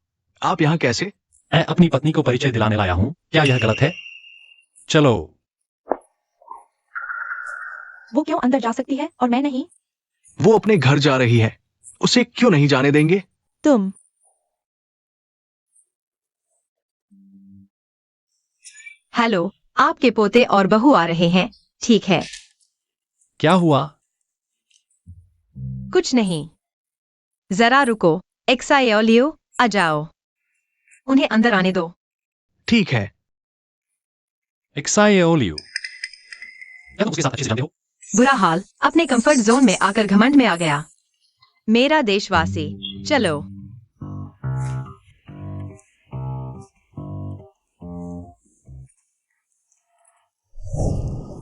आप यहाँ कैसे? मैं अपनी पत्नी को परिचय दिलाने लाया हूँ। क्या यह गलत है? चलो। वो क्यों अंदर जा सकती है और मैं नहीं? वो अपने घर जा रही है, उसे क्यों नहीं जाने देंगे? तुम हेलो, आपके पोते और बहू आ रहे हैं। ठीक है, क्या हुआ? कुछ नहीं। जरा रुको। एक्सायोलियो, आ जाओ। उन्हें अंदर आने दो। ठीक है। एक्सायोलियो, क्या तुम उसके साथ अच्छे से जानते हो? बुरा हाल, अपने कंफर्ट जोन में आकर घमंड में आ गया। मेरा देशवासी, चलो।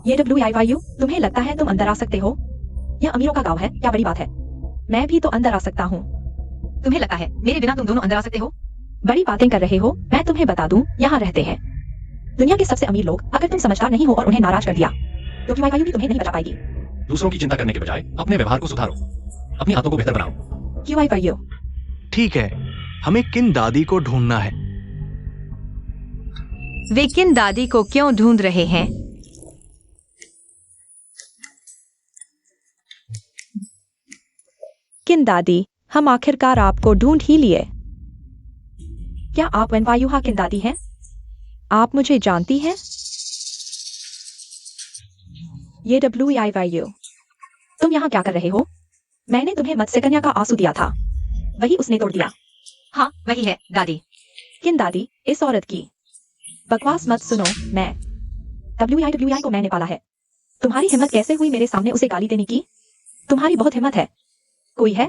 ये WIYU, तुम्हें लगता है तुम अंदर आ सकते हो? यह अमीरों का गांव है, क्या बड़ी बात है? मैं भी तो अंदर आ सकता हूँ। तुम्हें लगता है मेरे बिना तुम दोनों अंदर आ सकते हो? बड़ी बातें कर रहे हो। मैं तुम्हें बता दूं, यहाँ रहते हैं दुनिया के सबसे अमीर लोग। अगर तुम समझदार नहीं हो और उन्हें नाराज कर दिया तो WIYU भी तुम्हें नहीं बचा पाएगी। दूसरों की चिंता करने के बजाय अपने व्यवहार को सुधारो, अपनी आदतों को बेहतर बनाओ। QIYU, ठीक है, हमें किन दादी को ढूंढना है? वे किन दादी को क्यों ढूंढ रहे हैं? किन दादी, हम आखिरकार आपको ढूंढ ही लिए। क्या आप वनवायुहा किन दादी हैं? आप मुझे जानती हैं? ये WIYU, तुम यहाँ क्या कर रहे हो? मैंने तुम्हें मत्स्यकन्या का आंसू दिया था, वही उसने तोड़ दिया। हाँ, वही है दादी। किन दादी, इस औरत की बकवास मत सुनो। मैं WIWI को मैंने पाला है। तुम्हारी हिम्मत कैसे हुई मेरे सामने उसे गाली देने की? तुम्हारी बहुत हिम्मत है। कोई है?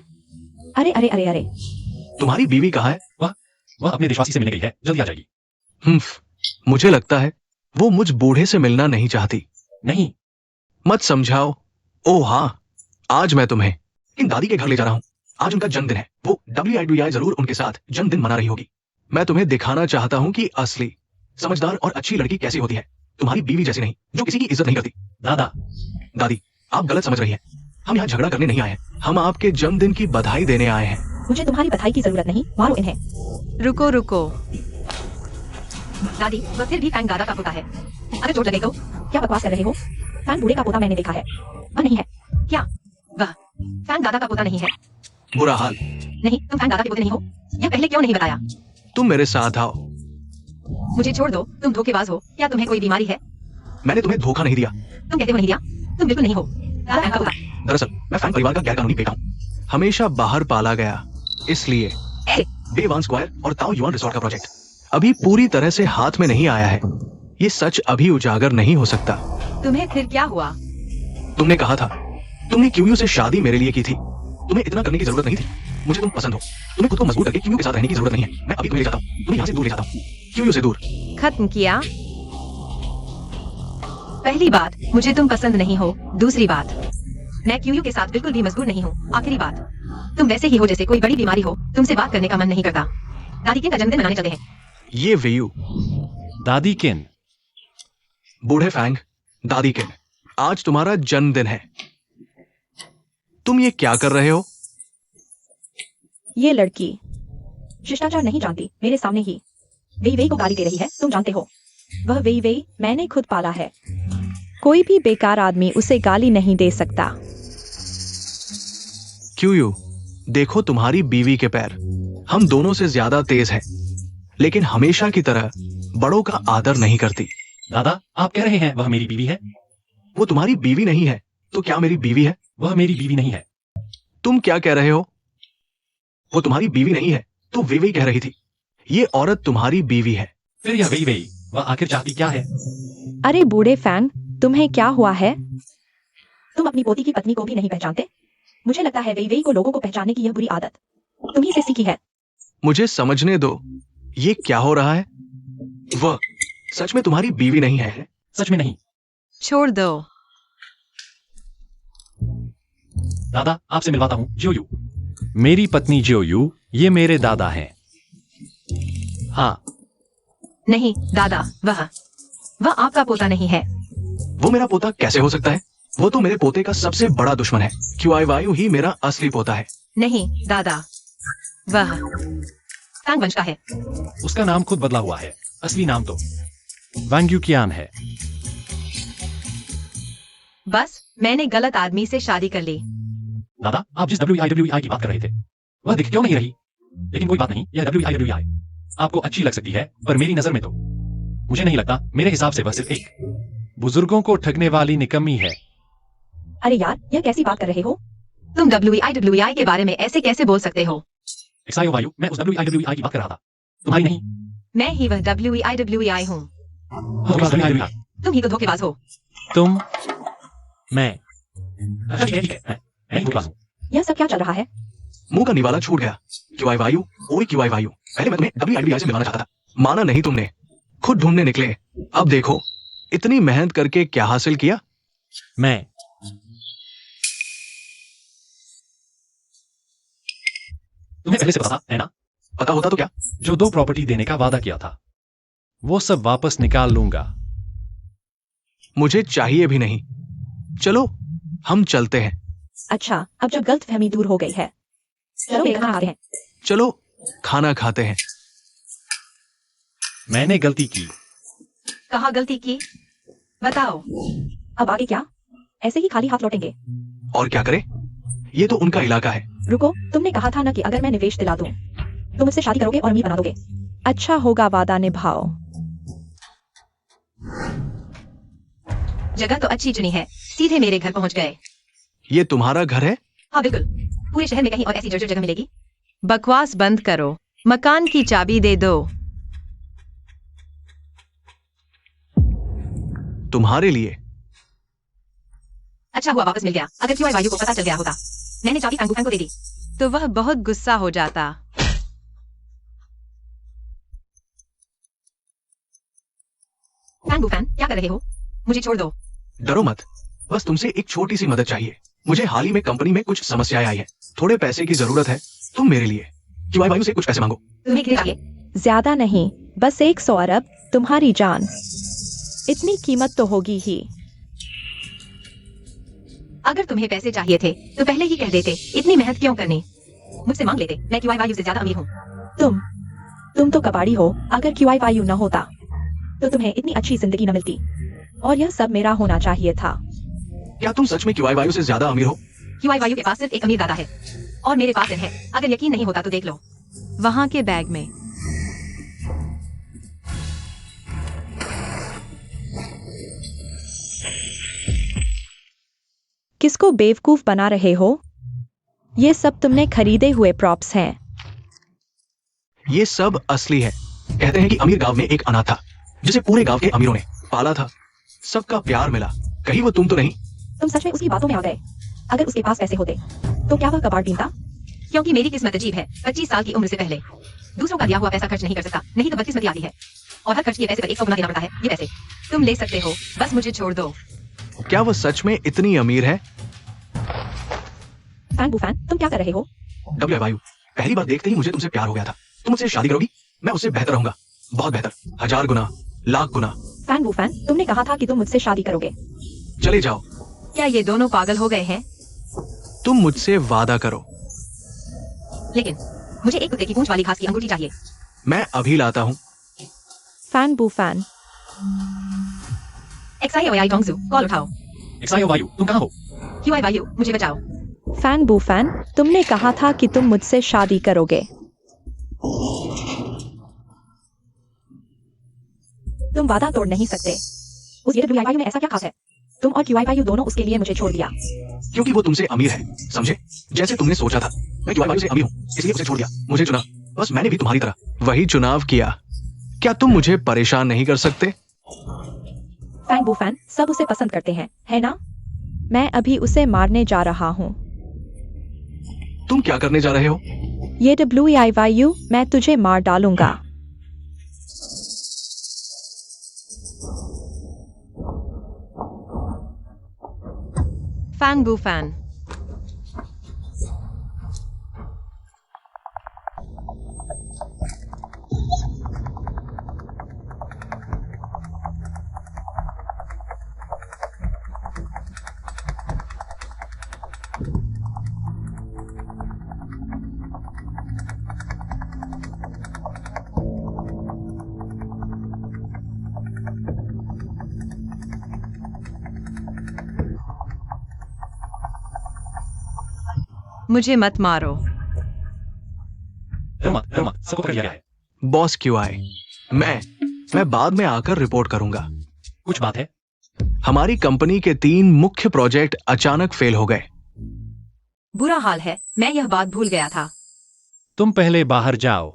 अरे अरे अरे अरे, तुम्हारी बीवी कहाँ है? वह अपने देशवासी से मिलने गई है, जल्दी आ जाएगी। मुझे लगता है वो मुझ बूढ़े से मिलना नहीं चाहती। नहीं, मत समझाओ। ओह हाँ, आज मैं तुम्हें इन दादी के घर ले जा रहा हूँ। आज उनका जन्मदिन है। वो WIWI जरूर उनके साथ जन्मदिन मना रही होगी। मैं तुम्हें दिखाना चाहता हूँ कि असली समझदार और अच्छी लड़की कैसी होती है। तुम्हारी बीवी जैसी नहीं, जो किसी की इज्जत नहीं करती। दादा। दादी, आप गलत समझ रही हैं। हम यहाँ झगड़ा करने नहीं आए हैं, हम आपके जन्मदिन की बधाई देने आए हैं। मुझे तुम्हारी बधाई की जरूरत नहीं, मारो इन्हें। रुको रुको। दादी, वह फिर भी फैंग दादा का पोता है। अगर चोट लगे तो? क्या बकवास कर रहे हो? फैन बूढ़े का पोता मैंने देखा है, वह नहीं है। क्या वह फैंग दादा का पोता नहीं है? बुरा हाल। नहीं, तुम फैंग दादा के पोते नहीं हो। यह पहले क्यों नहीं बताया? तुम मेरे साथ आओ। मुझे छोड़ दो, तुम धोखेबाज हो। क्या तुम्हें कोई बीमारी है? मैंने तुम्हें धोखा नहीं दिया। तुम कहते हो नहीं दिया, तुम बिल्कुल नहीं हो। दादा फैंग का पोता। दरअसल मैं फैंग परिवार का गैरकानूनी बेटा हूँ, हमेशा बाहर पाला गया। इसलिए बेवान स्क्वायर और ताओ युआन रिसोर्ट का प्रोजेक्ट अभी पूरी तरह से हाथ में नहीं आया है। ये सच अभी उजागर नहीं हो सकता। तुम्हें फिर क्या हुआ? तुमने कहा था, तुमने क्यूयू से शादी मेरे लिए की थी। तुम्हें इतना करने की जरूरत नहीं थी। मुझे तुम पसंद हो। तुम्हें खुद को मजबूत करके क्यूयू के साथ रहने की जरूरत नहीं है। मैं अभी तुम्हें ले जाता हूँ, तुम्हें यहाँ से दूर ले जाता हूँ, क्यूयू से दूर। खत्म किया? पहली बात, मुझे तुम पसंद नहीं हो। दूसरी बात, मैं क्यूयू के साथ बिल्कुल भी मजबूर नहीं हूँ। आखिरी बात, तुम वैसे ही हो जैसे कोई बड़ी बीमारी हो। तुमसे बात करने का मन नहीं करता। दादी किन का जन्मदिन मनाने चलते हैं। ये वेयू, दादी किन। बूढ़े फैंग, दादी किन, आज तुम्हारा जन्मदिन है। तुम ये क्या कर रहे हो? ये लड़की शिष्टाचार नहीं जानती, मेरे सामने ही वेई वेई को गाली दे रही है। तुम जानते हो, वह वेई वेई मैंने खुद पाला है। कोई भी बेकार आदमी उसे गाली नहीं दे सकता। क्यूयू, देखो तुम्हारी बीवी के पैर हम दोनों से ज्यादा तेज है, लेकिन हमेशा की तरह बड़ों का आदर नहीं करती। दादा, आप कह रहे हैं वह मेरी बीवी है? वो तुम्हारी बीवी नहीं है तो क्या मेरी बीवी है? वह मेरी बीवी नहीं है। तुम क्या कह रहे हो? वो तुम्हारी बीवी नहीं है तो वे कह रही थी। ये औरत तुम्हारी बीवी है। फिर यह वही वही, वह आखिर चाहती क्या है? अरे बूढ़े फैंग, तुम्हें क्या हुआ है? तुम अपनी पोती की पत्नी को भी नहीं पहचानते। मुझे लगता है वेई वेई को लोगों को पहचानने की यह बुरी आदत तुम्ही से सीखी है। मुझे समझने दो, ये क्या हो रहा है? वह सच में तुम्हारी बीवी नहीं है? सच में नहीं। छोड़ दो। दादा आपसे मिलवाता हूँ जियोयू। मेरी पत्नी जियोयू, ये मेरे दादा हैं। हाँ नहीं दादा, वह आपका पोता नहीं है। वो मेरा पोता कैसे हो सकता है? वो तो मेरे पोते का सबसे बड़ा दुश्मन है। क्यूआई वायु ही मेरा असली पोता है। नहीं दादा, वह फैंग वंश का है। उसका नाम खुद बदला हुआ है, असली नाम तो वांग्युकियान है। बस मैंने गलत आदमी से शादी कर ली। दादा आप जिस WEI की बात कर रहे थे वह दिख क्यों नहीं रही? लेकिन कोई बात नहीं, यह WEI आपको अच्छी लग सकती है, पर मेरी नजर में तो मुझे नहीं लगता। मेरे हिसाब से वह सिर्फ एक बुजुर्गों को ठगने वाली निकम्मी है। अरे यार, यह कैसी बात कर रहे हो? तुम WEI के बारे में ऐसे कैसे बोल सकते हो? एक्सायो वायु, मैं उस WEI की बात कर रहा था, तुम्हारी नहीं। मैं ही वह WEI हूँ। WEI। तुम ही तो धोखेबाज हो। तुम, मैं। अच्छा ठीक है, मैं धोखेबाज हूँ। यह सब क्या चल रहा है? मुंह का निवाला छूट गया। क्यूआई वायु, ओए क्यूआई वायु। पहले मैं तुम्हें WEI से मिलवाना चाहता था, माना नहीं तुमने। खुद ढूंढने निकले। अब देखो इतनी मेहनत करके क्या हासिल किया। मैं तुम्हें पहले से पता था, है ना? पता होता तो क्या? जो 2 प्रॉपर्टी देने का वादा किया था, वो सब वापस निकाल लूंगा। मुझे चाहिए भी नहीं। चलो हम चलते हैं। अच्छा, अब जब गलतफहमी दूर हो गई है, चलो मेरे खाना खाते हैं। चलो खाना खाते हैं। मैंने गलती की। कहाँ गलती की? बताओ। अब आगे क्या? ऐसे ही खाली हाथ लौटेंगे? और क्या करें? ये तो उनका इलाका है। रुको, तुमने कहा था ना कि अगर मैं निवेश दिला दूं, तो मुझसे शादी करोगे और अमीर बना दोगे। अच्छा होगा, वादा निभाओ। जगह तो अच्छी चुनी है, सीधे मेरे घर पहुँच गए। ये तुम्हारा घर है? हाँ बिल्कुल, पूरे शहर में कहीं और ऐसी जर्जर जगह मिलेगी? बकवास बंद करो, मकान की चाबी दे दो। तुम्हारे लिए। अच्छा हुआ वापस मिल गया। अगर क्यूआई वायु को पता चल गया होता, मैंने चाबी फैंग को दे दी, तो वह बहुत गुस्सा हो जाता। फैन क्या कर रहे हो? मुझे छोड़ दो। डरो मत, बस तुमसे एक छोटी सी मदद चाहिए। मुझे हाल ही में कंपनी में कुछ समस्याएं आई है, थोड़े पैसे की जरूरत है। तुम मेरे लिए क्यूआई वायु से कुछ पैसे मांगो। तुम्हें कितने चाहिए? ज्यादा नहीं, बस 100 अरब, तुम्हारी जान। इतनी कीमत तो होगी ही। अगर तुम्हें पैसे चाहिए थे तो पहले ही कह देते, इतनी मेहनत क्यों करनी? मुझसे मांग लेते, मैं क्यूआई वायु से ज्यादा अमीर हूँ। तुम तो कबाड़ी हो। अगर क्यूआई वायु न होता, तो तुम्हें इतनी अच्छी जिंदगी न मिलती। और यह सब मेरा होना चाहिए था। क्या तुम सच में क्यूआई वायु से ज्यादा अमीर हो? क्यूआई वायु के पास सिर्फ एक अमीर दादा है और मेरे पास है। अगर यकीन नहीं होता तो देख लो, वहाँ के बैग में। किसको बेवकूफ बना रहे हो? ये सब तुमने खरीदे हुए प्रॉप्स हैं। ये सब असली है। कहते हैं कि अमीर गांव में एक अनाथ था, जिसे पूरे गांव के अमीरों ने पाला था। सबका प्यार मिला। कहीं वो तुम तो नहीं? तुम सच में उसकी बातों में आ गए? अगर उसके पास पैसे होते, तो क्या वह कबाड़ बीनता? क्योंकि मेरी किस्मत अजीब है। 25 साल की उम्र से पहले दूसरों का दिया हुआ पैसा खर्च नहीं कर सकता, नहीं तो बदकिस्मती आती है। और हर खर्च के पैसे पर 100 गुना देना पड़ता है। ये पैसे तुम ले सकते हो, बस मुझे छोड़ दो। क्या वो सच में इतनी अमीर है? फैन, तुम क्या कर रहे हो? डब्ल्यू वायु, पहली बार देखते ही मुझे तुमसे प्यार हो गया था। तुम मुझसे शादी करोगी? मैं उससे बेहतर रहूंगा, बहुत बेहतर, 1000 गुना, लाख गुना। फैन, तुमने कहा था कि तुम मुझसे शादी करोगे। चले जाओ। क्या ये दोनों पागल हो गए हैं? तुम मुझसे वादा करो। लेकिन मुझे एक कुत्ते की पूंछ वाली घास की अंगूठी चाहिए। मैं अभी लाता हूँ। फैन, एक्साई डोंगजू, कॉल उठाओ। एक्सायो वायु, तुम कहाँ हो? क्यूआई वायु, मुझे बचाओ। फैन, तुमने कहा था कि तुम मुझसे शादी करोगे। तुम वादा तोड़ नहीं सकते। उस WEI में ऐसा क्या खास है? तुम और QI दोनों उसके लिए मुझे छोड़ दिया। क्योंकि वो तुमसे अमीर है, समझे? जैसे तुमने सोचा था। मैं क्यूआई वायु से अमीर हूँ, इसलिए उसे छोड़ दिया। मुझे चुना, बस मैंने भी तुम्हारी तरह वही चुनाव किया। क्या तुम मुझे परेशान नहीं कर सकते? फैन, सब उसे पसंद करते हैं, है ना? मैं अभी उसे मारने जा रहा हूँ। तुम क्या करने जा रहे हो? ये WEI, मैं तुझे मार डालूंगा। फैंग बू फैन। मुझे मत मारो। डरो मत, सबको पकड़ लिया गया है। बॉस क्यों आए? मैं बाद में आकर रिपोर्ट करूंगा। कुछ बात है? हमारी कंपनी के 3 मुख्य प्रोजेक्ट अचानक फेल हो गए। बुरा हाल है, मैं यह बात भूल गया था। तुम पहले बाहर जाओ।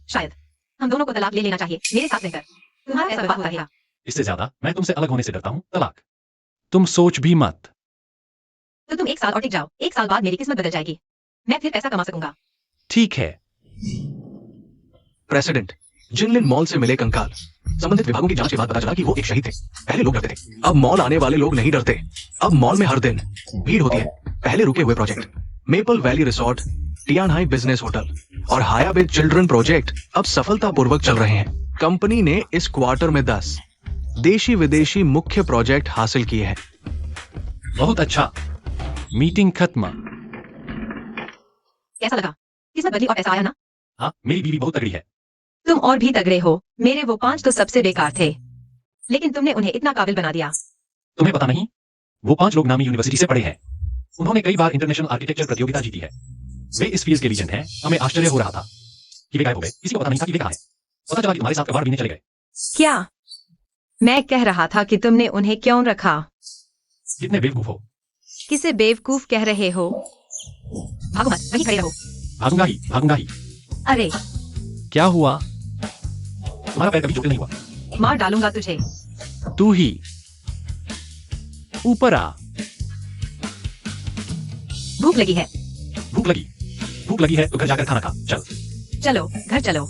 शायद हम दोनों को तलाक ले लेना चाहिए, मेरे साथ रहकर। तुम्हारा ऐसा व्यवहार रहेगा। इससे ज्यादा मैं तुमसे अलग होने से डरता हूँ। तलाक। तुम सोच भी मत। तो तुम 1 साल और टिक जाओ, 1 साल बाद मेरी किस्मत बदल जाएगी। मैं फिर पैसा कमा सकूंगा। ठीक है। प्रेसिडेंट, जिनलिन मॉल से मिले कंकाल। संबंधित विभागों की जांच के बाद पता चला कि वो एक शहीद थे। पहले लोग डरते थे, अब मॉल आने वाले लोग नहीं डरते। अब मॉल में हर दिन भीड़ होती है। पहले रुके हुए project, maple valley resort, Tianhai business hotel और हायाबे चिल्ड्रन प्रोजेक्ट अब सफलतापूर्वक चल रहे हैं। कंपनी ने इस क्वार्टर में 10 देशी विदेशी मुख्य प्रोजेक्ट हासिल किए हैं। बहुत अच्छा। मीटिंग खत्म। कैसा लगा? किस्मत बदली और पैसा आया ना? हाँ, मेरी बीवी बहुत तगड़ी है। तुम और भी तगड़े हो। मेरे वो 5 तो सबसे बेकार थे, लेकिन तुमने उन्हें इतना काबिल बना दिया। तुम्हें पता नहीं, वो 5 लोग नामी यूनिवर्सिटी से पढ़े हैं। उन्होंने कई बार इंटरनेशनल आर्किटेक्चर प्रतियोगिता जीती है। वे इस फील्ड के लीजेंड हैं। हमें आश्चर्य हो रहा था कि वे गायब हो गए। किसी को पता नहीं था कि वे कहाँ हैं। पता चला कि तुम्हारे साथ कबाड़ बीने चले गए। क्या? मैं कह रहा था कि तुमने उन्हें क्यों रखा। कितने बेवकूफ हो। किसे बेवकूफ कह रहे हो? भागो मत, वहीं खड़े रहो। भागूंगा ही। अरे, क्या हुआ? तुम्हारा पैर कभी चोटिल नहीं हुआ। मार डालूंगा तुझे। तू ही ऊपर आ। भूख लगी है। भूख लगी है तो घर जाकर खाना खा। चल। चलो, घर चलो।